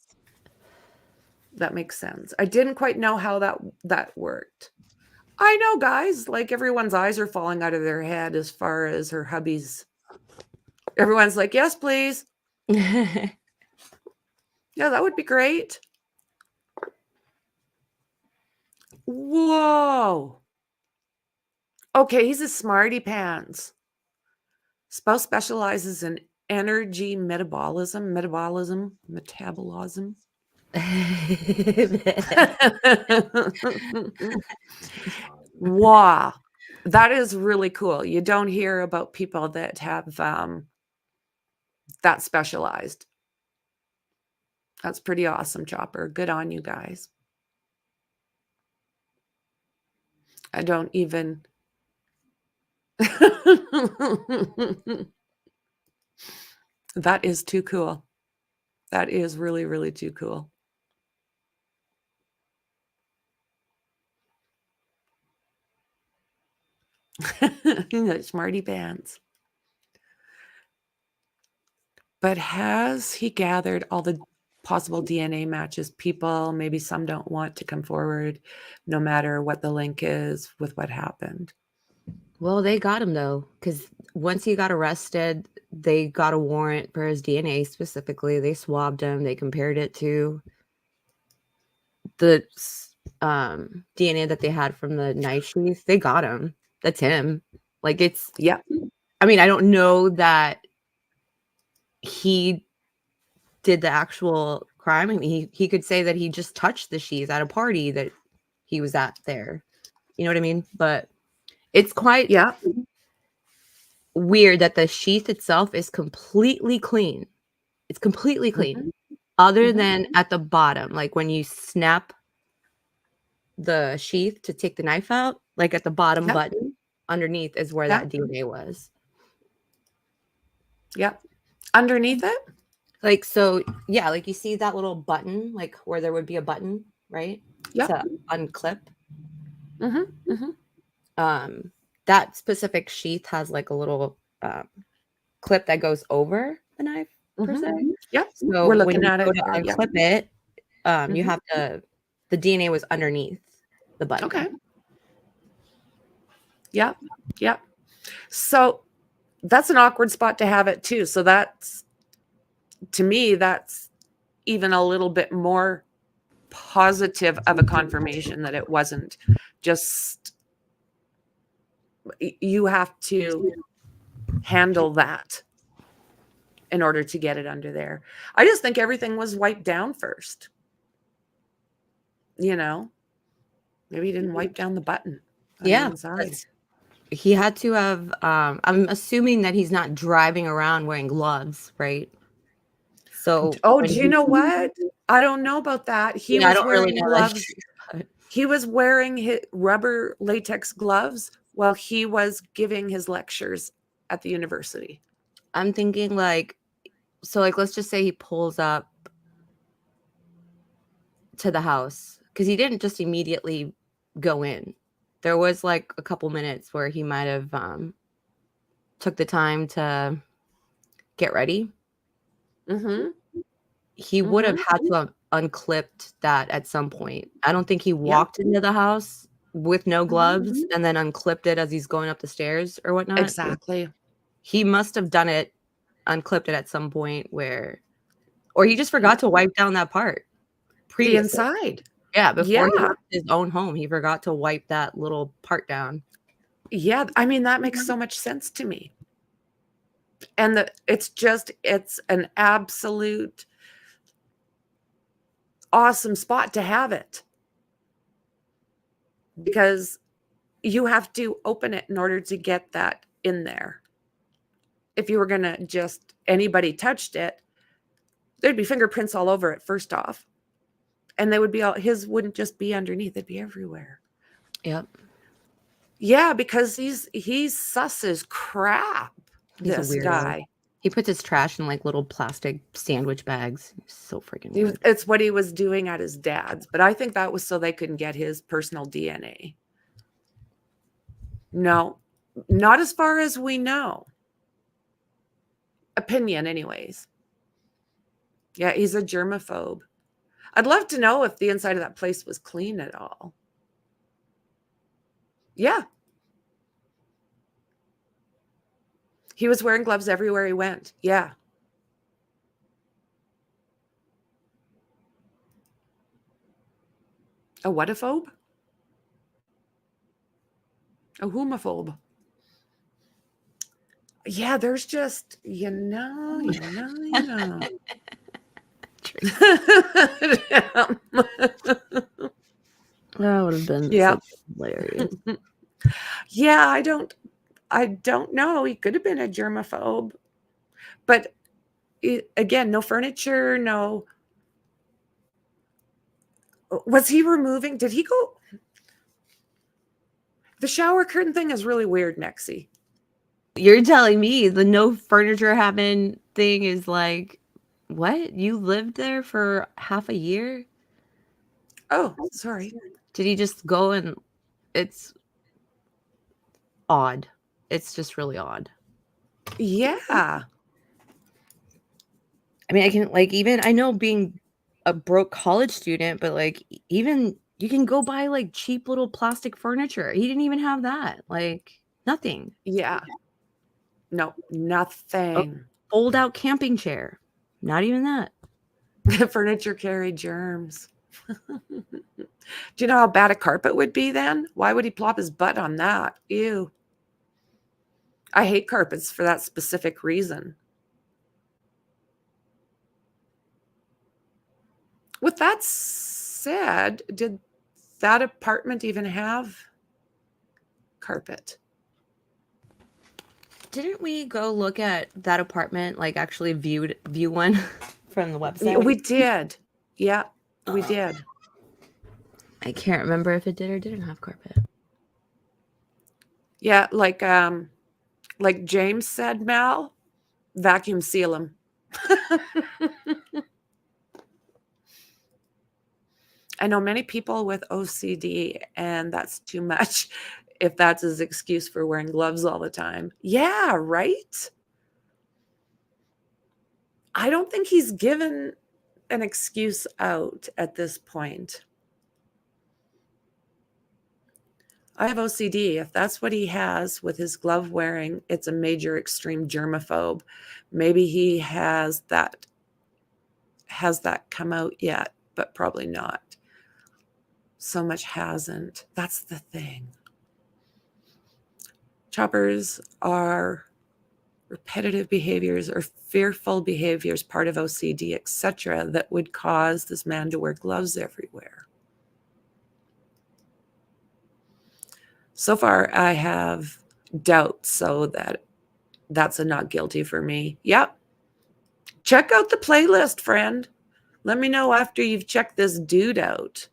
That makes sense. I didn't quite know how that worked. I know, guys, like, everyone's eyes are falling out of their head as far as her hubby's. Everyone's like, "Yes, please." Yeah, that would be great. Whoa. Okay, he's a smarty pants. Spouse specializes in energy metabolism. Wow. That is really cool. You don't hear about people that have that specialized. That's pretty awesome, Chopper. Good on you guys. I don't even. That is too cool. That is really, really too cool. Smarty pants. But has he gathered all the possible DNA matches? People, maybe some don't want to come forward, no matter what the link is with what happened. Well, they got him though, because once he got arrested, they got a warrant for his DNA specifically. They swabbed him. They compared it to the DNA that they had from the knife sheath. They got him. That's him. Like it's. Yep. I mean, I don't know that he did the actual crime. I mean, he could say that he just touched the sheath at a party that he was at there. You know what I mean? But it's quite weird that the sheath itself is completely clean. It's completely clean, other than at the bottom, like when you snap the sheath to take the knife out, like at the bottom button underneath is where that DNA was. Yep. Underneath it? Like, so, yeah, like you see that little button, like where there would be a button, right? Yep. To unclip. That specific sheath has like a little clip that goes over the knife, per se. Yep. So we're when looking you at go it. to unclip it, you have to, the DNA was underneath the button. Okay. Yep. Yep. So that's an awkward spot to have it too. So that's, to me, that's even a little bit more positive of a confirmation that it wasn't just, you have to handle that in order to get it under there. I just think everything was wiped down first. You know, maybe he didn't wipe down the button on the inside. He had to have, I'm assuming that he's not driving around wearing gloves, right? So, do you know what? I don't know about that. He was wearing gloves. He was wearing his rubber latex gloves while he was giving his lectures at the university. I'm thinking like, so like, let's just say he pulls up to the house, because he didn't just immediately go in. There was like a couple minutes where he might have took the time to get ready. He would have had to have unclipped that at some point. I don't think he walked into the house with no gloves and then unclipped it as he's going up the stairs or whatnot. Exactly. He must have done it, unclipped it at some point where, or he just forgot to wipe down that part. The inside. Yeah, before he left his own home, he forgot to wipe that little part down. Yeah, I mean, that makes so much sense to me. And it's an absolute awesome spot to have it, because you have to open it in order to get that in there. If you were going to just, anybody touched it, there'd be fingerprints all over it, first off. And they would be his wouldn't just be underneath, it'd be everywhere. Yep. Yeah, because he's sus as crap, this guy. He puts his trash in like little plastic sandwich bags. So freaking weird. It's what he was doing at his dad's, but I think that was so they couldn't get his personal DNA. No, not as far as we know. Opinion, anyways. Yeah, he's a germaphobe. I'd love to know if the inside of that place was clean at all. Yeah. He was wearing gloves everywhere he went. Yeah. A what-a-phobe? A homophobe. Yeah, there's just, you know. That would have been so hilarious. Yeah, I don't know. He could have been a germaphobe. But again, no furniture, no. Was he removing? Did he go? The shower curtain thing is really weird, Mexi. You're telling me the no furniture having thing is like, what? You lived there for half a year? Oh, sorry. Did he just go and it's odd. It's just really odd. Yeah. I mean, I can like even I know being a broke college student, but like even you can go buy like cheap little plastic furniture. He didn't even have that. Like nothing. Yeah. No, nothing. Fold out camping chair. Not even that. Furniture carried germs. Do you know how bad a carpet would be then? Why would he plop his butt on that? Ew. I hate carpets for that specific reason. With that said, did that apartment even have carpet? Didn't we go look at that apartment, like actually view one from the website? We did. Yeah, we did. I can't remember if it did or didn't have carpet. Yeah, like James said, Mal, vacuum seal them. I know many people with OCD, and that's too much if that's his excuse for wearing gloves all the time. Yeah, right? I don't think he's given an excuse out at this point. I have OCD. If that's what he has with his glove wearing, it's a major extreme germaphobe. Maybe he has that come out yet, but probably not. So much hasn't. That's the thing. Choppers are repetitive behaviors or fearful behaviors, part of OCD, etc., that would cause this man to wear gloves everywhere. So far, I have doubts, so that's a not guilty for me. Yep. Check out the playlist, friend. Let me know after you've checked this dude out.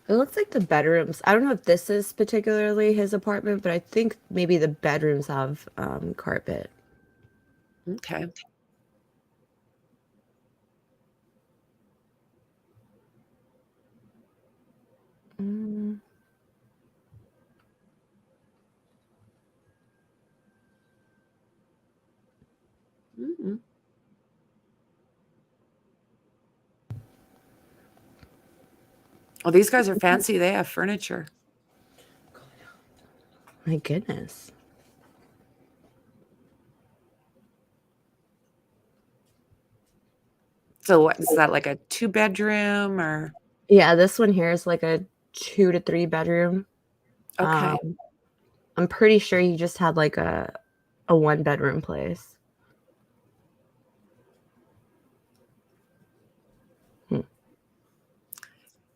It looks like the bedrooms. I don't know if this is particularly his apartment, but I think maybe the bedrooms have carpet. Okay. Mm. Mm-hmm. Well, these guys are fancy. They have furniture. My goodness. So what is that, like a 2-bedroom or? Yeah, this one here is like a 2 to 3 bedroom. Okay. I'm pretty sure he just had like a 1-bedroom place.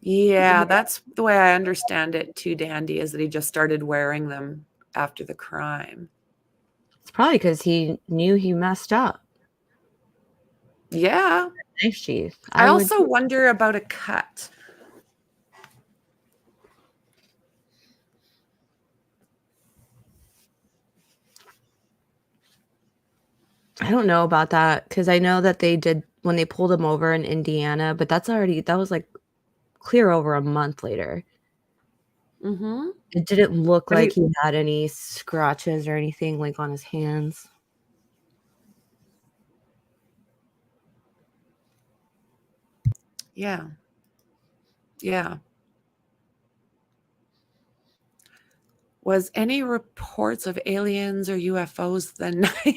Yeah, that's the way I understand it too, Dandy, is that he just started wearing them after the crime. It's probably because he knew he messed up. Yeah. Knife sheath. I also wonder about a cut. I don't know about that because I know that they did when they pulled him over in Indiana, but that was like clear over a month later. Mm-hmm. It didn't look But like he had any scratches or anything like on his hands. Yeah. Yeah. Was any reports of aliens or UFOs the night?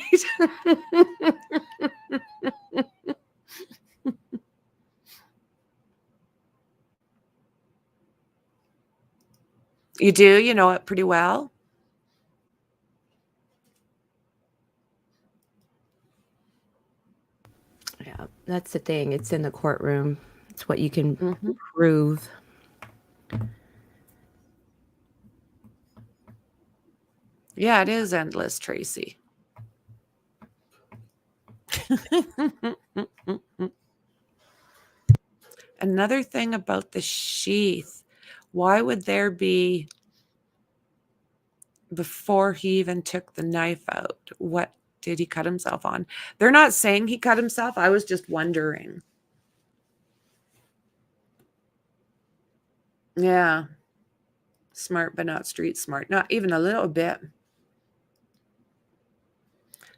You do? You know it pretty well? Yeah, that's the thing. It's in the courtroom. It's what you can Mm-hmm. prove. Yeah, it is endless, Tracy. Another thing about the sheath, why would there be, before he even took the knife out, what did he cut himself on? They're not saying he cut himself. I was just wondering. Yeah. Smart, but not street smart. Not even a little bit.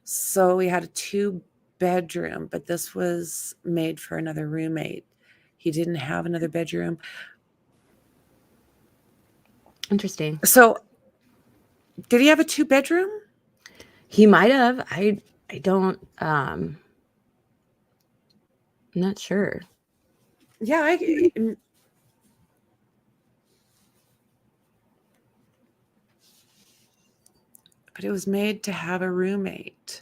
So we had a 2-bedroom, but this was made for another roommate. He didn't have another bedroom. Interesting. So did he have a 2-bedroom? He might have. I don't I'm not sure. Yeah, but it was made to have a roommate.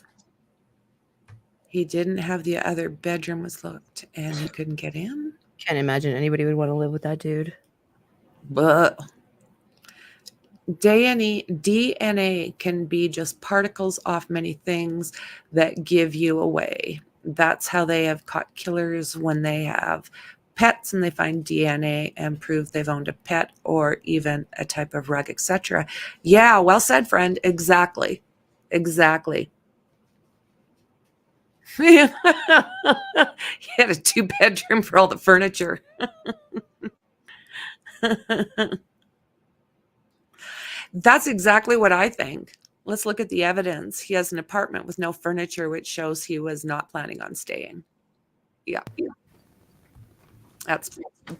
He didn't have the other bedroom was locked and he couldn't get in. Can't imagine anybody would want to live with that dude. But DNA can be just particles off many things that give you away. That's how they have caught killers when they have pets and they find DNA and prove they've owned a pet or even a type of rug, etc. Yeah, well said, friend. Exactly. Exactly. He had a 2-bedroom for all the furniture. That's exactly what I think. Let's look at the evidence. He has an apartment with no furniture, which shows he was not planning on staying. Yeah.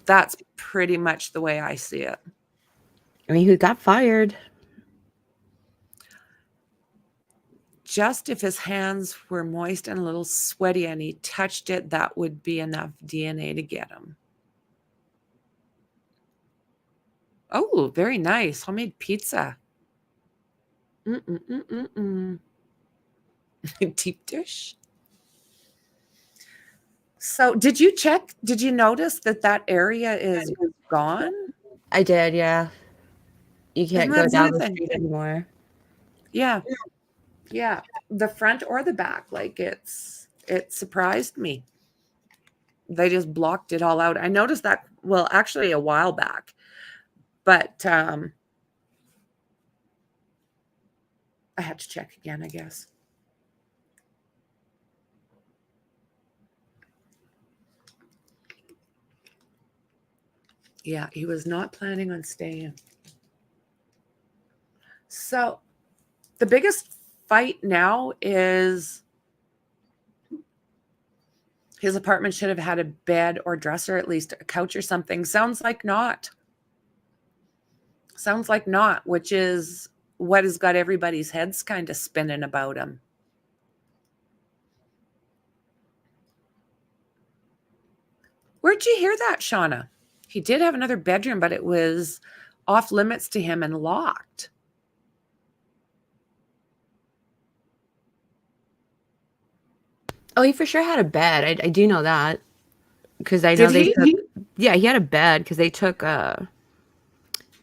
That's pretty much the way I see it. I mean, he got fired. Just if his hands were moist and a little sweaty and he touched it, that would be enough DNA to get him. Oh, very nice. Homemade pizza. Deep dish. So did you notice that area is gone? I did, yeah. You can't Isn't go that down the something? street anymore. Yeah. Yeah. The front or the back, like it surprised me. They just blocked it all out. I noticed that, well, actually a while back, but I had to check again, I guess. Yeah, he was not planning on staying. So the biggest fight now is his apartment should have had a bed or dresser, at least a couch or something. Sounds like not. Sounds like not, which is what has got everybody's heads kind of spinning about him. Where'd you hear that, Shauna? He did have another bedroom, but it was off limits to him and locked. Oh, he for sure had a bed. I do know that because I know Did they he? took, yeah, he had a bed because they took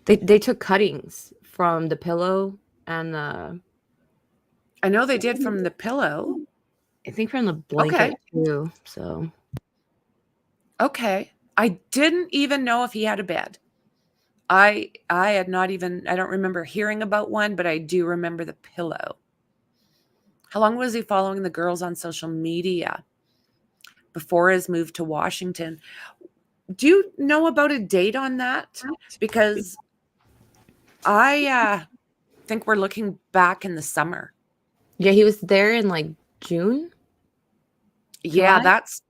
they took cuttings from the pillow and the I know they did from the pillow. I think from the blanket too. So Okay. I didn't even know if he had a bed. I had not even, I don't remember hearing about one, but I do remember the pillow. How long was he following the girls on social media before his move to Washington? Do you know about a date on that? Because I think we're looking back in the summer. Yeah, he was there in like June. Yeah, July? that's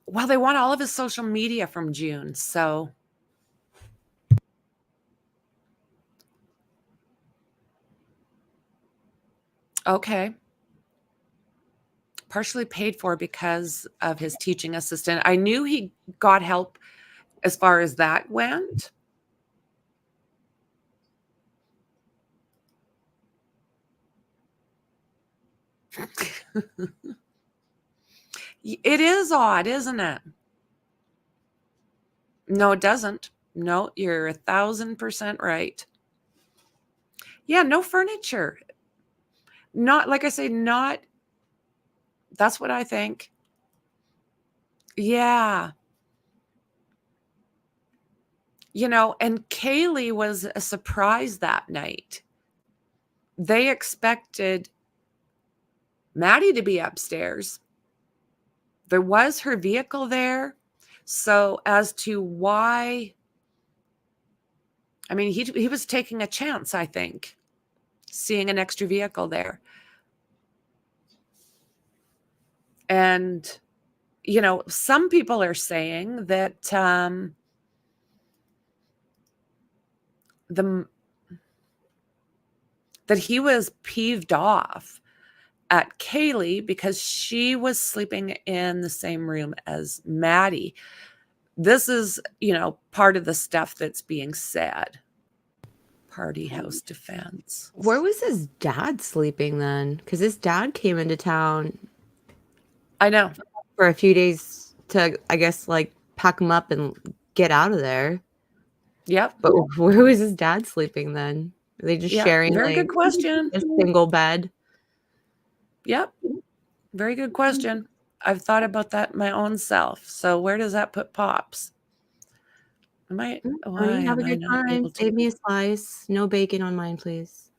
well, they want all of his social media from June, so okay. Partially paid for because of his teaching assistant. I knew he got help as far as that went. It is odd, isn't it? No, it doesn't. No, you're 1,000% right. Yeah, no furniture. Not, like I say, not, that's what I think. Yeah. And Kaylee was a surprise that night. They expected Maddie to be upstairs. There was her vehicle there. So as to why, I mean, he was taking a chance, I think, seeing an extra vehicle there. And, some people are saying that that he was peeved off at Kaylee because she was sleeping in the same room as Maddie. This is, part of the stuff that's being said. Party house defense. Where was his dad sleeping then? Because his dad came into town I know. for a few days to, I guess, like pack him up and get out of there. Yep. But where was his dad sleeping then? Are they just sharing Very like good question. a single bed? Yep. Very good question. I've thought about that my own self. So where does that put Pops? Why Honey, have am a I good not time. able to? Save me a slice. No bacon on mine, please.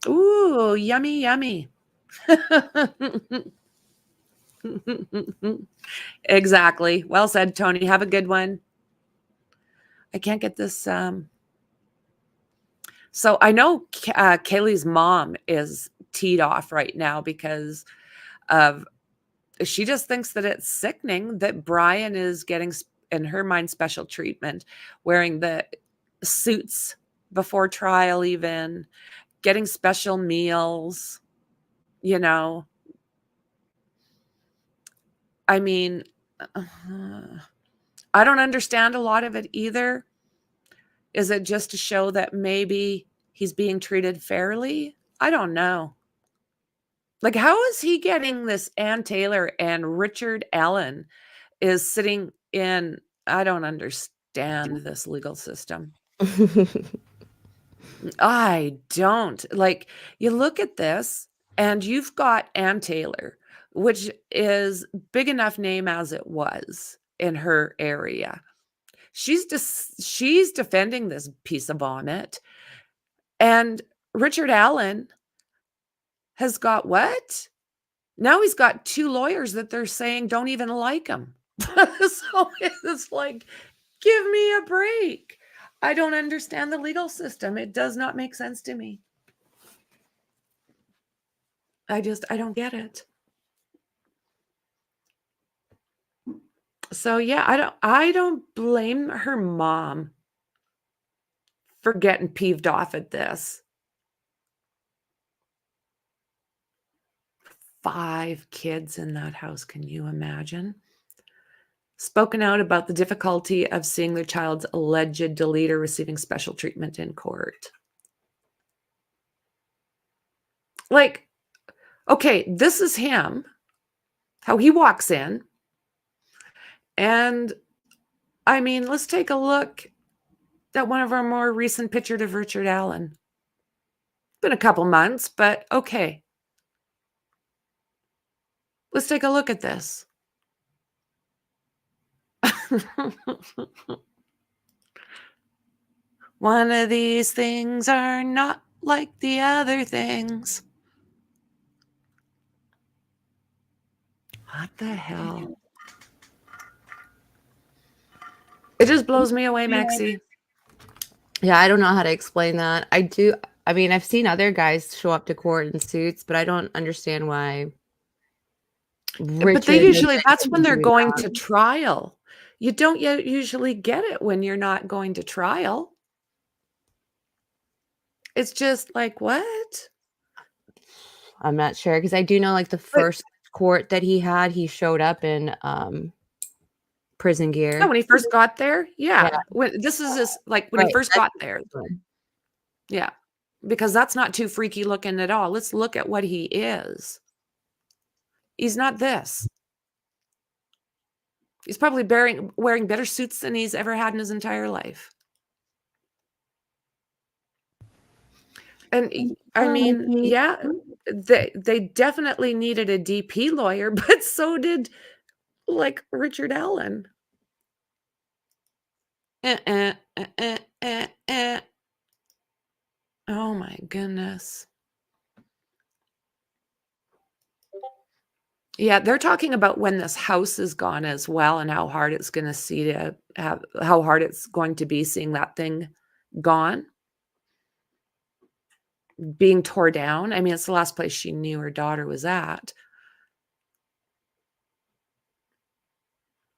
Ooh, yummy, yummy. Exactly. Well said, Tony. Have a good one. I can't get this. So I know Kaylee's mom is teed off right now because of she just thinks that it's sickening that Bryan is getting, in her mind, special treatment, wearing the suits before trial, even getting special meals. I mean, I don't understand a lot of it either. Is it just to show that maybe he's being treated fairly? I don't know. Like, how is he getting this? Ann Taylor and Richard Allen is sitting in, I don't understand this legal system. I don't. Like, you look at this and you've got Ann Taylor, which is big enough name as it was in her area. She's defending this piece of vomit. And Richard Allen has got what? Now he's got 2 lawyers that they're saying don't even like him. So it's like, give me a break. I don't understand the legal system. It does not make sense to me. I don't get it. So yeah, I don't blame her mom for getting peeved off at this. 5 kids in that house, can you imagine? Spoken out about the difficulty of seeing their child's alleged deleter receiving special treatment in court. Like, okay, this is him, how he walks in. And I mean, let's take a look at one of our more recent pictures of Richard Allen. Been a couple months, but okay. Let's take a look at this. One of these things are not like the other things. What the hell? It just blows me away, Maxie. Yeah, I don't know how to explain that. I mean, I've seen other guys show up to court in suits, but I don't understand why But they Richard usually, that's would when they're do going that. to trial. You don't usually get it when you're not going to trial. It's just like, what? I'm not sure because I do know like the But first court that he had, he showed up in prison yeah, gear. when he first got there, Yeah, yeah. When this is just like when he right. first That's got the there, first one. yeah. Because that's not too freaky looking at all. Let's look at what he is. He's not this. He's probably wearing better suits than he's ever had in his entire life. And I mean, yeah, they definitely needed a DP lawyer, but so did like Richard Allen. Oh my goodness. Yeah, they're talking about when this house is gone as well and how hard it's going to be seeing that thing gone, being tore down. I mean, it's the last place she knew her daughter was at.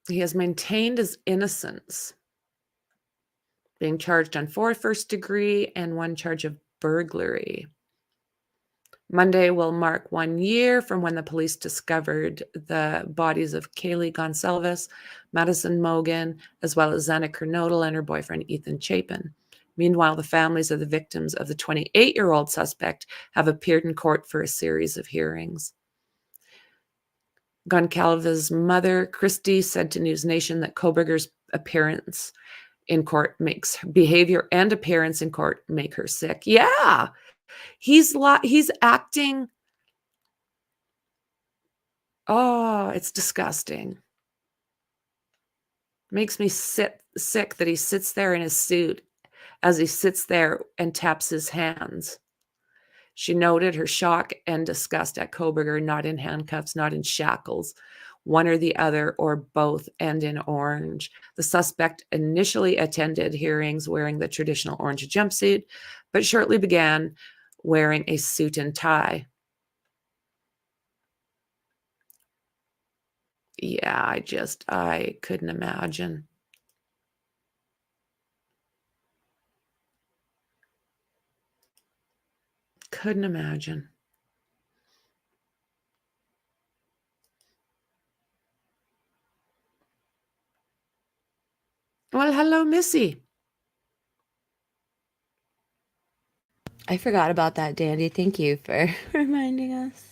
He has maintained his innocence, being charged on 4 first-degree and 1 charge of burglary. Monday will mark 1 year from when the police discovered the bodies of Kaylee Goncalves, Madison Mogan, as well as Xana Kernodle and her boyfriend Ethan Chapin. Meanwhile, the families of the victims of the 28-year-old suspect have appeared in court for a series of hearings. Goncalves' mother, Christy, said to News Nation that Koberger's appearance in court makes behavior and appearance in court make her sick. Yeah, he's acting. Oh, it's disgusting. Makes me sick that he sits there in his suit as he sits there and taps his hands. She noted her shock and disgust at Koberger, not in handcuffs, not in shackles, one or the other, or both, and in orange. The suspect initially attended hearings wearing the traditional orange jumpsuit, but shortly began wearing a suit and tie. Yeah, I couldn't imagine. Couldn't imagine. Well, hello, Missy. I forgot about that, Dandy. Thank you for reminding us.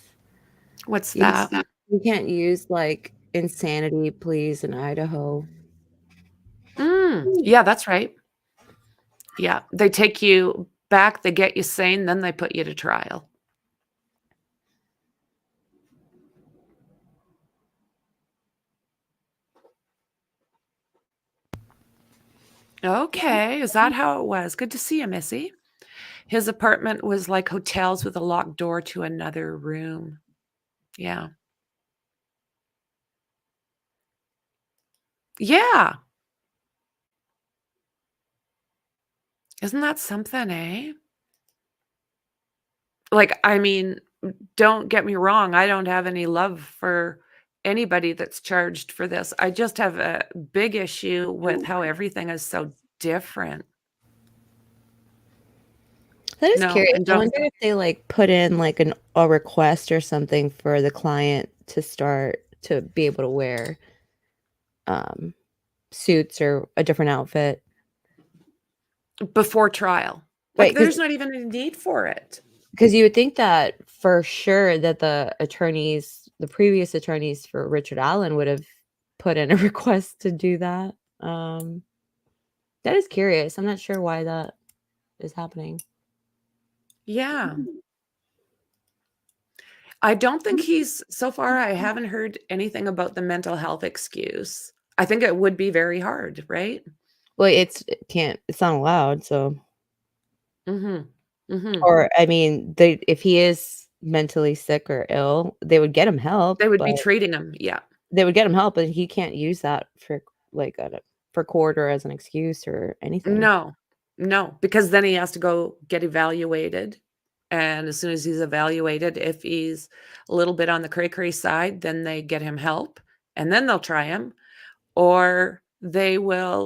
What's that? You can't use like insanity pleas in Idaho. Yeah, that's right. Yeah, they take you back, they get you sane, then they put you to trial. Okay, is that how it was? Good to see you, Missy. His apartment was like hotels with a locked door to another room. Yeah. Yeah. Isn't that something, eh? Like, I mean, don't get me wrong, I don't have any love for anybody that's charged for this. I just have a big issue with how everything is so different. That is No, curious. and I wonder if they like put in like a request or something for the client to start to be able to wear suits or a different outfit. before trial. Right, Like, there's not even a need for it. because you would think that for sure that the previous attorneys for Richard Allen would have put in a request to do that. That is curious. I'm not sure why that is happening. Yeah. I don't think so far, I haven't heard anything about the mental health excuse. I think it would be very hard, right? Well, it's not allowed, so. Mhm. Mhm. Or, I mean, if he is mentally sick or ill, they would get him help, They would but be treating him, yeah. they would get him help, but he can't use that for, like, for court or as an excuse or anything. No, no, because then he has to go get evaluated, and as soon as he's evaluated, if he's a little bit on the cray-cray side, then they get him help, and then they'll try him, or they will,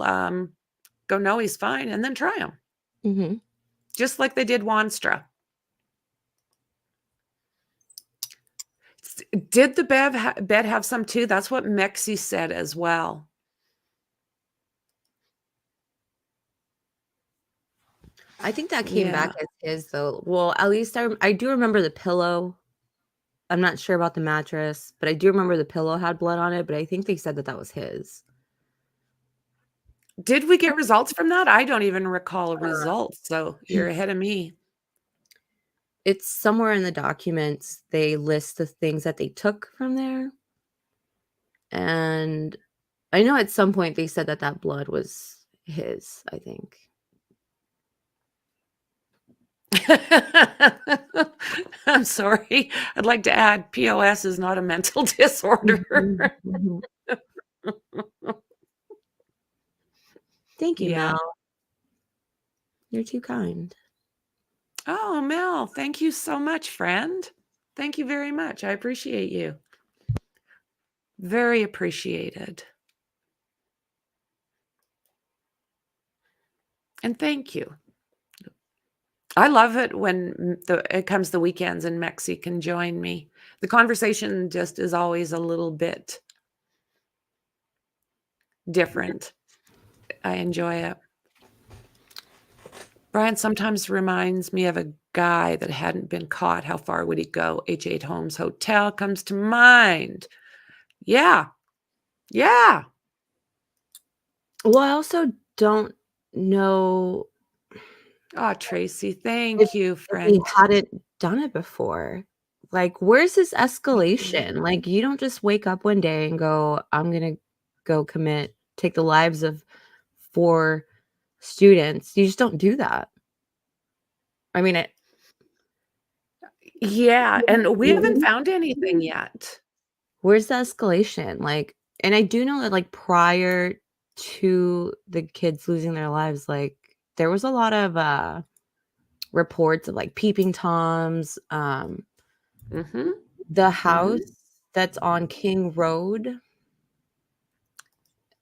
go, "No, he's fine," and then try him, Mhm. just like they did Wanstra. Did the bed have some too? That's what Mexi said as well. I think that came back Yeah. as his, though. Well, at least I do remember the pillow. I'm not sure about the mattress, but I do remember the pillow had blood on it, but I think they said that that was his. Did we get results from that? I don't even recall Uh, results, so you're ahead of me. It's somewhere in the documents, they list the things that they took from there, and I know at some point they said that that blood was his, I think. I'm sorry. I'd like to add POS is not a mental disorder. Mhm, mhm. Thank you, Yeah. Mel. You're too kind. Oh, Mel, thank you so much, friend. Thank you very much. I appreciate you. Very appreciated. And thank you. I love it when it comes the weekends and Mexi can join me. The conversation just is always a little bit different. I enjoy it. Bryan sometimes reminds me of a guy that hadn't been caught. How far would he go? H8 Holmes Hotel comes to mind. Yeah. Yeah. Well, I also don't know Oh, Tracy, if thank you, he friend. hadn't done it before. Like, where's this Mhm. escalation? Like, you don't just wake up one day and go, "I'm gonna go take the lives of 4 students." You just don't do that. I mean, Yeah, and we haven't found anything yet. where's the escalation? Like, and I do know that, like, prior to the kids losing their lives, like, there was a lot of, reports of, like, peeping toms, Mhm. the house Mhm. that's on King Road,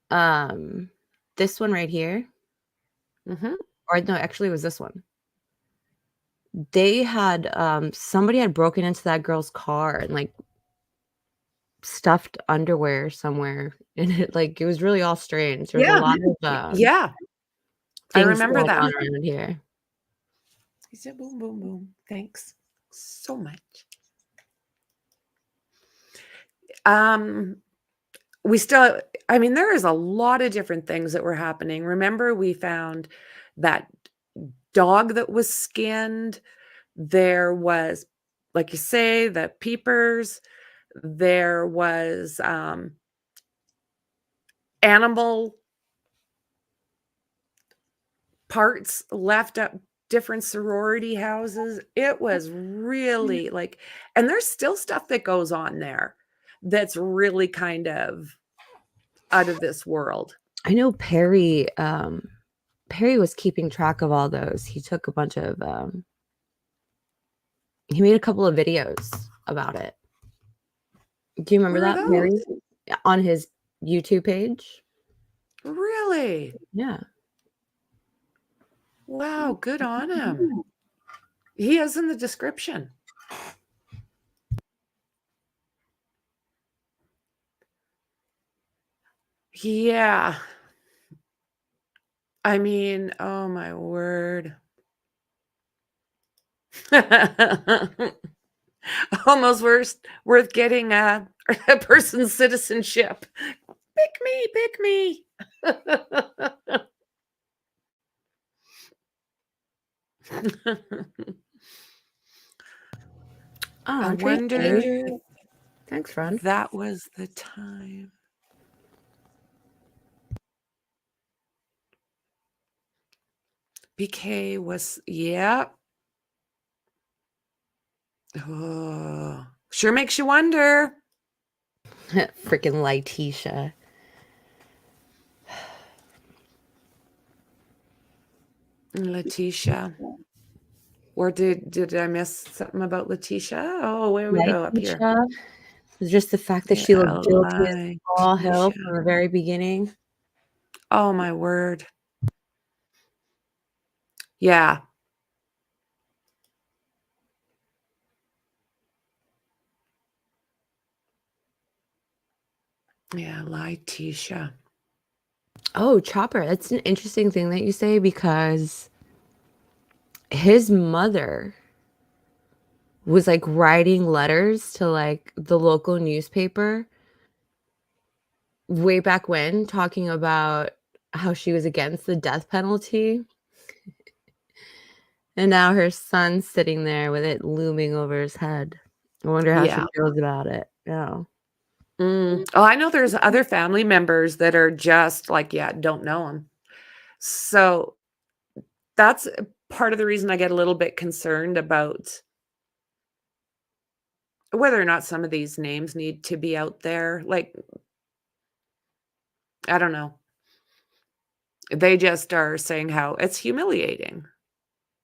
um, this one right here, Mhm. or no, actually, it was this one. They had, somebody had broken into that girl's car and, like, stuffed underwear somewhere in it, like, it was really all strange. There was a Yeah. lot of, Yeah. I things remember going that. on around here. He said, "Boom, boom, boom." Thanks so much. Um, we still I mean, there is a lot of different things that were happening. Remember, we found that dog that was skinned. There was, like you say, the peepers. There was, animal parts left at different sorority houses. It was really, like and there's still stuff that goes on there that's really kind of out of this world. I know Perry was keeping track of all those. He took a bunch of, he made a couple of videos about it. Do you remember Where are that, Perry? those? Yeah, on his YouTube page? Really? Yeah. Wow, good on him. He is in the description. Yeah. I mean, oh my word. Almost worth getting a person's citizenship. Pick me. I Oh, Tracy. wonder if Thanks, friend. that was the time. BK was, yeah. Oh, sure makes you wonder. Freaking Letitia. Letitia. Or did I miss something about Letitia? Oh, where we go up here. Letitia. It's just the fact that she looked guilty as all hell Letitia. from the very beginning. Oh my word. Yeah. Yeah, Letitia. Oh, Chopper. That's an interesting thing that you say because his mother was like writing letters to like the local newspaper way back when, talking about how she was against the death penalty. And now her son's sitting there with it looming over his head. I wonder how she Yeah. feels about it. Yeah. Oh, I know there's other family members that are just like, yeah, don't know him. So that's part of the reason I get a little bit concerned about whether or not some of these names need to be out there. Like, I don't know. They just are saying how it's humiliating.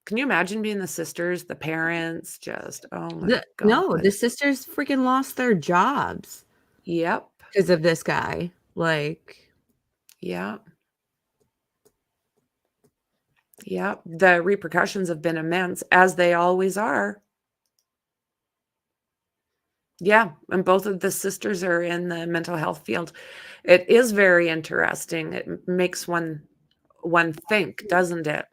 Can you imagine being the sisters, the parents? Just, oh my No, God. the sisters freaking lost their jobs Yep. because of this guy. Like, Yeah. Yeah. The repercussions have been immense, as they always are. Yeah. And both of the sisters are in the mental health field. It is very interesting. It makes one think, doesn't it?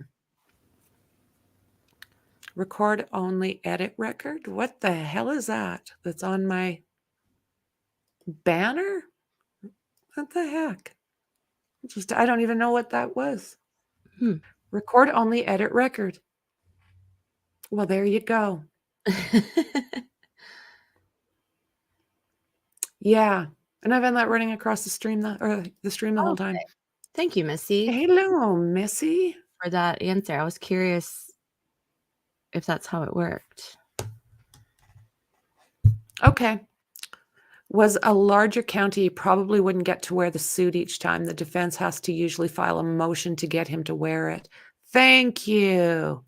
Record only edit record? What the hell is that? That's on my banner? What the heck? I don't even know what that was. Record only edit record. Well, there you go. Yeah. And I've had that running across the stream the whole time. Thank you, Missy, Hello, Missy. for that answer. I was curious if that's how it worked. Okay. Was a larger county, he probably wouldn't get to wear the suit each time. The defense has to usually file a motion to get him to wear it. Thank you.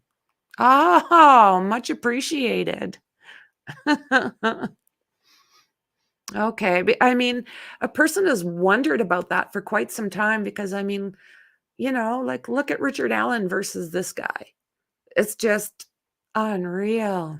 Oh, much appreciated. Okay. I mean, a person has wondered about that for quite some time because, I mean, like look at Richard Allen versus this guy. It's just unreal.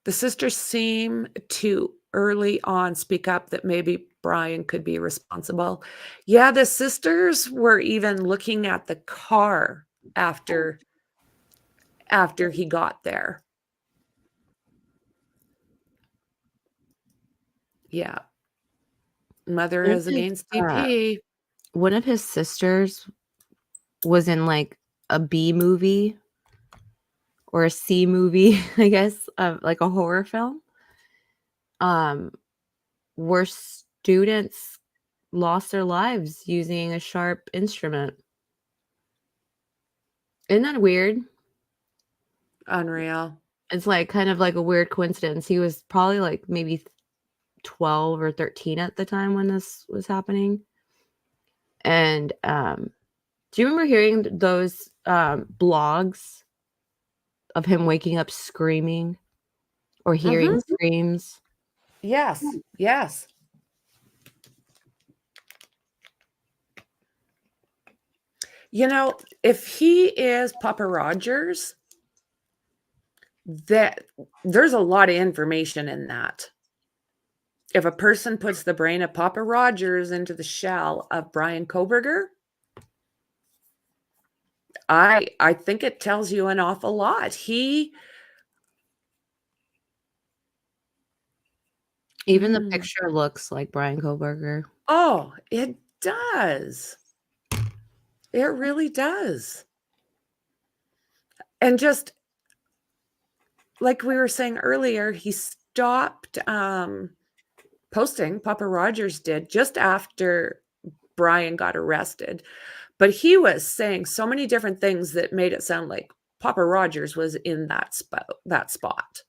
The sisters seem to early on speak up that maybe Bryan could be responsible. Yeah, the sisters were even looking at the car after he got there. Yeah. Mother is against DP. One of his sisters was in like a B movie or a C movie, I guess, like a horror film. Where students lost their lives using a sharp instrument. Isn't that weird? Unreal. It's like kind of like a weird coincidence. He was probably like maybe 12 or 13 at the time when this was happening. And do you remember hearing those blogs of him waking up screaming or hearing screams? Yes. Yes. If he is Papa Rogers, there's a lot of information in that. If a person puts the brain of Papa Rogers into the shell of Bryan Kohberger, I think it tells you an awful lot. Even the picture looks like Bryan Kohberger. Oh, it does. It really does. And just like we were saying earlier, he stopped posting, Papa Rogers did, just after Bryan got arrested. But he was saying so many different things that made it sound like Papa Rogers was in that spot.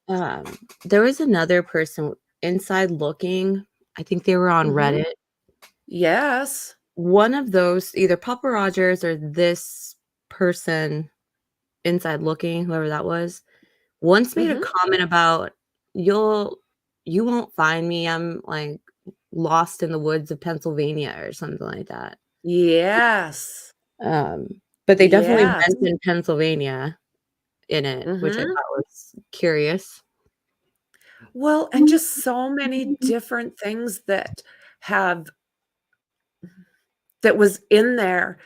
There was another person inside looking. I think they were on Mhm. Reddit. Yes. One of those, either Papa Rogers or this person inside looking, whoever that was, once made a Mhm. comment about you won't find me. I'm like lost in the woods of Pennsylvania or something like that. Yes. But they definitely Yes. mentioned Pennsylvania in it, which I Mhm. thought was curious. Well, and just so many different things that have that was in there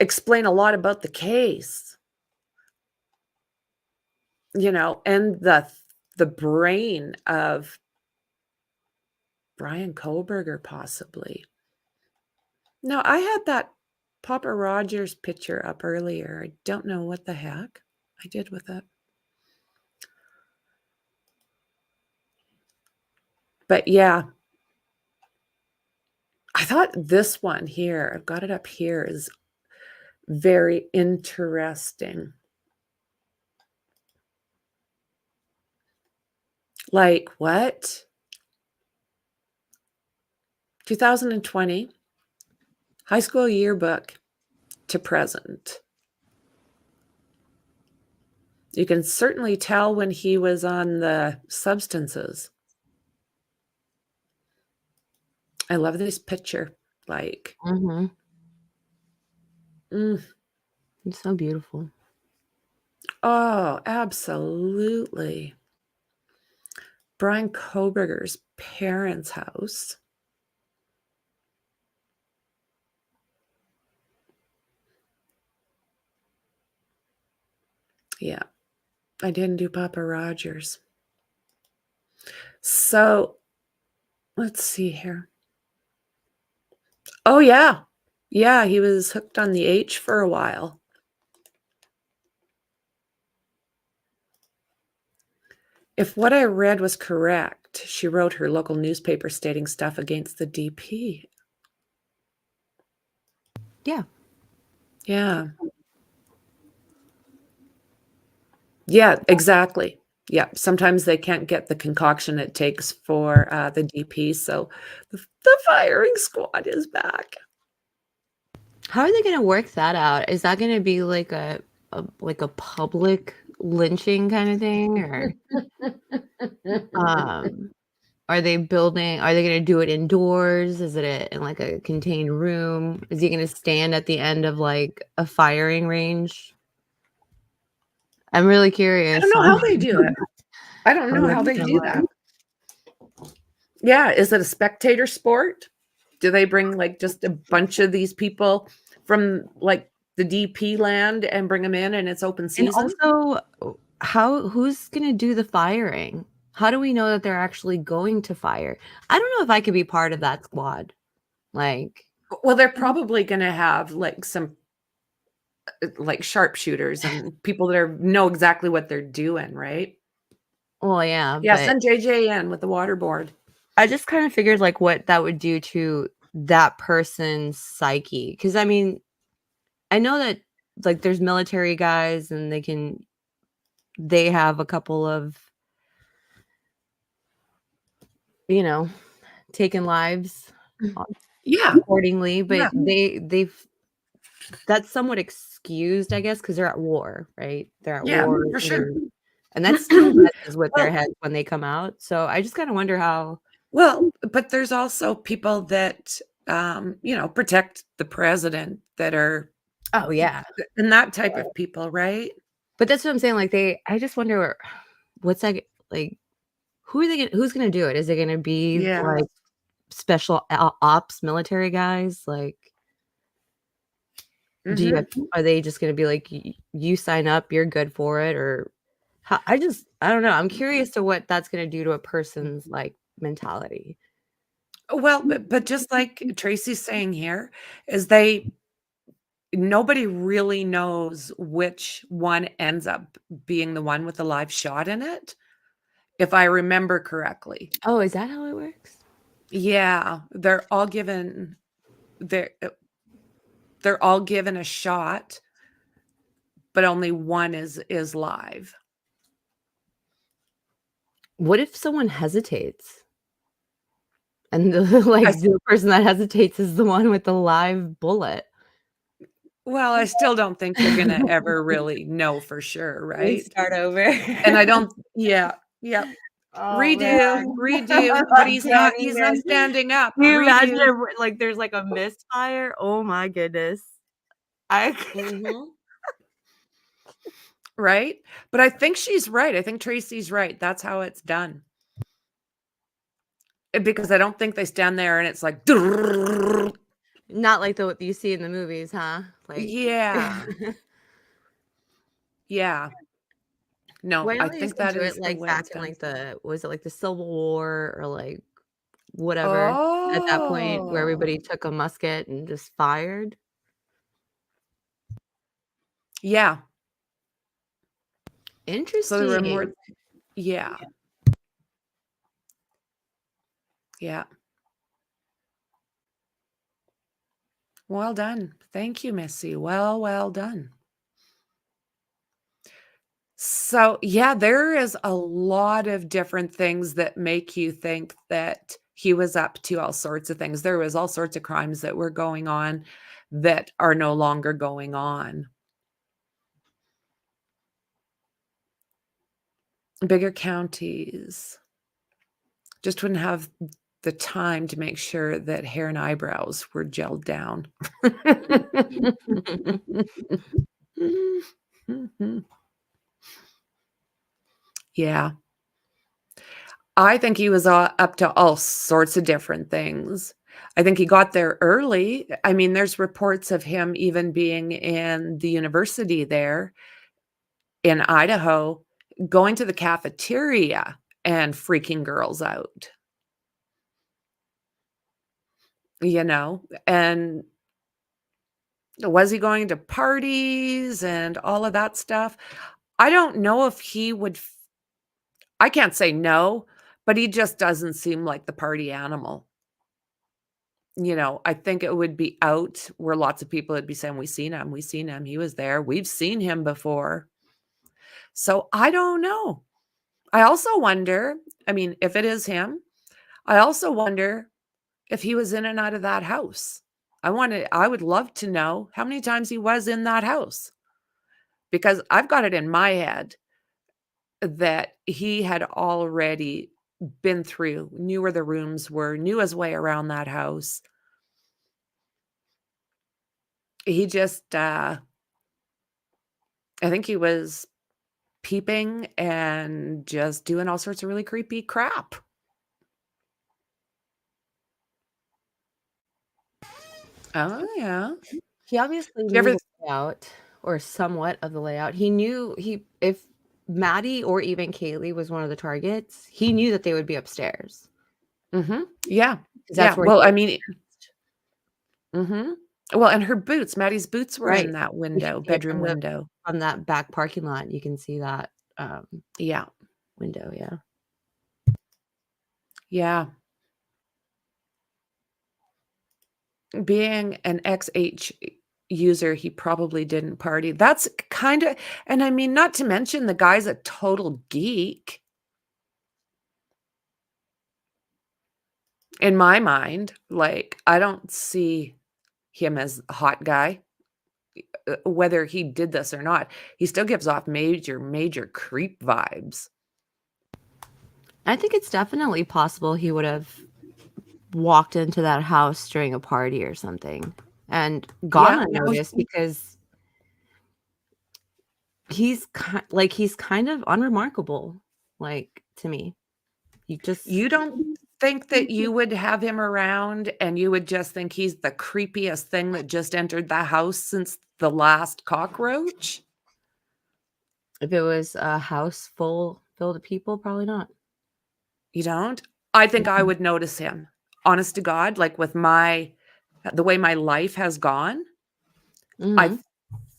explain a lot about the case. And the brain of Bryan Kohberger, possibly. No, I had that Papa Rogers picture up earlier. I don't know what the heck I did with it. But yeah, I thought this one here, I've got it up here, is very interesting. Like what? 2020, high school yearbook to present. You can certainly tell when he was on the substances. I love this picture. Like, Mhm. mm, It's so beautiful. oh, absolutely. Bryan Kohberger's parents' house. Yeah, I didn't do Papa Rogers. So let's see here. Oh, yeah. Yeah, he was hooked on the H for a while. If what I read was correct, she wrote her local newspaper stating stuff against the DP. Yeah. Yeah. Yeah, exactly. Yeah, sometimes they can't get the concoction it takes for, the DP, so the firing squad is back. How are they gonna work that out? Is that gonna be like a public lynching kind of thing, or um, are they gonna do it indoors? Is it in like a contained room? Is he gonna stand at the end of like a firing range? I'm really I curious don't know on how they do it. I don't know how how that's they gonna do work. that. Yeah, is it a spectator sport? Do they bring, like, just a bunch of these people from, like, the DP land and bring them in and it's open And season? also, who's gonna do the firing? How do we know that they're actually going to fire? I don't know if I could be part of that squad. Like, Well, they're probably gonna have, like, some, like, sharpshooters and people that know exactly what they're doing, right? well, yeah, Yeah, but send JJ in with the waterboard. I just kind of figured like what that would do to that person's psyche. Because I mean, I know that like there's military guys and they have a couple of, you know, taken lives Yeah, accordingly, but yeah, they've that's somewhat excused, I guess, because they're at war, right? They're at yeah, war, for sure. and that still messes with their Well heads when they come out. So I just kind of wonder how. but there's also people that, protect the president that are Oh yeah, and that type of people, right? but that's what I'm saying. Like I just wonder what's that like. Who's gonna do it? Is it gonna be Yeah. like special ops military guys? Like, Mhm. are they just gonna be like, you sign up, you're good for it, or how, I don't know. I'm curious to what that's gonna do to a person's like mentality. Well, but just like Tracy's saying here, is nobody really knows which one ends up being the one with the live shot in it, if I remember correctly. Oh, is that how it works? Yeah, they're all given their They're all given a shot, but only one is live. What if someone hesitates? And the person that hesitates is the one with the live bullet. Well, I still don't think you're gonna ever really know for sure, We right? start over. And I don't yeah. Oh, Redo, but he's not standing up. Can you imagine Redo. like there's like a misfire? Oh my goodness. Mhm. Right? But I think she's right. I think Tracy's right. That's how it's done. Because I don't think they stand there and it's like Not like what you see in the movies, huh? Like yeah. Yeah. No, why I don't they think just that do it is the like way back it's in done. like was it like the Civil War or like whatever at that point where everybody Oh. took a musket and just fired? Yeah. So there were more Interesting. yeah. Yeah. Well done. Thank you, Missy. Well done. So, yeah, there is a lot of different things that make you think that he was up to all sorts of things. There was all sorts of crimes that were going on that are no longer going on. Bigger counties just wouldn't have the time to make sure that hair and eyebrows were gelled down. Yeah. I think he was up to all sorts of different things. I think he got there early. I mean, there's reports of him even being in the university there in Idaho, going to the cafeteria and freaking girls out, and was he going to parties and all of that stuff? I don't know if he would I can't say no, but he just doesn't seem like the party animal. I think it would be out where lots of people would be saying, we seen him, he was there, we've seen him before." So, I don't know. I also wonder, I mean, if it is him, I also wonder if he was in and out of that house. I would love to know how many times he was in that house, because I've got it in my head that he had already been through, knew where the rooms were, knew his way around that house. He just, I think he was peeping and just doing all sorts of really creepy crap. Oh, yeah. He obviously Did you knew ever the layout or somewhat of the layout. He knew if Maddie or even Kaylee was one of the targets, he knew that they would be upstairs. Mhm. Yeah. 'Cause Yeah. that's where Well, he I was mean mhm. Well, and her boots, Maddie's boots were right. in that You can window, see it bedroom window. from that back parking lot. You can see that Yeah. window, yeah. Yeah. Being an XH user, he probably didn't party. That's kinda and I mean, not to mention the guy's a total geek. In my mind, like, I don't see him as a hot guy, whether he did this or not. He still gives off major creep vibes. I think it's definitely possible he would have walked into that house during a party or something and gone Yeah, no, unnoticed because he's kind of unremarkable, like, to me. You just you don't think that you would have him around and you would just think he's the creepiest thing that just entered the house since the last cockroach? if it was a house filled of people, probably not. You don't? I think I Mhm. would notice him. Honest to God, like, with the way my life has gone, I Mhm.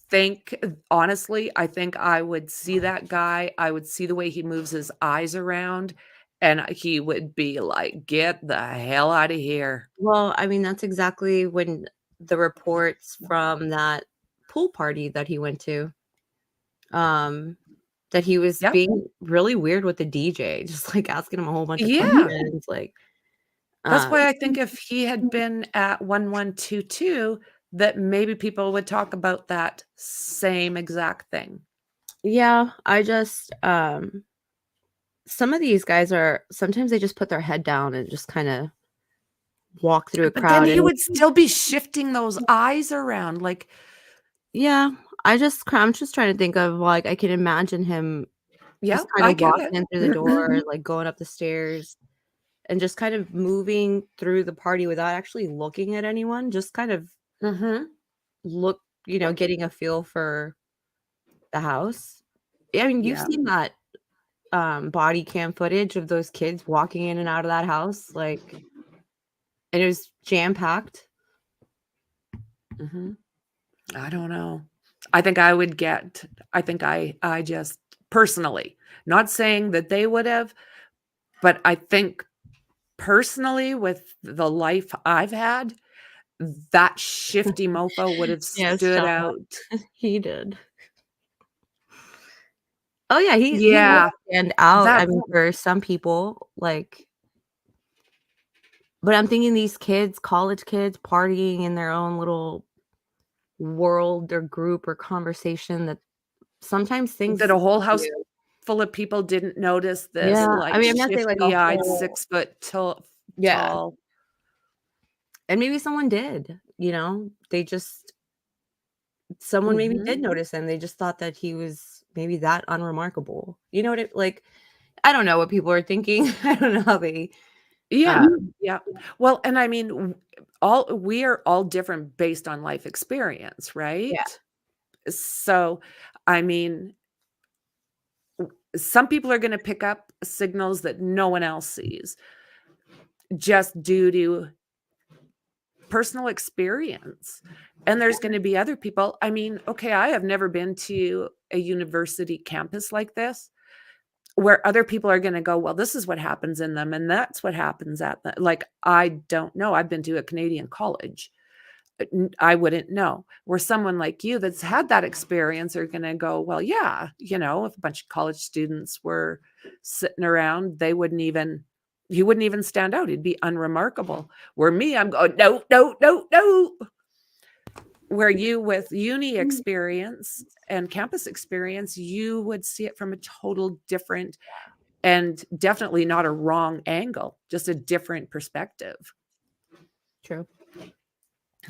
think honestly, I think I would see that guy, I would see the way he moves his eyes around, and he would be like, "Get the hell out of here." Well, I mean, that's exactly when the reports from that pool party that he went to. That he was Yep. being really weird with the DJ, just like asking him a whole bunch of Yeah. questions. Like, That's why I think if he had been at 1122, that maybe people would talk about that same exact thing. yeah, I just some of these guys are sometimes they just put their head down and just kind of walk through a But then crowd. he And would still be shifting those eyes around. Like, yeah, I'm just trying to think of like I can imagine him yeah, just kind I of get walking in through the it. door, like going up the stairs and just kind of moving through the party without actually looking at anyone, just kind of Mm-hmm. look, getting a feel for the house. I mean, you've Yeah. seen that body cam footage of those kids walking in and out of that house, like, and it was jam packed. Mm-hmm. I don't know. I think I would get, I think I just personally, not saying that they would have, but I think personally with the life I've had, that shifty mofo would have Yes, stood Sean, out. he did. Oh yeah, he would Yeah, stand out. I that's mean, for some people, like, but I'm thinking these kids, college kids, partying in their own little world or group or conversation that sometimes things that a whole slip house you. full of people didn't notice this, Yeah, I like, mean, I'm not saying like a shifty-eyed whole 6 foot yeah, tall. and maybe someone did, they just someone maybe Mhm. did notice him, they just thought that he was maybe that unremarkable. You know what it like, I don't know what people are thinking. I don't know how they, Yeah, um yeah. Well, and I mean, we are all different based on life experience, yeah, right? So, I mean, some people are gonna pick up signals that no one else sees just due to personal experience. And there's gonna be other people, I mean, okay, I have never been to a university campus like this, where other people are gonna go, "Well, this is what happens in them, and that's what happens at the," like, I don't know. I've been to a Canadian college. I wouldn't know. Where someone like you that's had that experience are gonna go, "Well, yeah, if a bunch of college students were sitting around, they wouldn't even he wouldn't even stand out. He'd be unremarkable." Where me, I'm going, "No, no, no, no." Where you with uni experience and campus experience, you would see it from a total different and definitely not a wrong angle, just a different perspective, true.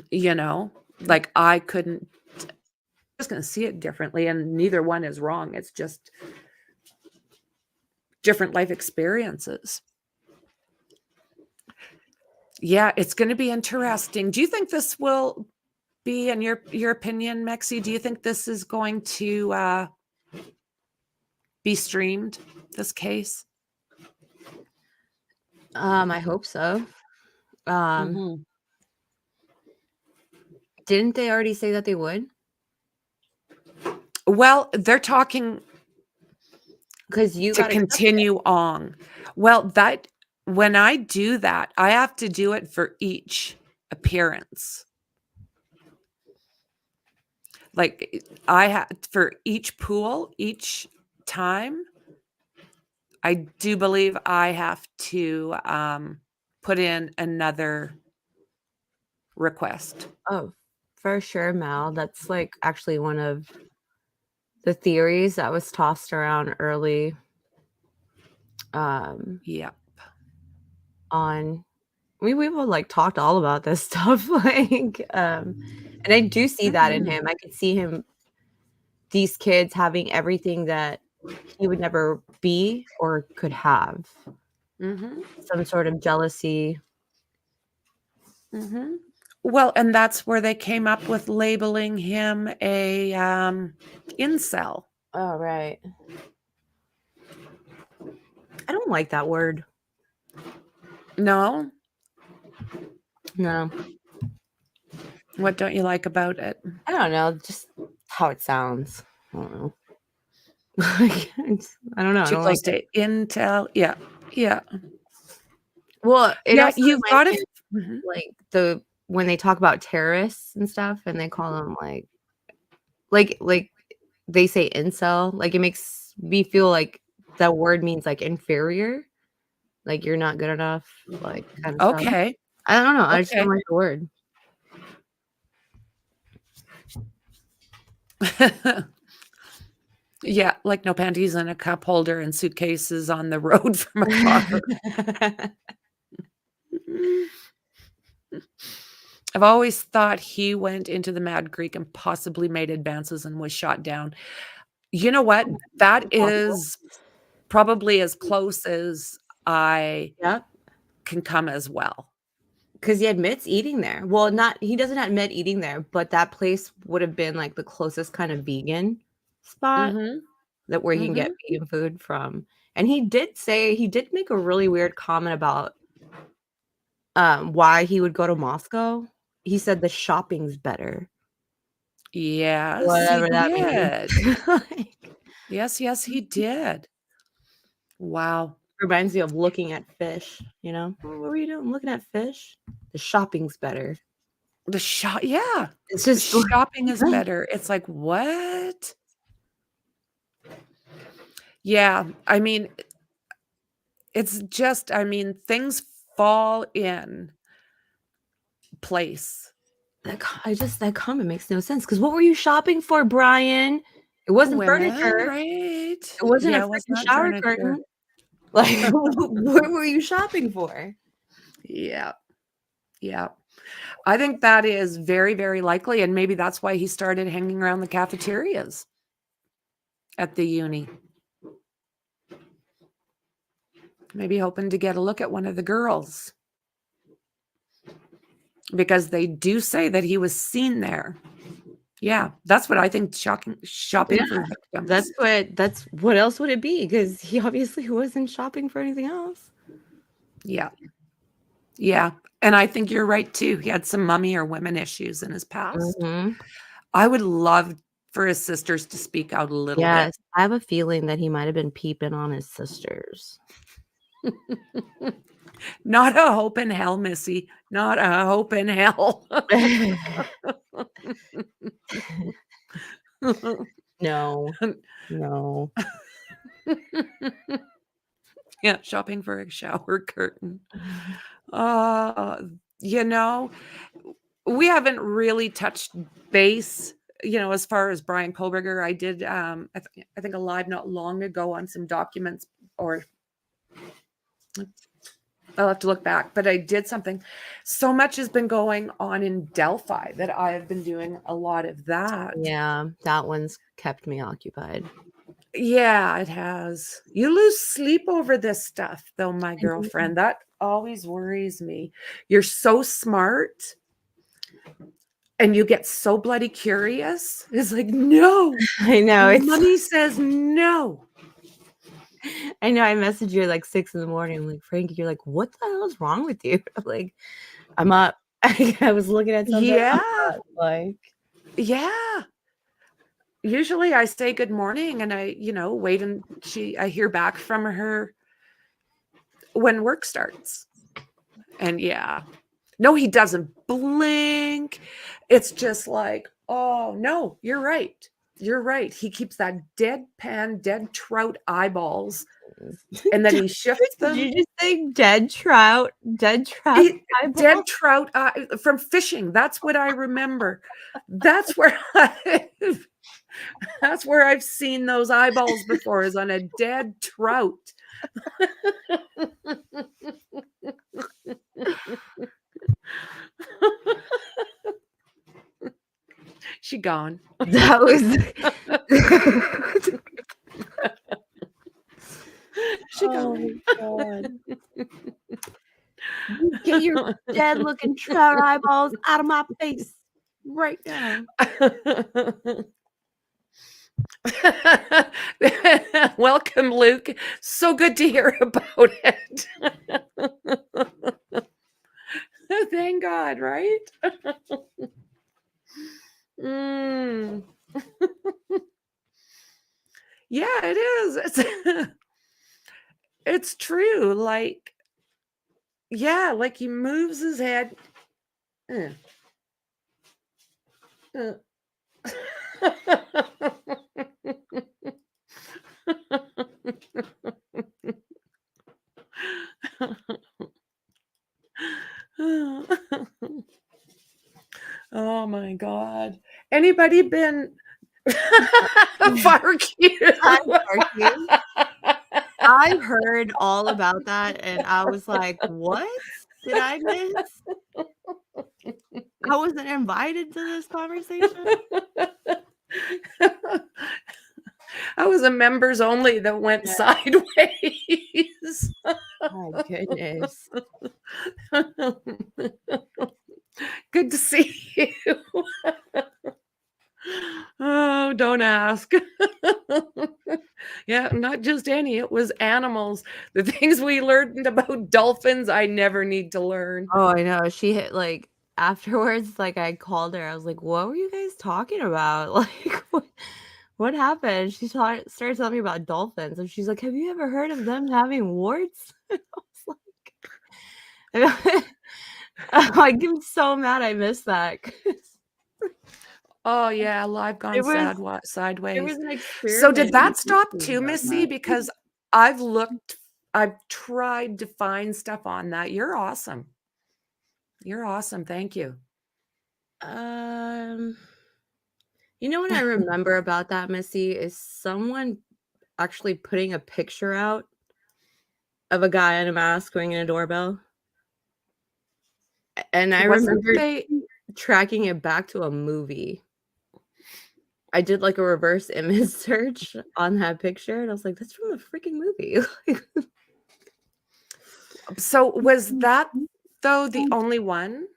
you know? Like, I couldn't just gonna see it differently, and neither one is wrong. It's just different life experiences. Yeah, it's gonna be interesting. Do you think this will be, in your opinion, Mexi, do you think this is going to be streamed, this case? I hope so. Um, Mhm. didn't they already say that they would? Well, they're talking Because you to got accepted. continue on. Well, that when I do that, I have to do it for each appearance. Like, I have for each pool, each time, I do believe I have to put in another request. Oh, for sure, Mal. That's like actually one of the theories that was tossed around early um Yeah. on we've all like talked all about this stuff like and I do see that in Mhm. him. I could see him these kids having everything that he would never be or could have. Mhm. Some sort of jealousy. Mhm. Well, and that's where they came up with labeling him a incel. Oh, right. I don't like that word. No? No. What don't you like about it? I don't know, just how it sounds. I don't know. Like, I don't know. I Too don't like close it. to intel. Yeah. Yeah. Well, it Yeah, also you've reminds got to me of, mhm. like, the when they talk about terrorists and stuff, and they call them like they say incel, like it makes me feel like that word means like inferior, like you're not good enough, like kind of stuff. Okay. I don't know. I just don't Okay. like the word. Yeah, like no panties and a cup holder and suitcases on the road from a car. I've always thought he went into the Mad Creek and possibly made advances and was shot down. You know what? That is probably as close as I Yep. can come as well. Because he admits eating there. Well, he doesn't admit eating there, but that place would have been like the closest kind of vegan spot Mhm. that where he can get vegan food from. And he did make a really weird comment about why he would go to Moscow. He said the shopping's better. Yes, he Whatever that means. did. Yes, he did. Wow. Reminds me of looking at fish, you know? "Oh, what were you doing? I'm looking at fish. The shopping's better. Yeah. It's The just shopping is better. It's like, what? Yeah, I mean, it's just, I mean, things fall in place. that comment makes no sense. Because what were you shopping for, Brian? It wasn't Women, furniture. right? It wasn't a Yeah, it was freaking not shower furniture. curtain. Like, what were you shopping for? Yeah. Yeah. I think that is very, very likely, and maybe that's why he started hanging around the cafeterias at the uni. Maybe hoping to get a look at one of the girls. Because they do say that he was seen there. Yeah, that's what I think shopping Yeah, for victims. that's what else would it be? Because he obviously wasn't shopping for anything else. Yeah. Yeah, and I think you're right too. He had some mummy or women issues in his past. Mhm. I would love for his sisters to speak out a little Yes, I have a feeling that he might have been peeping on his sisters. bit. Not a hope in hell, Missy. Not a hope in hell. No. No. Yeah, shopping for a shower curtain. You know, we haven't really touched base, as far as Bryan Kohberger. I did, I think a live not long ago on some documents, or I'll have to look back, but I did something. So much has been going on in Delphi that I have been doing a lot of that. Yeah, that one's kept me occupied. Yeah, it has. You lose sleep over this stuff, though, my girlfriend. That always worries me. You're so smart and you get so bloody curious. It's like, no. I know. Money says no. I know. I messaged you at like 6 in the morning. I'm like, Frankie, you're like, what the hell is wrong with you? I'm like, I'm up. I was looking at something. Yeah. I'm up, like, Yeah. Usually I say good morning and I, wait and I hear back from her when work starts. And yeah. No, he doesn't blink. It's just like, oh, no, you're right. You're right. He keeps that deadpan, dead trout eyeballs, and then he shifts them. Did you just say dead trout? Dead trout eyeball? Dead trout from fishing. That's what I remember. That's where that's where I've seen those eyeballs before, is on a dead trout. She gone. That was She oh gone. my god. Get your dead looking trout eyeballs out of my face right now. Welcome, Luke. So good to hear about it. Thank God, right? Yeah, it is. It's true. Like, yeah, like he moves his head Mm. Uh. Oh my God. Anybody been barbecue? Barbecue. I heard all about that and I was like, what did I miss? I wasn't invited to this conversation. I was a members only that went sideways. My goodness. Good to see you. Oh, don't ask. Yeah, not just any, it was animals. The things we learned about dolphins, I never need to learn. Oh, I know. She hit like afterwards, like I called her. I was like, what were you guys talking about? Like what happened? She started telling me about dolphins and she's like, have you ever heard of them having warts? I was like, I'm so mad I missed that. Oh yeah, live gone It was sideways. an So did experiment that stop teaching too, about Missy? that. Because I've tried to find stuff on that. You're awesome. You're awesome. Thank you. You know what I remember about that, Missy, is someone actually putting a picture out of a guy in a mask ringing a doorbell. And I remember tracking it back to a movie. I did like a reverse image search on that picture and I was like, that's from a freaking movie. So was that though the only one?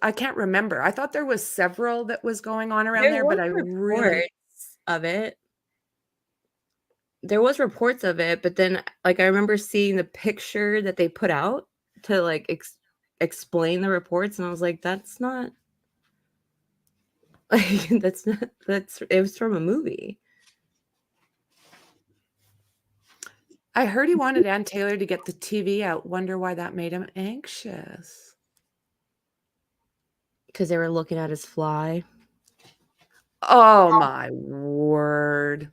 I can't remember. I thought there was several that was going on around there, but I really of it. There was reports of it, but then like I remember seeing the picture that they put out to like explain the reports and I was like, that's not like it was from a movie. I heard he wanted Ann Taylor to get the TV out. Wonder why that made him anxious. Because they were looking at his fly. Oh my word.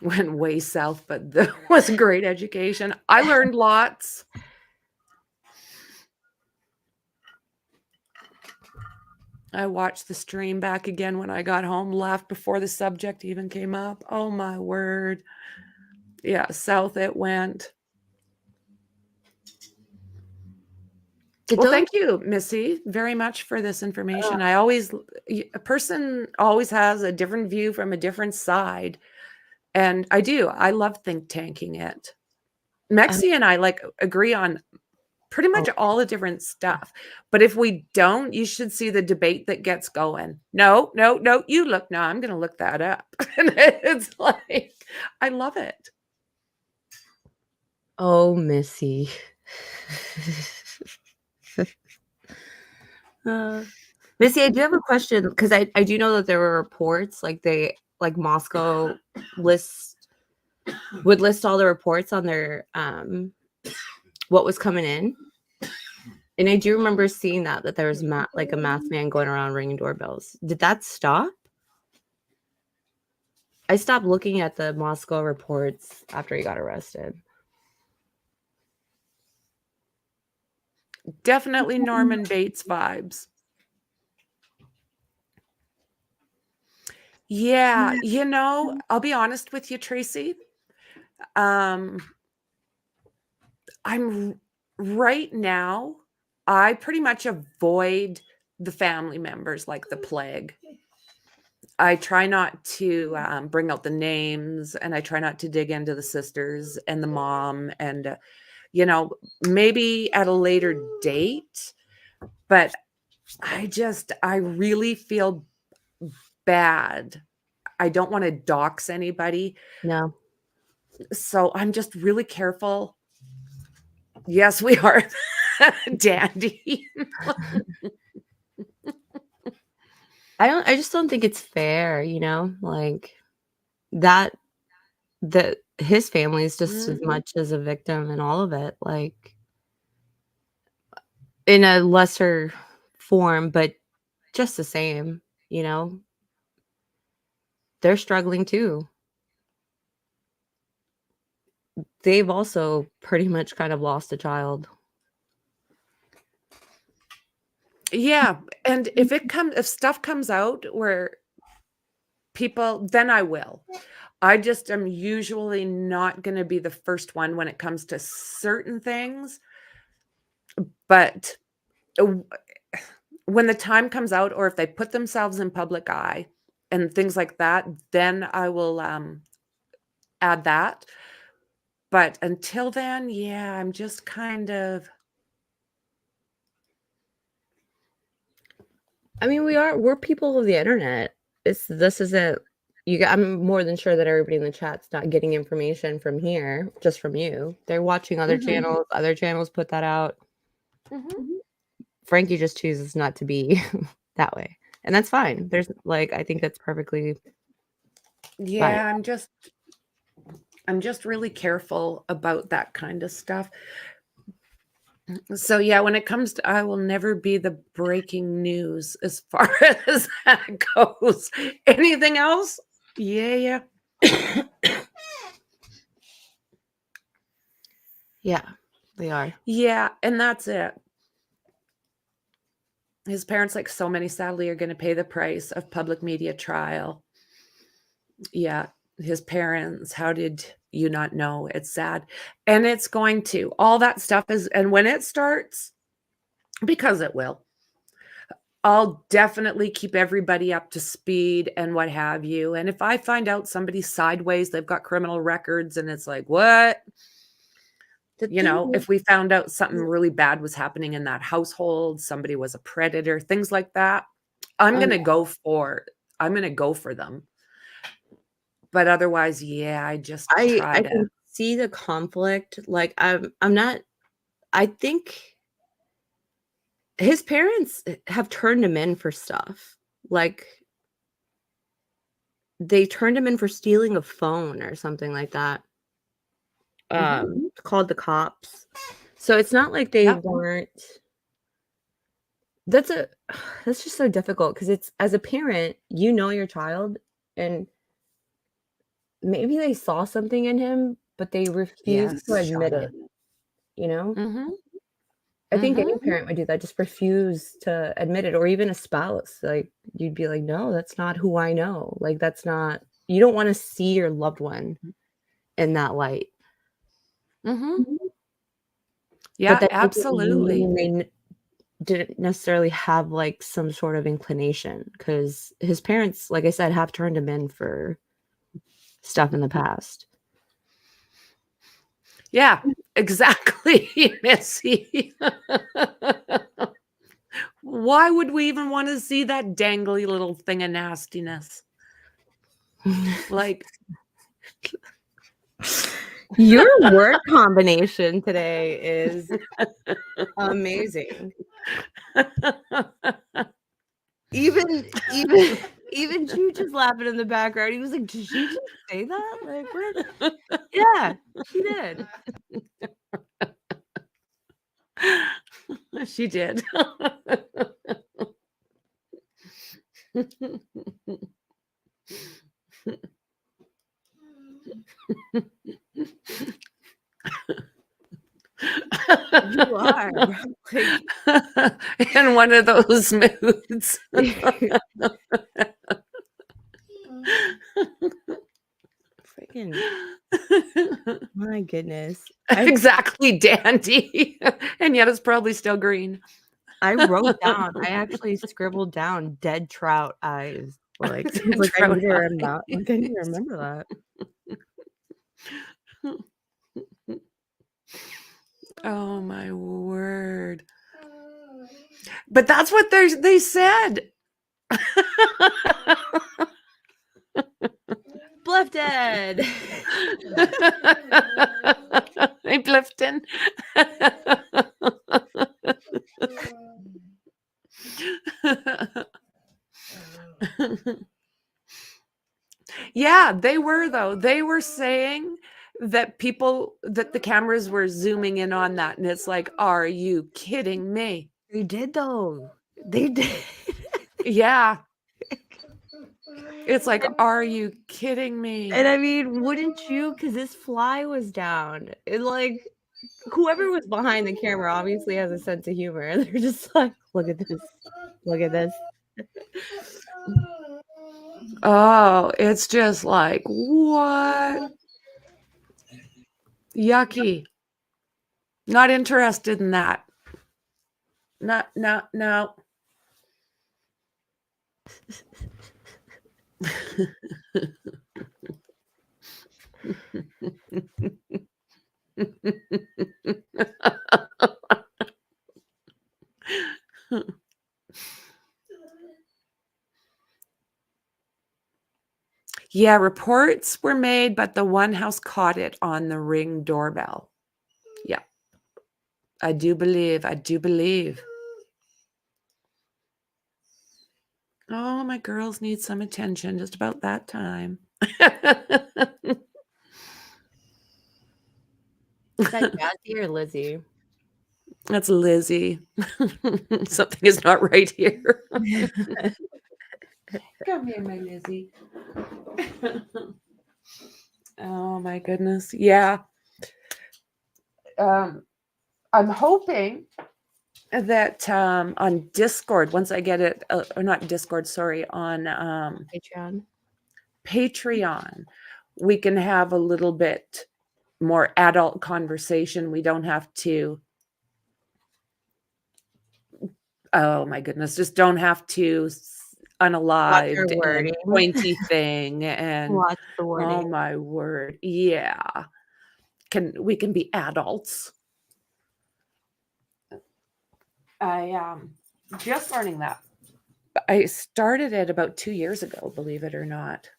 Went way south, but that was great education. I learned lots. I watched the stream back again when I got home, laughed before the subject even came up. Oh my word. Yeah, south it went. Well, thank you, Missy, very much for this information. A person always has a different view from a different side. And I love think tanking it. Mexi and I agree on pretty much all the different stuff. But if we don't, you should see the debate that gets going. No, you look. No, I'm going to look that up. And it's like, I love it. Oh, Missy. Missy, I do have a question because I do know that there were reports like Moscow would list all the reports on their what was coming in, and I do remember seeing that there was a math man going around ringing doorbells. Did that stop? I stopped looking at the Moscow reports after he got arrested. Definitely Norman Bates vibes. Yeah, I'll be honest with you, Tracy. I'm right now, I pretty much avoid the family members like the plague. I try not to bring out the names, and I try not to dig into the sisters and the mom, and maybe at a later date. But I really feel bad. I don't want to dox anybody. No. So I'm just really careful. Yes, we are. Dandy. I just don't think it's fair, like that his family is just as much as a victim in all of it. Like in a lesser form, but just the same, you know? They're struggling too. They've also pretty much kind of lost a child. Yeah, and if stuff comes out where people, then I will. I just am usually not gonna be the first one when it comes to certain things, but, w when the time comes out or if they put themselves in public eye and things like that, then I will, add that, but until then, yeah, I'm just kind of I mean, we're people of the internet. This isn't I'm more than sure that everybody in the chat's not getting information from here, just from you. They're watching other Mhm, other channels put that out. mhm. Frankie just chooses not to be that way. And that's fine. There's like I think that's perfectly fine. Yeah, I'm just really careful about that kind of stuff. So, yeah, when it comes to I will never be the breaking news as far as that goes. Anything else? Yeah. Yeah, they are. Yeah, and that's it. His parents, like so many, sadly, are gonna pay the price of public media trial. Yeah, his parents, how did you not know? It's sad, and it's going to. All that stuff is and when it starts, because it will, I'll definitely keep everybody up to speed and what have you, and if I find out somebody's sideways, they've got criminal records, and it's like, "What?" The You thing know, if we found out something really bad was happening in that household, somebody was a predator, things like that, I'm um, gonna go for I'm gonna go for them. But otherwise, yeah, I just I try to can see the conflict. Like I'm not I think his parents have turned him in for stuff. Like they turned him in for stealing a phone or something like that. Mhm. Called the cops. So it's not like they Yep. weren't that's a that's just so difficult because it's as a parent, you know your child and maybe they saw something in him, but they refuse to Yes, admit it, Shauna. you know? Mhm. I think any Mhm. parent would do that, just refuse to admit it, or even a spouse, like, you'd be like, "No, that's not who I know." Like, that's not you don't wanna see your loved one in that light. Mhm. But Yeah, that doesn't absolutely. mean they didn't necessarily have, like, some sort of inclination, because his parents, like I said, have turned him in for stuff in the past. Yeah, exactly, Missy. Why would we even wanna see that dangly little thing of nastiness? Like Your word combination today is amazing. Even even Chooch is laughing in the background. He was like, "Did she just say that? Like, what?" Yeah, she did. She did. You are, like In one of those moods. freaking my goodness. Exactly, dandy. And yet it's probably still green. I wrote down I actually scribbled down dead trout eyes. Like, I was Dead like, I trout need to I need to eyes. remember that. Oh my word. But that's what they said. Bluff dead. Hey, Clifton. Yeah, they were though. They were saying that the cameras were zooming in on that, and it's like, "Are you kidding me?" They did though. They did. Yeah. It's like, are you kidding me? And I mean, wouldn't you? Because this fly was down. And like, whoever was behind the camera obviously has a sense of humor. They're just like, look at this. Look at this. Oh, it's just like, what? Yucky. Not interested in that. No. Yeah, reports were made, but the one house caught it on the Ring doorbell. Yeah. I do believe. Oh, my girls need some attention just about that time. Is that Jazzy or Lizzie? That's Lizzie. Something is not right here. Come here, my Lizzie. Oh my goodness. Yeah. I'm hoping that on Discord, once I get it, or not Discord, sorry, on Patreon, we can have a little bit more adult conversation. We don't have to, oh my goodness, just don't have to unalived and pointy thing and Watch the wording. oh my word. Yeah. We can be adults. I just learning that. I started it about 2 years ago, believe it or not.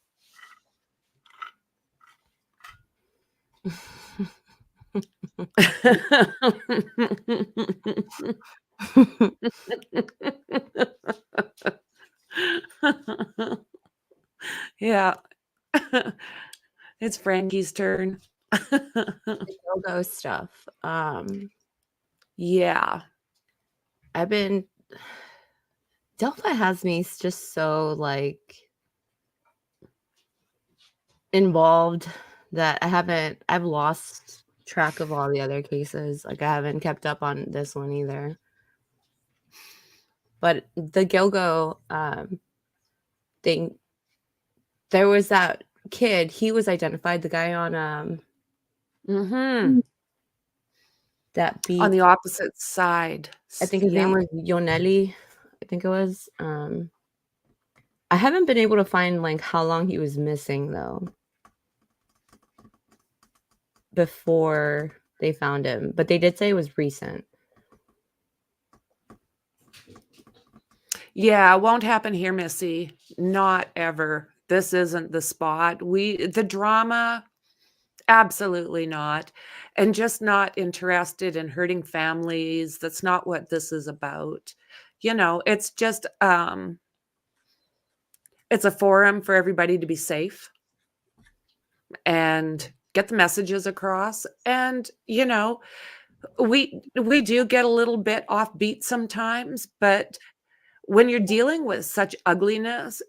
Yeah. It's Frankie's turn. The go-go stuff. Yeah. Delphi has me just so like involved that I've lost track of all the other cases. Like I haven't kept up on this one either. But the go-go thing, there was that kid, he was identified, the guy on that beach on the opposite side. I think his name was Yoneli. I think it was. I haven't been able to find like how long he was missing though before they found him, but they did say it was recent. Yeah, it won't happen here, Missy. Not ever. This isn't the spot. The drama, absolutely not. And just not interested in hurting families. That's not what this is about. You know, it's just it's a forum for everybody to be safe and get the messages across. And, you know, we do get a little bit offbeat sometimes, but when you're dealing with such ugliness,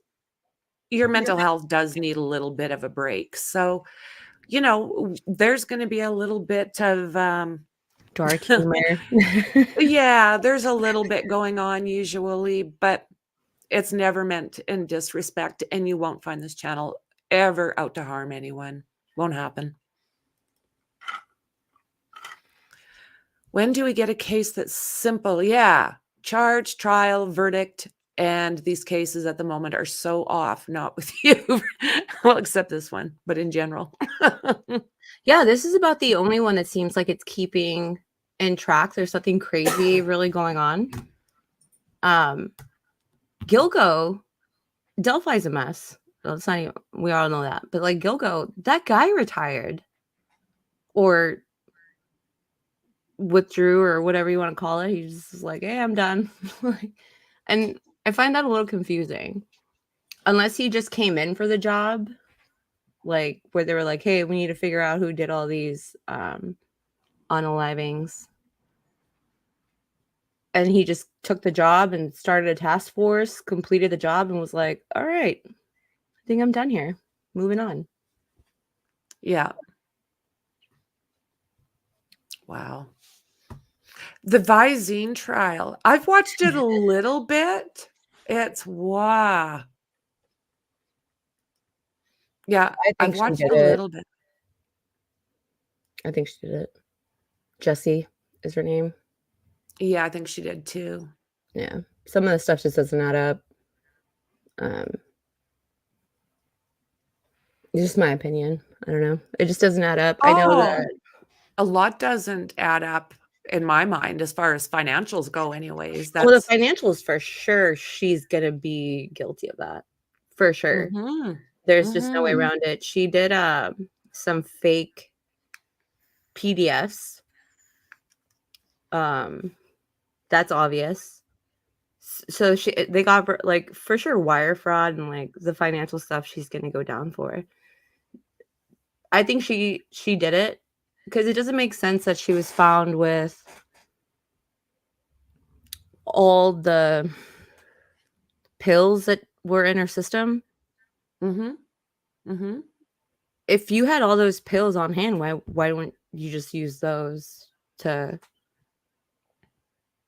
your mental health does need a little bit of a break. So, you know, there's going to be a little bit of dark humor. Yeah, there's a little bit going on usually, but it's never meant in disrespect, and you won't find this channel ever out to harm anyone. Won't happen. When do we get a case that's simple? Yeah, charge, trial, verdict, and these cases at the moment are so off, not with you. Well, except this one, but in general. Yeah, this is about the only one that seems like it's keeping in track. There's something crazy really going on. Gilgo, Delphi's a mess. Well, it's not even, we all know that. But like Gilgo, that guy retired or withdrew or whatever you want to call it. He's just like, hey, I'm done. And I find that a little confusing. Unless he just came in for the job, like where they were like, hey, we need to figure out who did all these unalivings. And he just took the job and started a task force, completed the job, and was like, all right, I think I'm done here. Moving on. Yeah. Wow. The Visine trial. I've watched it a little bit. It's wow. Yeah, I I've think she watched did a it. little bit. I think she did it. Jessie is her name. Yeah, I think she did too. Yeah. Some of the stuff just doesn't add up. Just my opinion. I don't know. It just doesn't add up. I know that. A lot doesn't add up in my mind as far as financials go anyways. Well, the That's financials for sure, she's gonna be guilty of that. For sure. Mhm. There's just no way Mhm. around it. She did some fake PDFs. That's obvious. So they got her, like, for sure, wire fraud and like the financial stuff she's gonna go down for. I think she did it because it doesn't make sense that she was found with all the pills that were in her system. Mhm. Mhm. If you had all those pills on hand, why wouldn't you just use those to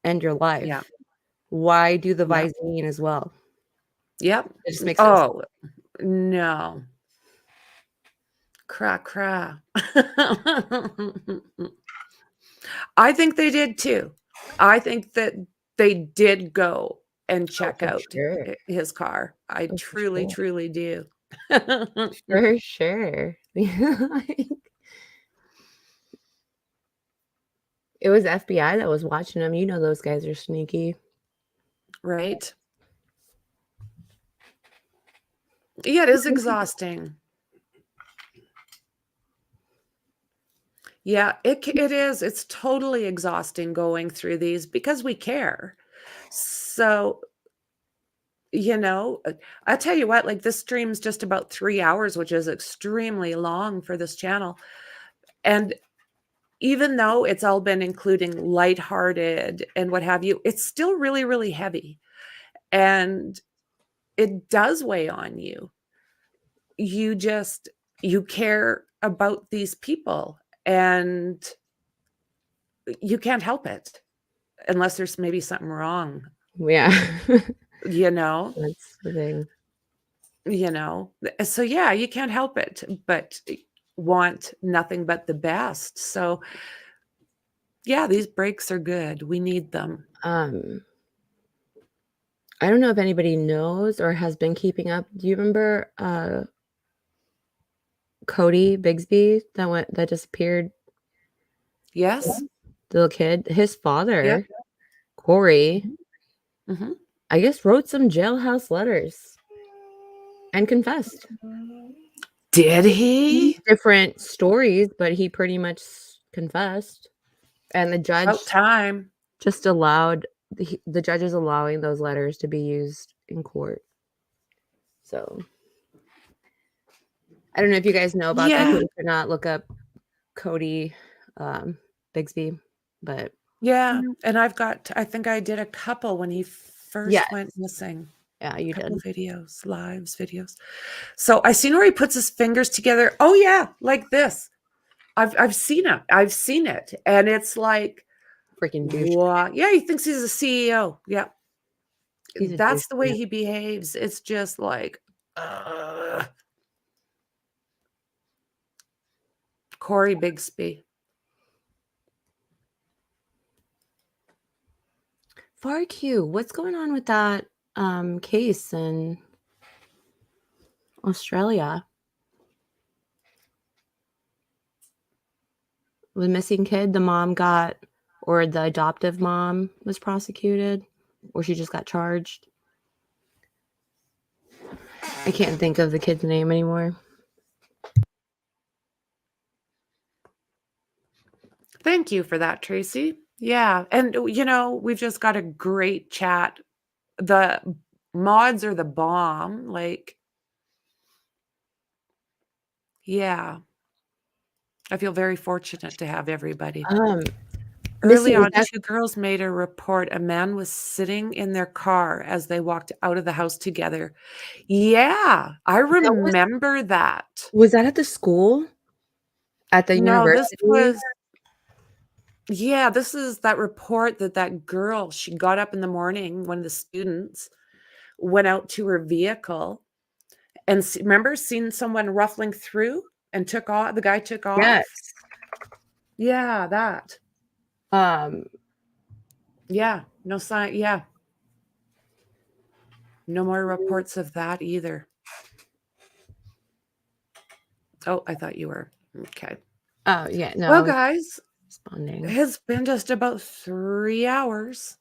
end your life? Yeah. Why do the Yep. Visine as well? Yep. It just makes sense. Oh, no. Cra. I think they did too. I think that they did go and check For out sure. his car. I Oh, for truly, sure. truly do. For sure. Like, it was FBI that was watching them. You know those guys are sneaky. Right? Yeah, it is exhausting. Yeah, it is. It's totally exhausting going through these because we care. So, I'll tell you what, like this stream's just about 3 hours, which is extremely long for this channel. And even though it's all been including lighthearted and what have you, it's still really, really heavy. And it does weigh on you. You care about these people and you can't help it unless there's maybe something wrong, Yeah. you know? That's the thing. So yeah, you can't help it, but want nothing but the best. So yeah, these breaks are good. We need them. I don't know if anybody knows or has been keeping up. Do you remember Cody Bigsby that disappeared? Yes. The little kid. His Yep. father, Corey, Mm-hmm. I guess wrote some jailhouse letters and confessed. Did he? Different stories, but he pretty much confessed. And the judge About time. just allowed the judge is allowing those letters to be used in court. So I don't know if you guys know about that. Yeah. You could not look up Cody Bigsby, but Yeah. And I think I did a couple when he first yes. went missing. Yeah, you Couple did. videos. So I seen where he puts his fingers together. Oh yeah, like this. I've seen it. I've seen it. And it's like, Freaking douche. what? Yeah, he thinks he's a CEO. Yeah. He's a That's the way douchebag. he behaves. It's just like, Corey Bigsby. FARQ, what's going on with that case in Australia? The missing kid, or the adoptive mom was prosecuted, or she just got charged. I can't think of the kid's name anymore. Thank you for that, Tracy. Yeah. And, we've just got a great chat. The mods are the bomb. Like, yeah. I feel very fortunate to have everybody. Early Missy, is on, that 2 girls made a report. A man was sitting in their car as they walked out of the house together. Yeah, I that remember that. was that at the school? At the No, this university? was yeah, this is that report that girl, she got up in the morning, one of the students went out to her vehicle and remember seeing someone ruffling through and took off, the guy took off? Yes. Yeah, that. Um, Yeah, no sign, yeah. No more reports of that either. Oh, I thought you were. Okay. oh, yeah, no, I Well, was guys, responding. it's been just about 3 hours.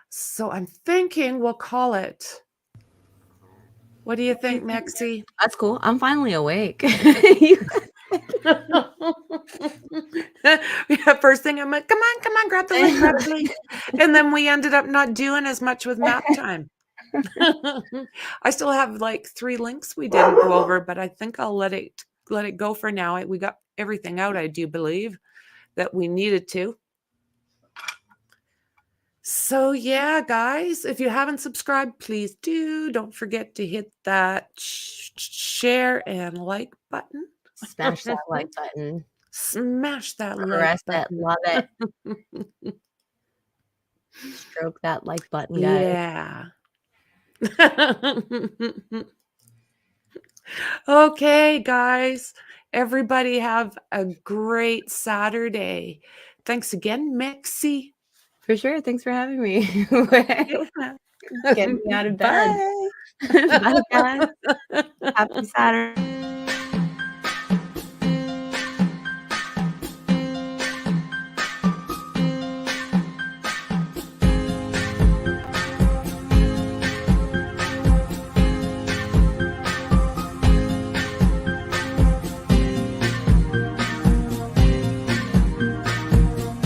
So I'm thinking we'll call it. What do you think, Mexi? That's cool. I'm finally awake. Yeah, first thing I'm like, come on, grab the link, grab the link. And then we ended up not doing as much with map time. I still have like 3 links we didn't go over, but I think I'll let it go for now. We got everything out, I do believe, that we needed to. So yeah, guys, if you haven't subscribed, please do. Don't forget to hit that share and like button. Smash that like button. Smash that like Caress it. button. Love it. Stroke that like button, guys. Yeah. Okay, guys. Everybody have a great Saturday. Thanks again, Mexi. For sure. Thanks for having me. Getting me out of bed. Bye. Bye, guys. Happy Saturday.